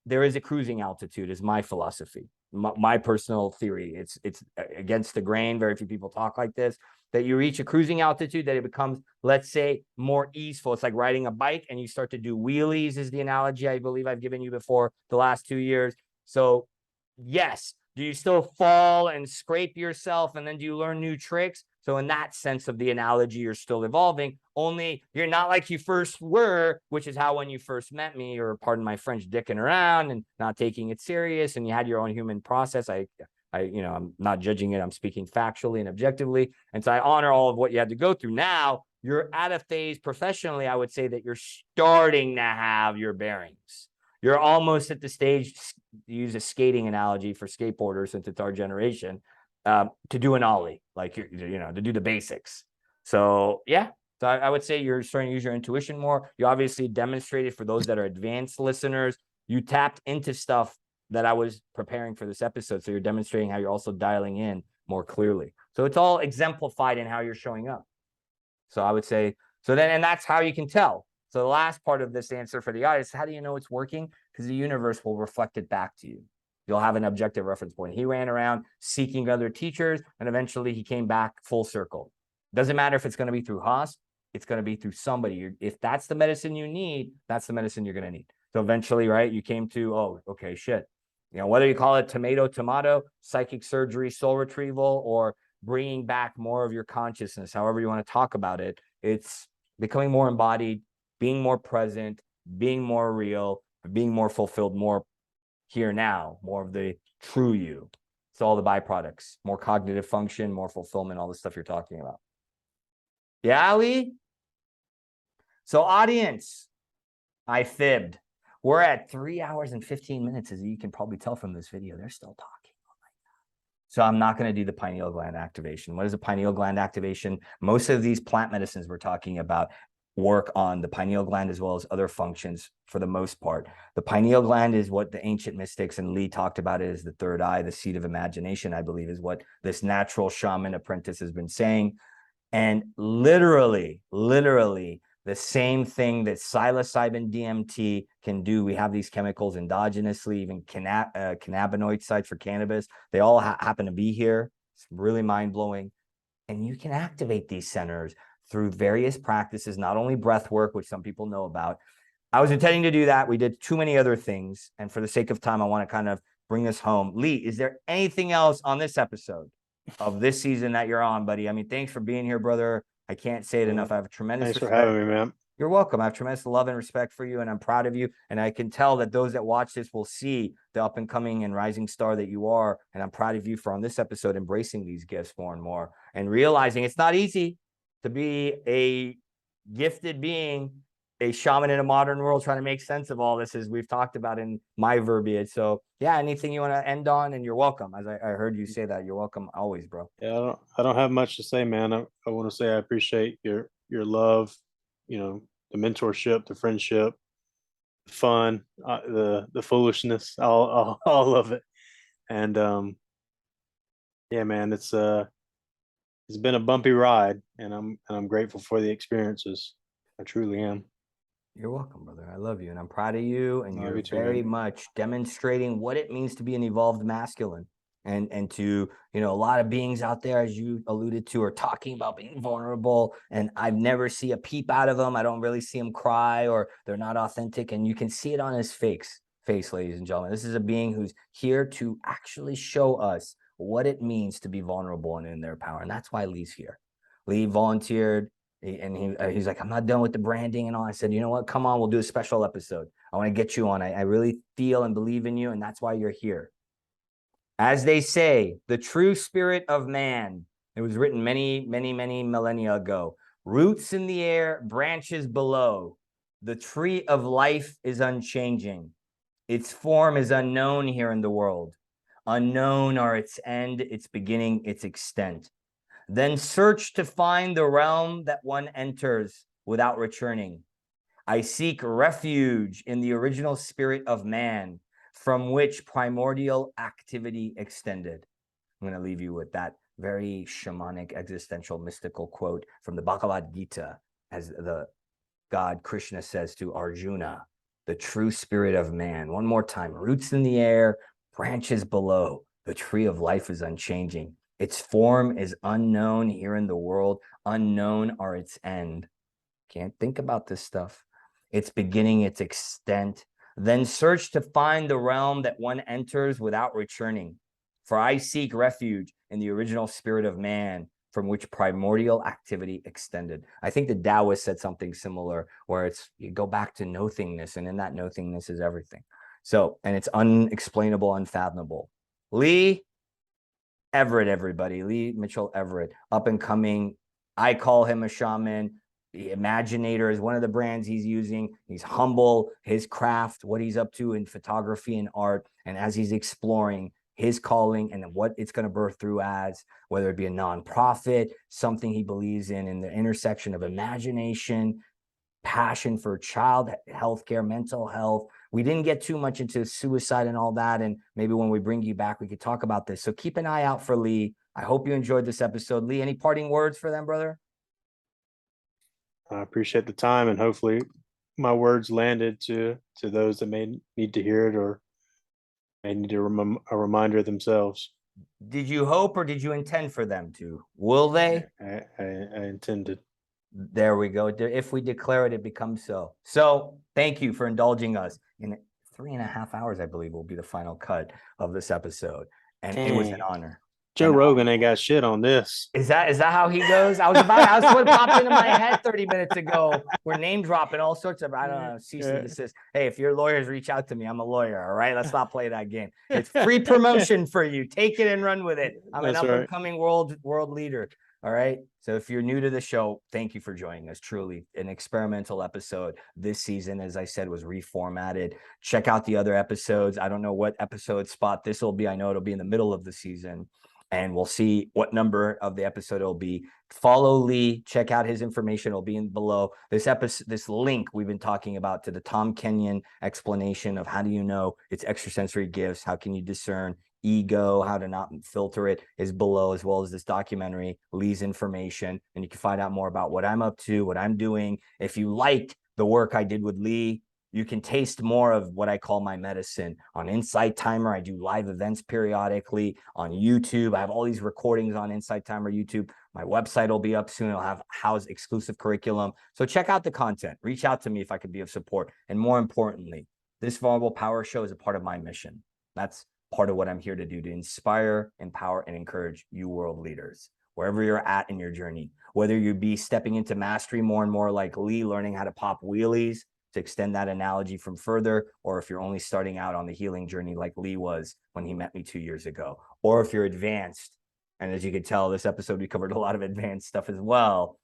There is a cruising altitude, is my philosophy, my personal theory. It's against the grain. Very few people talk like this. That you reach a cruising altitude, that it becomes, let's say, more easeful. It's like riding a bike and you start to do wheelies, is the analogy I believe I've given you before the last 2 years. So yes, do you still fall and scrape yourself and then do you learn new tricks? So in that sense of the analogy, you're still evolving, only you're not like you first were, which is how when you first met me, or pardon my French, dicking around and not taking it serious, and you had your own human process. I'm not judging it. I'm speaking factually and objectively. And so I honor all of what you had to go through. Now you're at a phase professionally, I would say, that you're starting to have your bearings. You're almost at the stage, to use a skating analogy for skateboarders, since it's our generation, to do an ollie, like, to do the basics. So yeah, so I would say you're starting to use your intuition more. You obviously demonstrated, for those that are advanced listeners, you tapped into stuff that I was preparing for this episode. So you're demonstrating how you're also dialing in more clearly. So it's all exemplified in how you're showing up. So I would say, and that's how you can tell. So the last part of this answer for the audience, how do you know it's working? Because the universe will reflect it back to you. You'll have an objective reference point. He ran around seeking other teachers, and eventually he came back full circle. Doesn't matter if it's going to be through Haas, it's going to be through somebody. If that's the medicine you need, that's the medicine you're going to need. So eventually, right, you came to, oh, okay, shit. Whether you call it tomato, psychic surgery, soul retrieval, or bringing back more of your consciousness, however you want to talk about it, it's becoming more embodied, being more present, being more real, being more fulfilled, more here now, more of the true you. It's all the byproducts, more cognitive function, more fulfillment, all the stuff you're talking about. Yeah, Ali? So audience, I fibbed. We're at 3 hours and 15 minutes, as you can probably tell from this video. They're still talking. So I'm not going to do the pineal gland activation. What is a pineal gland activation? Most of these plant medicines we're talking about work on the pineal gland as well as other functions for the most part. The pineal gland is what the ancient mystics and Lee talked about, as the third eye, the seat of imagination, I believe, is what this natural shaman apprentice has been saying. And literally, the same thing that psilocybin DMT can do. We have these chemicals endogenously, even cannabinoid sites for cannabis. They all happen to be here. It's really mind-blowing. And you can activate these centers through various practices, not only breath work, which some people know about. I was intending to do that. We did too many other things. And for the sake of time, I want to kind of bring this home. Lee, is there anything else on this episode of this season that you're on, buddy? I mean, thanks for being here, brother. I can't say it enough. I have a tremendous Thanks respect. for having me, man. You're welcome. I have tremendous love and respect for you, and I'm proud of you. And I can tell that those that watch this will see the up and coming and rising star that you are. And I'm proud of you for, on this episode, embracing these gifts more and more and realizing it's not easy to be a gifted being, a shaman in a modern world, trying to make sense of all this, as we've talked about in my verbiage. So yeah, anything you want to end on, and you're welcome. As I heard you say that, you're welcome always, bro. Yeah, I don't have much to say, man. I want to say I appreciate your love, the mentorship, the friendship, the fun, the foolishness, all of it. And yeah, man, it's been a bumpy ride, and I'm grateful for the experiences. I truly am. You're welcome, brother. I love you, and I'm proud of you. And you're you too, very man. much demonstrating what it means to be an evolved masculine, and to, a lot of beings out there, as you alluded to, are talking about being vulnerable, and I've never see a peep out of them. I don't really see them cry, or they're not authentic, and you can see it on his face, ladies and gentlemen. This is a being who's here to actually show us what it means to be vulnerable and in their power, and that's why Lee's here. Lee volunteered. And he's like, I'm not done with the branding and all. I said, you know what? Come on, we'll do a special episode. I want to get you on. I really feel and believe in you, and that's why you're here. As they say, the true spirit of man. It was written many, many, many millennia ago. Roots in the air, branches below. The tree of life is unchanging. Its form is unknown here in the world. Unknown are its end, its beginning, its extent. Then search to find the realm that one enters without returning. I seek refuge in the original spirit of man, from which primordial activity extended. I'm going to leave you with that very shamanic, existential, mystical quote from the Bhagavad Gita, as the God Krishna says to Arjuna, the true spirit of man. One more time, roots in the air, branches below. The tree of life is unchanging. Its form is unknown here in the world. Unknown are its end. Can't think about this stuff. Its beginning, its extent. Then search to find the realm that one enters without returning. For I seek refuge in the original spirit of man, from which primordial activity extended. I think the Taoist said something similar, where it's you go back to nothingness, and in that nothingness is everything. So, and it's unexplainable, unfathomable. Lee Everette, everybody. Lee Mitchell Everette, up and coming. I call him a shaman. The Imaginator is one of the brands he's using. He's humble, his craft, what he's up to in photography and art. And as he's exploring his calling and what it's going to birth through as, whether it be a nonprofit, something he believes in the intersection of imagination, passion for child healthcare, mental health. We didn't get too much into suicide and all that. And maybe when we bring you back, we could talk about this. So keep an eye out for Lee. I hope you enjoyed this episode. Lee, any parting words for them, brother? I appreciate the time, and hopefully my words landed to those that may need to hear it or may need a reminder themselves. Did you hope or did you intend for them to? Will they? I intended. There we go. If we declare it, it becomes so. So thank you for indulging us. In 3.5 hours, I believe, will be the final cut of this episode. And It was an honor. Joe Rogan ain't got shit on this. Is that how he goes? That's what popped into my head 30 minutes ago. We're name dropping all sorts of, I don't know, cease and desist. Hey, if you're lawyers, reach out to me. I'm a lawyer. All right. Let's not play that game. It's free promotion for you. Take it and run with it. I'm an up and coming world leader. All right. So if you're new to the show, thank you for joining us. Truly an experimental episode this season, as I said, was reformatted. Check out the other episodes. I don't know what episode spot this will be. I know it'll be in the middle of the season, and we'll see what number of the episode it'll be. Follow Lee, check out his information. It'll be in below this episode. This link we've been talking about to the Tom Kenyon explanation of how do you know it's extrasensory gifts? How can you discern ego, how to not filter it, is below, as well as this documentary, Lee's information. And you can find out more about what I'm up to, what I'm doing. If you liked the work I did with Lee, you can taste more of what I call my medicine on Insight Timer. I do live events periodically on YouTube. I have all these recordings on Insight Timer YouTube. My website will be up soon. I'll have house exclusive curriculum. So check out the content. Reach out to me if I could be of support. And more importantly, this Vulnerable Power Show is a part of my mission. That's part of what I'm here to do, to inspire, empower, and encourage you world leaders, wherever you're at in your journey, whether you be stepping into mastery more and more like Lee, learning how to pop wheelies, to extend that analogy from further, or if you're only starting out on the healing journey like Lee was when he met me 2 years ago, or if you're advanced, and as you could tell, this episode, we covered a lot of advanced stuff as well,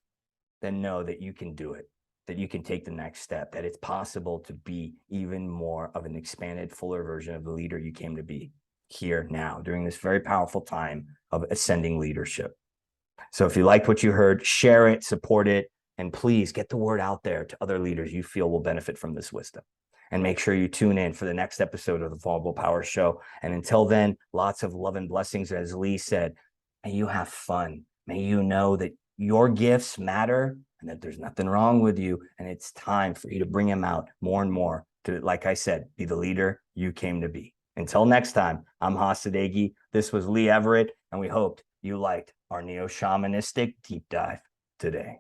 then know that you can do it, that you can take the next step, that it's possible to be even more of an expanded, fuller version of the leader you came to be here now during this very powerful time of ascending leadership. So if you liked what you heard, share it, support it, and please get the word out there to other leaders you feel will benefit from this wisdom. And make sure you tune in for the next episode of the Vulnerable Power Show. And until then, lots of love and blessings. As Lee said, may you have fun. May you know that your gifts matter and that there's nothing wrong with you. And it's time for you to bring them out more and more to, like I said, be the leader you came to be. Until next time, I'm Hasadegi. This was Lee Everette, and we hoped you liked our neo-shamanistic deep dive today.